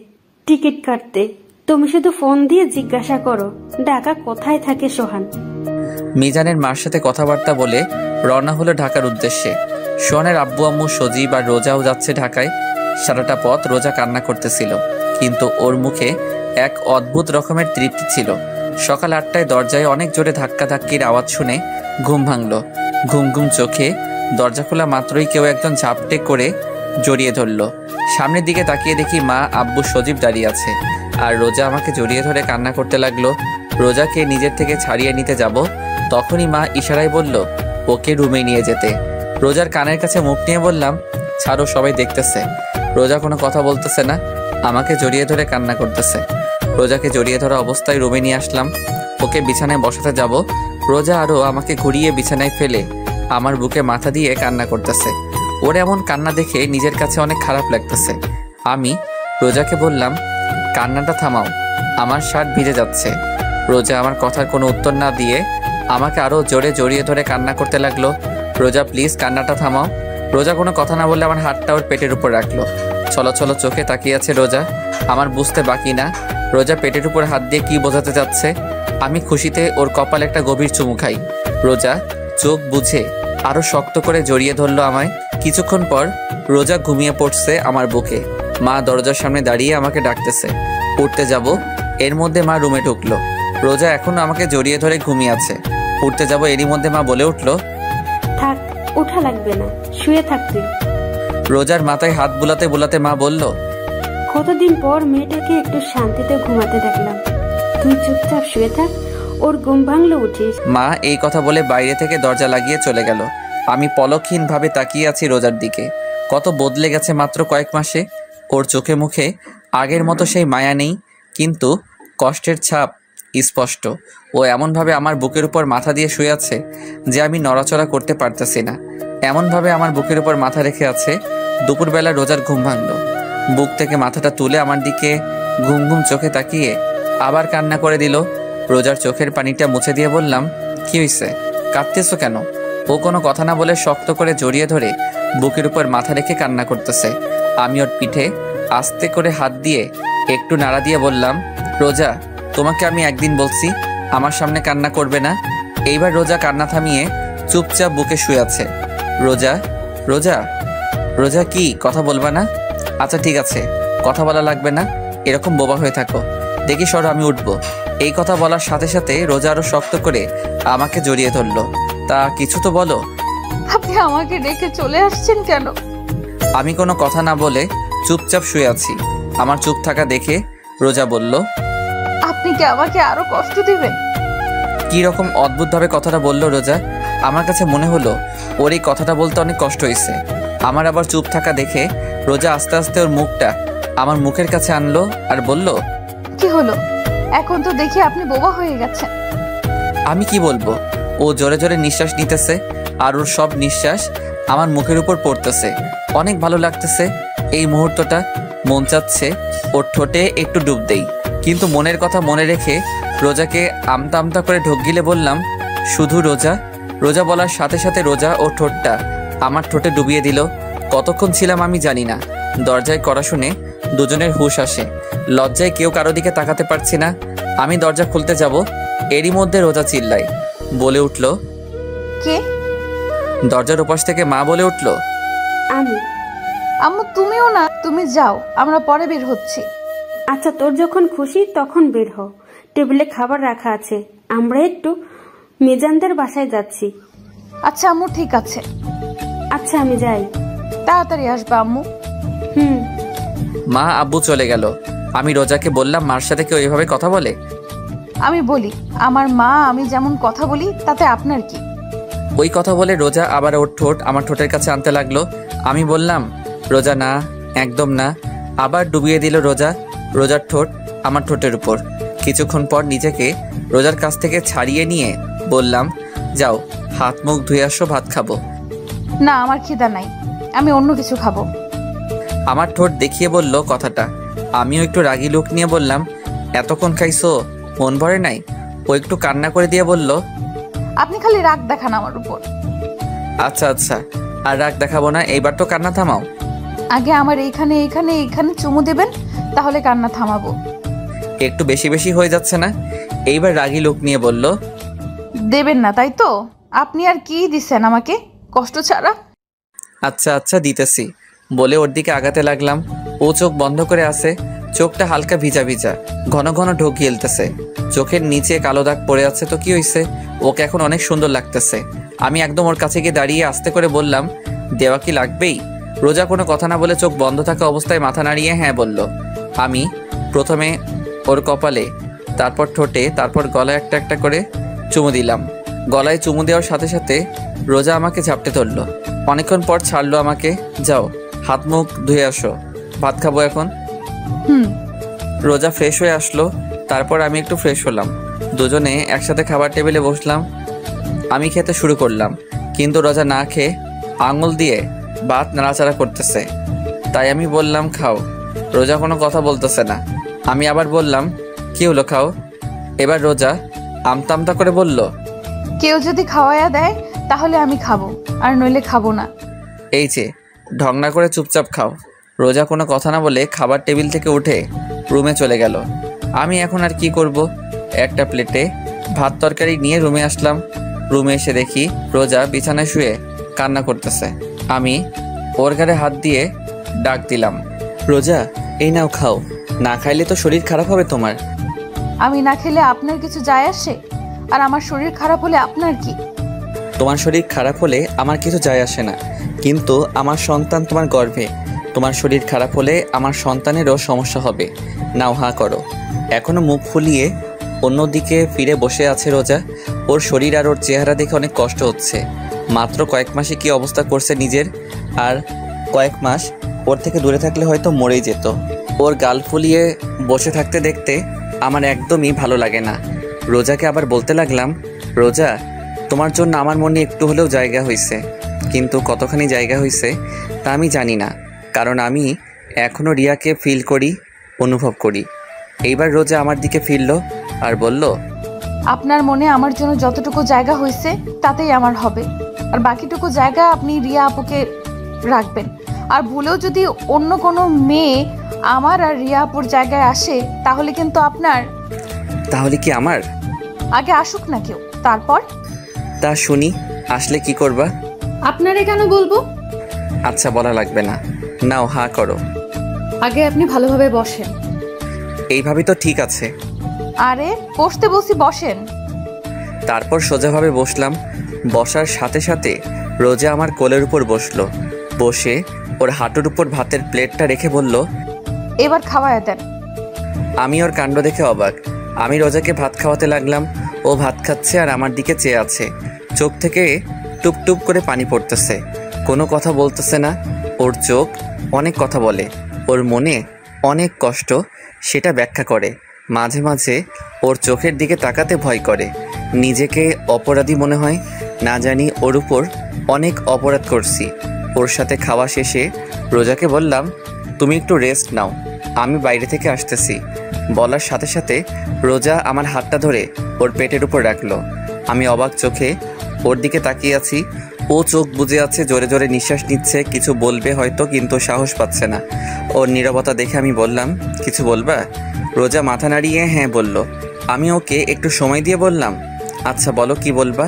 টিকিট কাটতে। তুমি শুধু ফোন দিয়ে জিজ্ঞাসা করো ঢাকা কোথায় থাকে সোহান। মিজানের মার সাথে কথাবার্তা বলে রওনা হলো ঢাকার উদ্দেশ্যে। সোহানের আব্বু আম্মু সজীব আর রোজাও যাচ্ছে ঢাকায়। সারাটা পথ রোজা কান্না করতেছিল, কিন্তু ওর মুখে এক অদ্ভুত রকমের তৃপ্তি ছিল। সকাল 8টায় দরজায় অনেক জোরে ধাক্কাধাক্কির আওয়াজ শুনে ঘুম ভাঙল। ঘুম ঘুম চোখে দরজা খোলা মাত্রই কেউ একজন ঝাপটে করে জড়িয়ে ধরল। সামনের দিকে তাকিয়ে দেখি মা, আব্বু, সজীব দাঁড়িয়ে আছে, আর রোজা আমাকে জড়িয়ে ধরে কান্না করতে লাগলো। রোজাকে নিজের থেকে ছাড়িয়ে নিতে যাব, তখনই মা ইশারায় বলল ওকে রুমে নিয়ে যেতে। রোজার কানের কাছে মুখ নিয়ে বললাম, ছাড়ো, সবাই দেখতেছে। রোজা কোনো কথা বলতেছে না, আমাকে জড়িয়ে ধরে কান্না করতেছে। রোজাকে জড়িয়ে ধরা অবস্থায় রুমে নিয়ে আসলাম। ওকে বিছানায় বসাতে যাব, রোজা আরও আমাকে ঘুরিয়ে বিছানায় ফেলে আমার বুকে মাথা দিয়ে কান্না করতেছে। ওর এমন কান্না দেখে নিজের কাছে অনেক খারাপ লাগতেছে। আমি রোজাকে বললাম, কান্নাটা থামাও, আমার শার্ট ভিজে যাচ্ছে। রোজা আমার কথার কোনো উত্তর না দিয়ে আমাকে আরও জোরে জড়িয়ে ধরে কান্না করতে লাগলো। রোজা প্লিজ কান্নাটা থামাও। রোজা কোনো কথা না বললে আমার হাতটা ওর পেটের উপর রাখলো। চলো চলো চোখে তাকিয়ে আছে রোজা, আমার বুঝতে বাকি না রোজা পেটের উপর হাত দিয়ে কি বোঝাতে যাচ্ছে। আমি খুশিতে ওর কপালে একটা গভীর চুমু খাই। রোজা চোখ বুঝে আরো শক্ত করে জড়িয়ে ধরলো আমায়। কিছুক্ষণ পর রোজা ঘুমিয়ে পড়ছে আমার বুকে। মা দরজার সামনে দাঁড়িয়ে আমাকে ডাকতেছে। উঠতে যাব, এর মধ্যে মা রুমে ঢুকলো। রোজা এখনো আমাকে জড়িয়ে ধরে ঘুমিয়ে আছে। উঠতে যাব, এরই মধ্যে মা বলে উঠলো, থাক, ওঠা লাগবে না, শুয়ে থাক তুই। রোজার মাথায় হাত বুলাতে বুলাতে মা বলল, কতদিন পর মেয়েটাকে একটু শান্তিতে ঘুমাতে দেখলাম, তুই চুপচাপ শুয়ে থাক, ওর ঘুম ভাঙলে উঠিস। মা এই কথা বলে বাইরে থেকে দরজা লাগিয়ে চলে গেল। আমি পলকহীন ভাবে তাকিয়ে আছি রোজার দিকে। কত বদলে গেছে মাত্র কয়েক মাসে। ওর চোখে মুখে আগের মতো সেই মায়া নেই, কিন্তু কষ্টের ছাপ স্পষ্ট। ও এমনভাবে আমার বুকের উপর মাথা দিয়ে শুয়ে আছে যে আমি নড়াচড়া করতে পারতেছি না। এমনভাবে আমার বুকের উপর মাথা রেখে আছে। দুপুরবেলা রোজার ঘুম ভাঙল। বুক থেকে মাথাটা তুলে আমার দিকে ঘুম ঘুম চোখে তাকিয়ে আবার কান্না করে দিল। রোজার চোখের পানিটা মুছে দিয়ে বললাম, কি হয়েছে, কাঁদতেছো কেন? ও কোনো কথা না বলে শক্ত করে জড়িয়ে ধরে বুকের উপর মাথা রেখে কান্না করতেছে। আমি ওর পিঠে আস্তে করে হাত দিয়ে একটু নাড়া দিয়ে বললাম, রোজা তোমাকে আমি একদিন বলছি আমার সামনে কান্না করবে না। এইবার রোজা কান্না থামিয়ে চুপচাপ বুকে শুয়ে আছে। রোজা রোজা রোজা কি কথা বলবা না? আচ্ছা ঠিক আছে, কথা বলা লাগবে না, এরকম বোবা হয়ে থাকো। দেখি সরো, আমি উঠবো। এই কথা বলার সাথে সাথে রোজা আরো শক্ত করে আমাকে জড়িয়ে ধরলো। তা কিছু তো বলো। আপনি আমাকে রেখে চলে আসছেন কেন? আমি কোনো কথা না বলে চুপচাপ শুয়ে আছি। আমার চুপ থাকা দেখে রোজা বলল, আপনি কি আমাকে আরো কষ্ট দিবেন? কি রকম অদ্ভুতভাবে কথাটা বলল রোজা। আমার কাছে মনে হলো ওর এই কথাটা বলতে অনেক কষ্ট হয়েছে। আমার আবার চুপ থাকা দেখে রোজা আস্তে আস্তে ওর মুখটা আমার মুখের কাছে আনলো আর বলল, কি হলো? এখন তো দেখি আপনি বোবা হয়ে গেছেন। আমি কি বলবো? ও জোরে জোরে নিঃশ্বাস নিতেছে আর ওর সব নিঃশ্বাস আমার মুখের উপর পড়তেছে। অনেক ভালো লাগতেছে এই মুহূর্তটা। মন চাচ্ছে ওর ঠোঁটে একটু ডুব দেই, কিন্তু মনের কথা মনে রেখে রোজাকে আমতা আমতা করে ঢোক গিলে বললাম, শুধু রোজা। রোজা বলার সাথে সাথে রোজা ও ঠোঁটটা আমার ঠোঁটে ডুবিয়ে দিল। কতক্ষণ ছিলাম আমি জানি না। দরজায় কড়া শুনে দুজনের হুঁশ আসে। লজ্জায় কেউ কারো দিকে তাকাতে পারছি না। আমি দরজা খুলতে যাব, এরই মধ্যে রোজা চিল্লায়, বলে উঠল, কে? দরজার ওপাশ থেকে মা বলে উঠল, আমি। আম্মু তুমিও না, তুমি যাও, আমরা পরে বের হচ্ছি। আচ্ছা, তোর যখন খুশি তখন বের হ। টেবিলে খাবার রাখা আছে, আমরা একটু মিজানদের বাসায় যাচ্ছি। আচ্ছা আম্মু, ঠিক আছে। আচ্ছা আমি যাই। তাড়াতাড়ি আসবা আম্মু। মা আব্বু চলে গেল। আমি রোজাকে বললাম, মার সাথে কেউ এইভাবে কথা বলে? আমি বলি, আমার মা আমি যেমন কথা বলি তাতে আপনার কি? ওই কথা বলে রোজা আবার ওর ঠোঁট আমার ঠোঁটের কাছে আনতে লাগলো। আমি বললাম, রোজা না, একদম না। আবার ডুবিয়ে দিল রোজা রোজার ঠোঁট আমার ঠোঁটের উপর। কিছুক্ষণ পর নিজেকে রোজার কাছ থেকে ছাড়িয়ে নিয়ে বললাম, যাও হাত মুখ ধুয়ে আসো, ভাত খাবো। না, আমার খিদা নাই, আমি অন্য কিছু খাবো। আমার ঠোঁট দেখিয়ে বলল কথাটা। আমিও একটু রাগী লুক নিয়ে বললাম, এতক্ষণ খাইছো, মন ভরে নাই? ও একটু কান্না করে দিয়ে বলল, আপনি খালি রাগ দেখান আমার উপর। আচ্ছা আচ্ছা, আর রাগ দেখাবো না, এইবার তো কান্না থামাও। আগে আমার এইখানে এইখানে এইখানে চুমু দেবেন, তাহলে কান্না থামাবো। একটু বেশি বেশি হয়ে যাচ্ছে না? এইবার রাগী লোক নিয়ে বলল, দেবেন না তাই তো? আপনি আর কি দিছেন আমাকে কষ্ট ছাড়া? আচ্ছা আচ্ছা দিতেছি, বলে ওর দিকে আগাতে লাগলাম। ও চোখ বন্ধ করে আছে, চোখটা হালকা ভিজা ভিজা, ঘন ঘন ঢোক গিলতেছে। চোখের নিচে কালো দাগ পড়ে আছে তো কি হয়েছে, ওকে এখন অনেক সুন্দর লাগতেছে। আমি একদম ওর কাছে গিয়ে দাঁড়িয়ে আস্তে করে বললাম, দেওয়া কি লাগবেই? রোজা কোনো কথা না বলে চোখ বন্ধ থাকা অবস্থায় মাথা নাড়িয়ে হ্যাঁ বলল। আমি প্রথমে ওর কপালে, তারপর ঠোঁটে, তারপর গলায় একটা একটা করে চুমু দিলাম। গলায় চুমু দেওয়ার সাথে সাথে রোজা আমাকে ঝাপটে ধরল। অনেকক্ষণ পর ছাড়লো আমাকে। যাও হাত মুখ ধুয়ে আসো, ভাত খাবো এখন। রোজা ফ্রেশ হয়ে আসলো, তারপর আমি একটু ফ্রেশ হলাম। দুজনে একসাথে খাবার টেবিলে বসলাম। আমি খেতে শুরু করলাম, কিন্তু রোজা না খেয়ে আঙুল দিয়ে ভাত নাড়াচাড়া করতেছে। তাই আমি বললাম, খাও। রোজা কোনো কথা বলতেছে না। আমি আবার বললাম, কি হলো, খাও। এবার রোজা আমতা আমতা করে বলল, কেউ যদি খাওয়ায়া দেয় তাহলে আমি খাবো, আর নইলে খাবো না। এই যে ঢং না করে চুপচাপ খাও। রোজা কোনো কথা না বলে খাবার টেবিল থেকে উঠে রুমে চলে গেল। আমি এখন আর কি করব? একটা প্লেটে ভাত তরকারি নিয়ে রুমে আসলাম। রুমে এসে দেখি রোজা বিছানায় শুয়ে কান্না করতেছে। আমি ওর ঘাড়ে হাত দিয়ে ডাক দিলাম, রোজা এই নাও খাও, না খাইলে তো শরীর খারাপ হবে তোমার। আমি না খেলে আপনার কিছু যায় আসে? আর আমার শরীর খারাপ হলে আপনার কি? তোমার শরীর খারাপ হলে আমার কিছু যায় আসে না, কিন্তু আমার সন্তান তোমার গর্ভে। তোমার শরীর খারাপ হলে আমার সন্তানেরও সমস্যা হবে। নাও হা করো। এখনো মুখ ফুলিয়ে অন্যদিকে ফিরে বসে আছে রোজা। ওর শরীর আর ওর চেহারা দেখে অনেক কষ্ট হচ্ছে। মাত্র কয়েক মাসে কি অবস্থা করছে নিজের, আর কয়েক মাস ওর থেকে দূরে থাকলে হয়তো মরেই যেত। ওর গাল ফুলিয়ে বসে থাকতে দেখতে আমার একদমই ভালো লাগে না। রোজাকে আবার বলতে লাগলাম, রোজা তোমার জন্য আমার মনে একটু হলেও জায়গা হয়েছে, কিন্তু কতখানি জায়গা হয়েছে তা আমি জানি না, কারণ আমি এখনও রিয়াকে ফিল করি, অনুভব করি। এইবার রোজা আমার দিকে ফিরল আর বলল, আপনার মনে আমার জন্য যতটুকু জায়গা হয়েছে তাতেই আমার হবে, আর বাকিটুকু জায়গা আপনি রিয়া আপুকে রাখবেন। আর ভুলেও যদি অন্য কোনো মেয়ে আমার আর রিয়া আপুর জায়গায় আসে তাহলে কিন্তু আপনার। তাহলে কি আমার? আগে আসুক না কেউ, তারপর। তা শুনি, আসলে কি করবা? আপনারে কেন বলবো? আচ্ছা বলা লাগবে না, নাও হা করো। আগে আপনি ভালোভাবে বসেন। এইভাবে তো ঠিক আছে। আরে বসতে বসি বসেন। তারপর সোজাভাবে বসলাম। বসার সাথে সাথে রোজা আমার কোলের উপর বসলো। বসে ওর হাঁটুর উপর ভাতের প্লেটটা রেখে বলল, এবার খাওয়ায় দেন। আমি ওর কাণ্ড দেখে অবাক। আমি রোজাকে ভাত খাওয়াতে লাগলাম। ও ভাত খাচ্ছে আর আমার দিকে চেয়ে আছে। চোখ থেকে টুপ টুপ করে পানি পড়তেছে, কোনো কথা বলতেছে না। ওর চোখ অনেক কথা বলে, ওর মনে অনেক কষ্ট সেটা ব্যাখ্যা করে। মাঝে মাঝে ওর চোখের দিকে তাকাতে ভয় করে, নিজেকে অপরাধী মনে হয়। না জানি ওর উপর অনেক অপরাধ করছি। ওর সাথে খাওয়া শেষে রোজাকে বললাম, তুমি একটু রেস্ট নাও, আমি বাইরে থেকে আসতেছি। বলার সাথে সাথে রোজা আমার হাতটা ধরে ওর পেটের উপর রাখলো। আমি অবাক চোখে ওর দিকে তাকিয়ে আছি। ও চোখ বুজে আছে, জোরে জোরে নিঃশ্বাস নিচ্ছে, কিছু বলবে হয়তো কিন্তু সাহস পাচ্ছে না। ওর নীরবতা দেখে আমি বললাম, কিছু বলবা? রোজা মাথা নাড়িয়ে হ্যাঁ বলল। আমি ওকে একটু সময় দিয়ে বললাম, আচ্ছা বলো কি বলবা।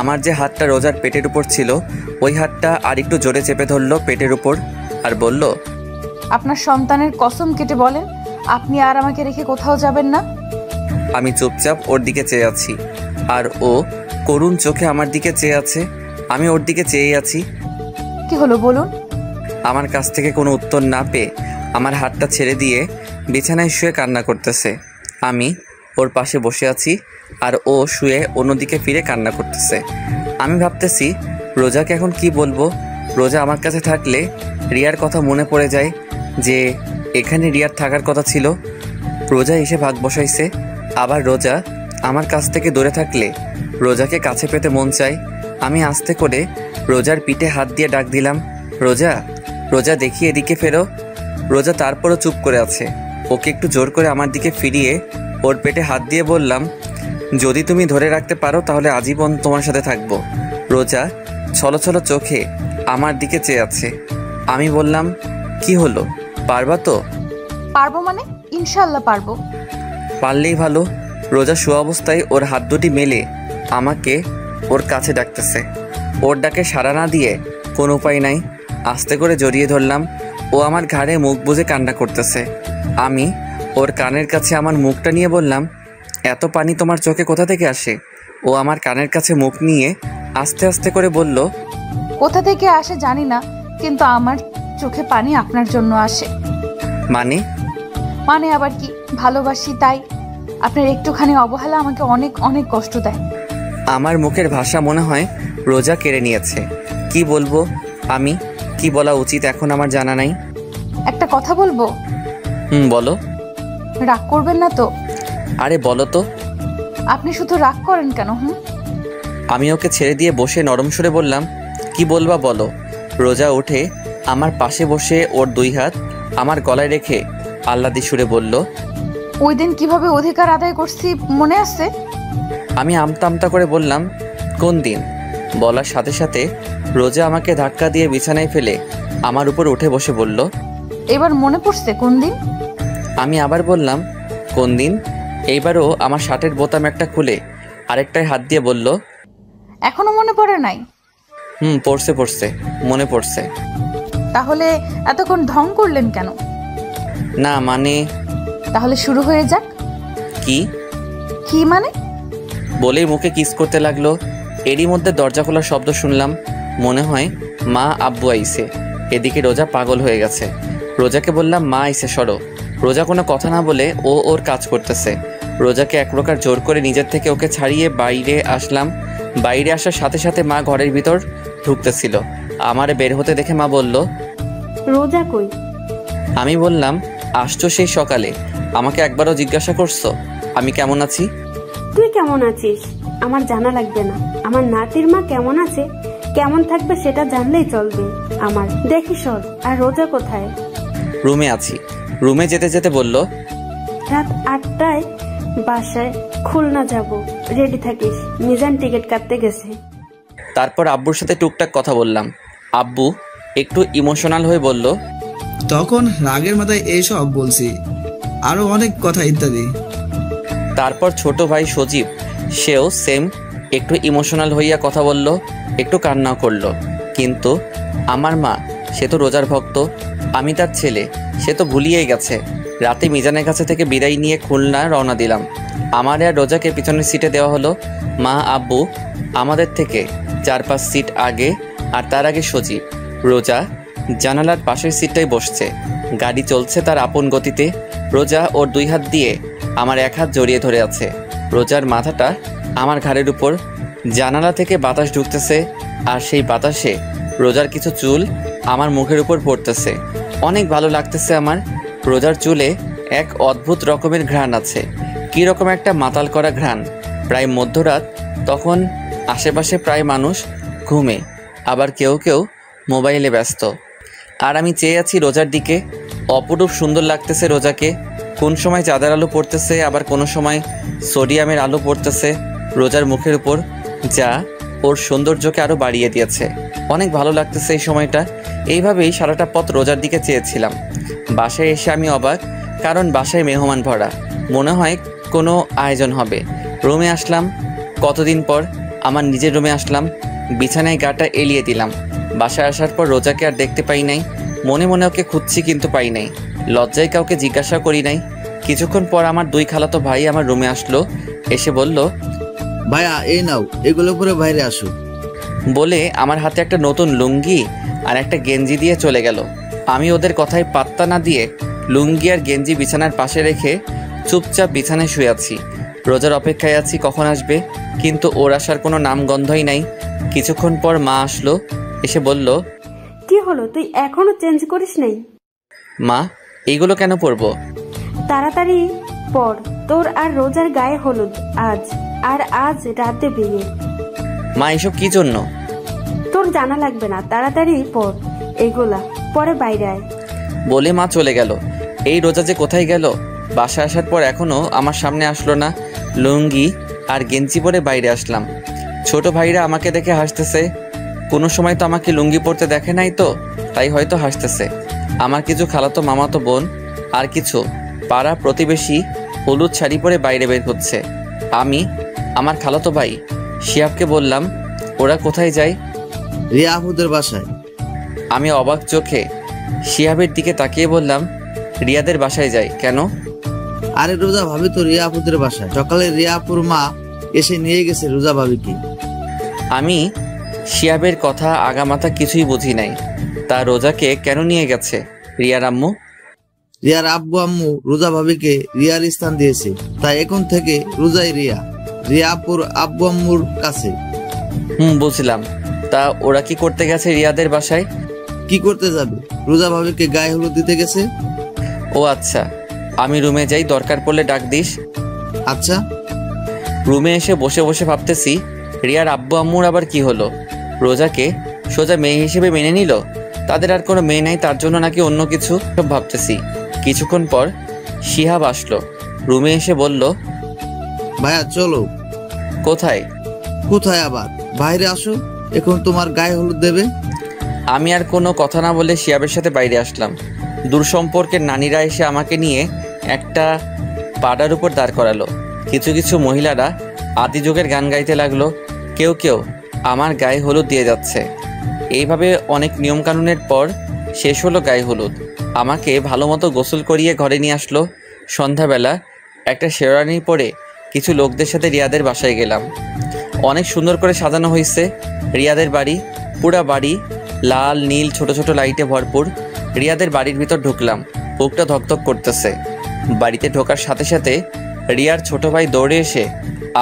আমার যে হাতটা রোজার পেটের উপর ছিল ওই হাতটা আর একটু জোরে চেপে ধরলো পেটের উপর আর বলল, আপনার সন্তানের কসম কেটে বলেন আপনি আর আমাকে রেখে কোথাও যাবেন না। আমি চুপচাপ ওর দিকে চেয়ে আছি আর ও করুণ চোখে আমার দিকে চেয়ে আছে। আমি ওর দিকে চেয়ে আছি। কি হলো বলুন। আমার কাছ থেকে কোনো উত্তর না পেয়ে আমার হাতটা ছেড়ে দিয়ে বিছানায় শুয়ে কান্না করতেছে। আমি ওর পাশে বসে আছি আর ও শুয়ে অন্যদিকে ফিরে কান্না করতেছে। আমি ভাবতেছি রোজাকে এখন কি বলবো। রোজা আমার কাছে থাকলে রিয়ার কথা মনে পড়ে যায় যে এখানে রিয়ার থাকার কথা ছিল। রোজা এসে ভাগ বসাইছে। আবার রোজা আমার কাছ থেকে দূরে থাকলে রোজাকে কাছে পেতে মন চায়। আমি আস্তে করে রোজার পিঠে হাত দিয়ে ডাক দিলাম, রোজা, রোজা দেখি এদিকে ফেরো। রোজা তারপরও চুপ করে আছে। ওকে একটু জোর করে আমার দিকে ফিরিয়ে ওর পেটে হাত দিয়ে বললাম, যদি তুমি ধরে রাখতে পারো তাহলে আজীবন তোমার সাথে থাকবো। রোজা ছলো ছলো চোখে আমার দিকে চেয়ে আছে। আমি বললাম, কি হলো, পারবা তো? পারবো মানে? ইনশাল্লাহ পারবো। পারলেই ভালো। রোজা শোয়া অবস্থায় ওর হাত দুটি মেলে আমাকে ওর কাছে ডাকতেছে। ওর ডাকে সাড়া না দিয়ে কোনো উপায় নাই, আস্তে করে জড়িয়ে ধরলাম। ও আমার ঘাড়ে মুখ বুজে কান্না করতেছে। আমি ওর কানের কাছে আমার মুখটা নিয়ে বললাম, এত পানি তোমার চোখে কোথা থেকে আসে? ও আমার কানের কাছে মুখ নিয়ে আস্তে আস্তে করে বলল, কোথা থেকে আসে জানি না, কিন্তু আমার চোখে পানি আপনার জন্য আসে। মানে? মানে আবার কি, ভালোবাসি তাই। আপনার একটুখানি অবহেলা আমাকে অনেক অনেক কষ্ট দেয়। আমার মুখের ভাষা মনে হয় রোজা কেড়ে নিয়েছে। কি বলবো আমি, কি বলা উচিত এখন আমার জানা নাই। একটা কথা বলবো? বলো। রাগ করবেন না তো? আরে বলো তো। আপনি শুধু রাগ করেন কেন? আমি ওকে ছেড়ে দিয়ে বসে নরম সুরে বললাম, কি বলবা বলো। রোজা উঠে আমার পাশে বসে ওর দুই হাত আমার গলায় রেখে আহ্লাদি সুরে বলল, ওই দিন কিভাবে অধিকার আদায় করছি মনে আছে? আমি আমতা আমতা করে বললাম, কোন দিন? বলার সাথে সাথে রোজা আমাকে ধাক্কা দিয়ে বিছানায় ফেলে আমার উপর উঠে বসে বলল, এবার মনে পড়ছে কোন দিন? আমি আবার বললাম, কোন দিন? এইবারও আমার শার্টের বোতাম একটা খুলে আরেকটায় হাত দিয়ে বলল, এখনো মনে পড়ে নাই? পড়ছে পড়ছে, মনে পড়ছে। তাহলে এতক্ষণ ঢং করলেন কেন? না মানে। তাহলে শুরু হয়ে যাক। কি? কি মানে? বলেই মুখে কিস করতে লাগলো। এরই মধ্যে দরজা খোলার শব্দ শুনলাম। মনে হয় মা আব্বু আইছে। এদিকে রোজা পাগল হয়ে গেছে। রোজাকে বললাম, মা আইছে, সরো। রোজা কোনো কথা না বলে ওর কাজ করতেছে। রোজাকে এক প্রকার জোর করে নিজের থেকে ওকে ছাড়িয়ে বাইরে আসলাম। বাইরে আসার সাথে সাথে মা ঘরের ভিতর ঢুকতেছিল। আমারে বের হতে দেখে মা বলল, রোজা কই? আমি বললাম, আসছো সেই সকালে, আমাকে একবারও জিজ্ঞাসা করছো আমি কেমন আছি? তুই কেমন আছিস আমার জানা লাগবে না। আমার নাতির মা কেমন আছে, কেমন থাকবে সেটা জানলেই চলবে আমার। দেখি সর। আর রোজা কোথায়? রুমে আছি। রুমে যেতে যেতে বলল, রাত 8টায় বাসায় খুলনা যাব, রেডি থাকিস, মিজান টিকিট কাটতে গেছে। তারপর আব্বুর সাথে টুকটাক কথা বললাম। আব্বু একটু ইমোশনাল হয়ে বলল, তখন রাগের মাথায় এইসব বলছি, আরো অনেক কথা ইত্যাদি। তারপর ছোট ভাই সজীব, সেও সেম একটু ইমোশনাল হইয়া কথা বলল, একটু কান্নাও করলো। কিন্তু আমার মা, সে তো রোজার ভক্ত, আমি তার ছেলে, সে তো ভুলিয়েই গেছে। রাতে মিজানের কাছে থেকে বিদায় নিয়ে খুলনা রওনা দিলাম। আমার আর রোজাকে পিছনের সিটে দেওয়া হলো। মা আব্বু আমাদের থেকে 4-5 সিট আগে, আর তার আগে সজীব। রোজা জানালার পাশের সিটটাই বসছে। গাড়ি চলছে তার আপন গতিতে। রোজা ওর দুই হাত দিয়ে আমার এক হাত জড়িয়ে ধরে আছে। রোজার মাথাটা আমার ঘাড়ের উপর। জানালা থেকে বাতাস ঢুকতেছে, আর সেই বাতাসে রোজার কিছু চুল আমার মুখের উপর পড়তেছে। অনেক ভালো লাগতেছে আমার। রোজার চুলে এক অদ্ভুত রকমের ঘ্রাণ আছে, কী রকম একটা মাতাল করা ঘ্রাণ। প্রায় মধ্যরাত, তখন আশেপাশে প্রায় মানুষ ঘুমে, আবার কেউ কেউ মোবাইলে ব্যস্ত। আর আমি চেয়ে আছি রোজার দিকে। অপরূপ সুন্দর লাগতেছে রোজাকে। কোন সময় চাঁদের আলো পড়তেছে, আবার কোনো সময় সোডিয়ামের আলো পড়তেছে রোজার মুখের উপর, যা ওর সৌন্দর্যকে আরও বাড়িয়ে দিয়েছে। অনেক ভালো লাগতেছে এই সময়টা। এইভাবেই সারাটা পথ রোজার দিকে চেয়েছিলাম। বাসায় এসে আমি অবাক, কারণ বাসায় মেহমান ভরা, মনে হয় কোনো আয়োজন হবে। রুমে আসলাম, কতদিন পর আমার নিজের রুমে আসলাম, বিছানায় গাটা এলিয়ে দিলাম। বাসায় আসার পর রোজাকে আর দেখতে পাই নাই। মনে মনে ওকে খুঁজছি, কিন্তু পাই নাই। লজ্জায় কাউকে জিজ্ঞাসা করি নাই। কিছুক্ষণ পর আমার দুই খালাতো ভাই আমার রুমে আসলো, এসে বলল, ভাইয়া এই নাও, এগুলো পরে বাইরে আসো, বলে আমার হাতে একটা নতুন লুঙ্গি আর একটা গেঞ্জি দিয়ে চলে গেল। আমি ওদের কথায় পাত্তা না দিয়ে লুঙ্গি আর গেঞ্জি বিছানার পাশে রেখে চুপচাপ বিছানায় শুয়ে আছি। রোজার অপেক্ষায় আছি কখন আসবে, কিন্তু ওর আসার কোনো নামগন্ধই নাই। কিছুক্ষণ পর মা আসলো, এসে বলল, কি হলো, তুই এখনো চেঞ্জ করিস নাই? মা, এইগুলো কেন পরবো? তাড়াতাড়ি পর, তোর আর রোজার গায়ে হলুদ আজ, আর আজ রাতে বিয়ে। মা, এসব কি জন্য? তোর জানা লাগবে না, তাড়াতাড়ি পর এগুলা, পরে বাইরে আয়, বলে মা চলে গেল। এই রোজা যে কোথায় গেল? বাসা আসার পর এখনো আমার সামনে আসলো না। লুঙ্গি আর গেঞ্জি পরে বাইরে আসলাম। ছোট ভাইরা আমাকে দেখে হাসতেছে। কোনো সময় তো আমাকে লুঙ্গি পরতে দেখে নাই, তো তাই হয়তো হাসতেছে। আমার কিছু খালাতো মামাতো বোন আর কিছু পাড়া প্রতিবেশী হলুদ শাড়ি পরে বাইরে বের হচ্ছে। আমি আমার খালাতো ভাই শিহাবকে বললাম, ওরা কোথায় যায়? রিয়া আপুদের বাসায়। আমি অবাক চোখে শিহাবের দিকে তাকিয়ে বললাম, রিয়াদের বাসায় যাই কেন? আরে রোজা ভাবি তো রিয়া আপুদের বাসায়, সকালে রিয়া আপুর মা এসে নিয়ে গেছে রোজা ভাবিকে। আমি শিহাবের কথা আগামাথা কিছুই বুঝি নাই। তা রোজাকে কেন নিয়ে গেছে? রিয়ার আম্মু? রিয়ার আব্বু আম্মু রোজা ভাবিকে রিয়ার স্থান দিয়েছে, তাই এখন থেকে রোজাই রিয়া, রিয়া আপুর আব্বু আম্মুর কাছে। বুঝলাম। তা ওরা কি করতে গেছে রিয়াদের বাসায়? কি করতে যাবে, রোজা ভাবিকে গায়ে হলুদ দিতে গেছে। ও আচ্ছা, আমি রুমে যাই, দরকার পড়লে ডাক দিস। আচ্ছা। রুমে এসে বসে বসে ভাবতেছি, রিয়ার আব্বু আম্মুর আবার কি হলো? রোজাকে সোজা মেয়ে হিসেবে মেনে নিল? তাদের আর কোনো মেয়ে নাই, তার জন্য নাকি অন্য কিছু? সব ভাবতেছি। কিছুক্ষণ পর শিহাব আসলো, রুমে এসে বলল, ভাইয়া চলো। কোথায়? কোথায় আবার, বাইরে আসো, এখন তোমার গায়ে হলুদ দেবে। আমি আর কোনো কথা না বলে শিহাবের সাথে বাইরে আসলাম। দূর সম্পর্কের নানিরা এসে আমাকে নিয়ে একটা পাড়ার উপর দাঁড় করালো। কিছু কিছু মহিলারা আদি যুগের গান গাইতে লাগলো। কেউ কেউ আমার গায়ে হলুদ দিয়ে যাচ্ছে। এইভাবে অনেক নিয়মকানুনের পর শেষ হলো গায়ে হলুদ। আমাকে ভালো মতো গোসল করিয়ে ঘরে নিয়ে আসলো। সন্ধ্যাবেলা একটা শেরওয়ানি পরে কিছু লোকদের সাথে রিয়াদের বাসায় গেলাম। অনেক সুন্দর করে সাজানো হয়েছে রিয়াদের বাড়ি। পুরা বাড়ি লাল নীল ছোট ছোট লাইটে ভরপুর। রিয়াদের বাড়ির ভিতর ঢুকলাম, বুকটা ধকধক করতেছে। বাড়িতে ঢোকার সাথে সাথে রিয়ার ছোট ভাই দৌড়ে এসে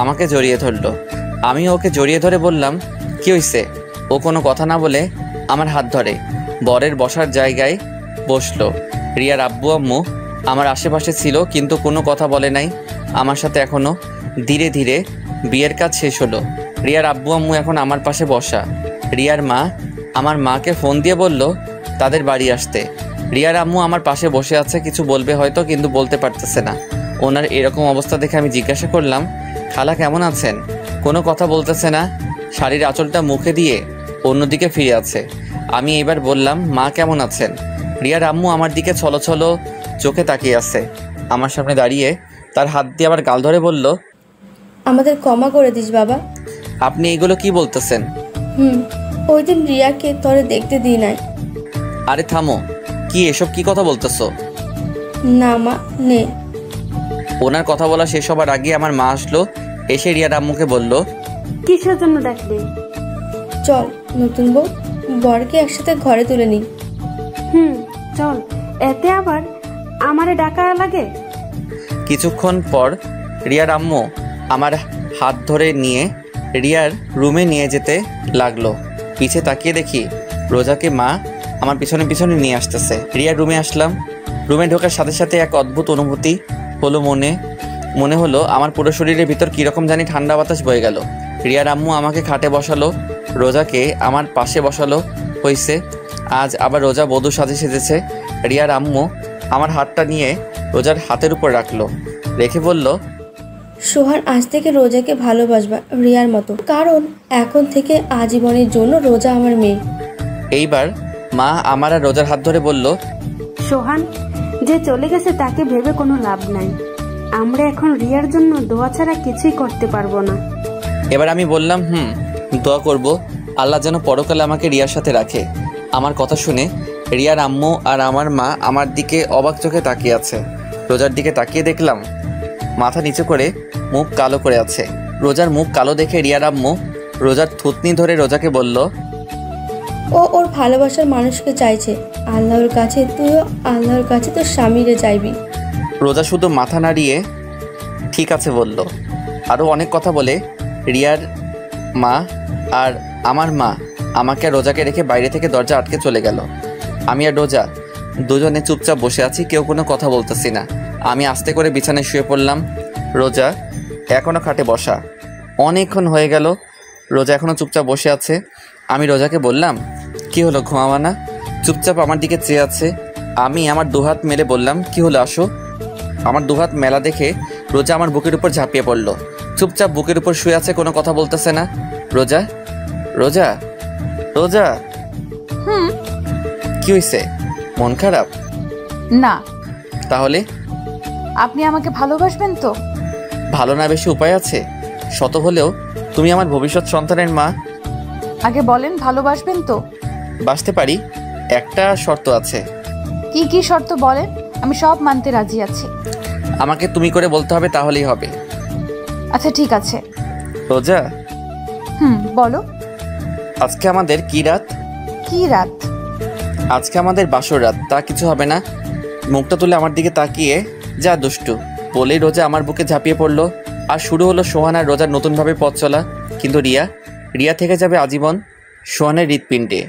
আমাকে জড়িয়ে ধরলো। আমি ওকে জড়িয়ে ধরে বললাম, কি হয়েছে? ও কোনো কথা না বলে আমার হাত ধরে বরের বসার জায়গায় বসলো। রিয়ার আব্বু আম্মু আমার আশেপাশে ছিল, কিন্তু কোনো কথা বলে নাই আমার সাথে। এখনও ধীরে ধীরে বিয়ের কাজ শেষ হলো। রিয়ার আব্বু আম্মু এখন আমার পাশে বসা। রিয়ার মা আমার মাকে ফোন দিয়ে বলল তাদের বাড়ি আসতে। রিয়ার আম্মু আমার পাশে বসে আছে, কিছু বলবে হয়তো, কিন্তু বলতে পারতেছে না। ওনার এরকম অবস্থা দেখে আমি জিজ্ঞাসা করলাম, খালা কেমন আছেন? কোনো কথা বলতেছে না, শাড়ির আঁচলটা মুখে দিয়ে অন্যদিকে ফিরে আছে। আমি এবার বললাম, মা কেমন আছেন? রিয়ার আম্মু আমার দিকে ছলো ছলো চোখে তাকিয়ে আছে। আমার সামনে দাঁড়িয়ে তার হাত দিয়ে আবার গাল ধরে বলল, আমাদের ক্ষমা করে দিস বাবা। আপনি এগুলো কি বলতেছেন? ওই দিন রিয়াকে তোরে দেখতে দিই নাই। আরে থামো, কি এসব কি কথা বলতেছো? না মা, নে। ওনার কথা বলা শেষ হবার আগে আমার মা আসলো, এসে রিয়ার আম্মুকে বলল, কিসের জন্য ডাকলে? চল নতুন বউ বরকে একসাথে ঘরে তুলে নি। চল, এতে আবার আমারে ডাকা লাগে? কিছুক্ষণ পর রিয়ার আম্মু আমার হাত ধরে নিয়ে রিয়ার রুমে নিয়ে যেতে লাগলো। পিছে তাকিয়ে দেখি রোজাকে মা আমার পিছনে পিছনে নিয়ে আসতেছে। রিয়ার রুমে আসলাম। রুমে ঢোকার সাথে সাথে এক অদ্ভুত অনুভূতি হলো মনে হলো আমার পুরো শরীরের ভিতর কীরকম জানি ঠান্ডা বাতাস বয়ে গেল। রিয়ার আম্মু আমাকে খাটে বসালো, রোজাকে আমার পাশে বসালো হয়েছে। আজ আবার রোজা বধূ সেজেছে। রিয়ার আম্মু আমার হাতটা নিয়ে রোজার হাতের উপর রাখলো, রেখে বলল, সোহান আজ থেকে রোজাকে ভালোবাসবা রিয়ার মতো, কারণ এখন থেকে আজীবনের জন্য রোজা আমার মেয়ে। এইবার মা আমার আর রোজার হাত ধরে বলল, সোহান যে চলে গেছে তাকে ভেবে কোনো লাভ নাই। আমরা এখন রিয়ার জন্য দোয়া ছাড়া কিছুই করতে পারবো না। এবার আমি বললাম, দোয়া করব আল্লাহ যেন পরকালে আমাকে রিয়ার সাথে রাখে। আমার কথা শুনে রিয়ার আম্মু আর আমার মা আমার দিকে অবাক চোখে তাকিয়ে আছে। রোজার দিকে তাকিয়ে দেখলাম মাথা নিচু করে মুখ কালো করে আছে। রোজার মুখ কালো দেখে রিয়ার আম্মু রোজার থুতনি ধরে রোজাকে বলল, ও ওর ভালোবাসার মানুষকে চাইছে, আল্লাহর কাছে তুইও আল্লাহর কাছে তোর স্বামীরে চাইবি। রোজা শুধু মাথা নাড়িয়ে ঠিক আছে বলল। আরও অনেক কথা বলে রিয়ার মা আর আমার মা আমাকে আর রোজাকে রেখে বাইরে থেকে দরজা আটকে চলে গেল। আমি আর রোজা দুজনে চুপচাপ বসে আছি, কেউ কোনো কথা বলতেছি না। আমি আস্তে করে বিছানায় শুয়ে পড়লাম। রোজা এখনও খাটে বসা। অনেকক্ষণ হয়ে গেল, রোজা এখনও চুপচাপ বসে আছে। আমি রোজাকে বললাম, কি হলো, ঘুমাবা না? চুপচাপ আমার দিকে চেয়ে আছে। আমি আমার দুহাত মেলে বললাম, কি হলো, আসো। আমার দুহাত মেলা দেখে রোজা আমার বুকের উপর ঝাঁপিয়ে পড়ল। চুপচাপ বুকের উপর শুয়ে আছে, কোনো কথা বলতেছে না। রোজা রোজা রোজা কি হয়েছে? মন খারাপ? না। তাহলে আপনি আমাকে ভালোবাসবেন তো? ভালো না বেশি উপায় আছে? শত হলেও তুমি আমার ভবিষ্যৎ সন্তানের মা। আগে বলেন, ভালোবাসবেন তো? বাসতে পারি, একটা শর্ত আছে। কি কি শর্ত বলেন, আমি সব মানতে রাজি আছি। আমাকে তুমি করে বলতে হবে, তাহলেই হবে। আচ্ছা ঠিক আছে। রোজা, বলো। আজকে আমাদের কি রাত? কি রাত? আজকে আমাদের বাসর রাত। তা কিছু হবে না? মুখটা তুলে আমার দিকে তাকিয়ে, যা দুষ্টু বলেই রোজা আমার বুকে ঝাঁপিয়ে পড়লো। আর শুরু হলো সোহান আর রোজার নতুনভাবে পথ চলা। কিন্তু রিয়া থেকে যাবে আজীবন সোহানের হৃৎপিণ্ডে।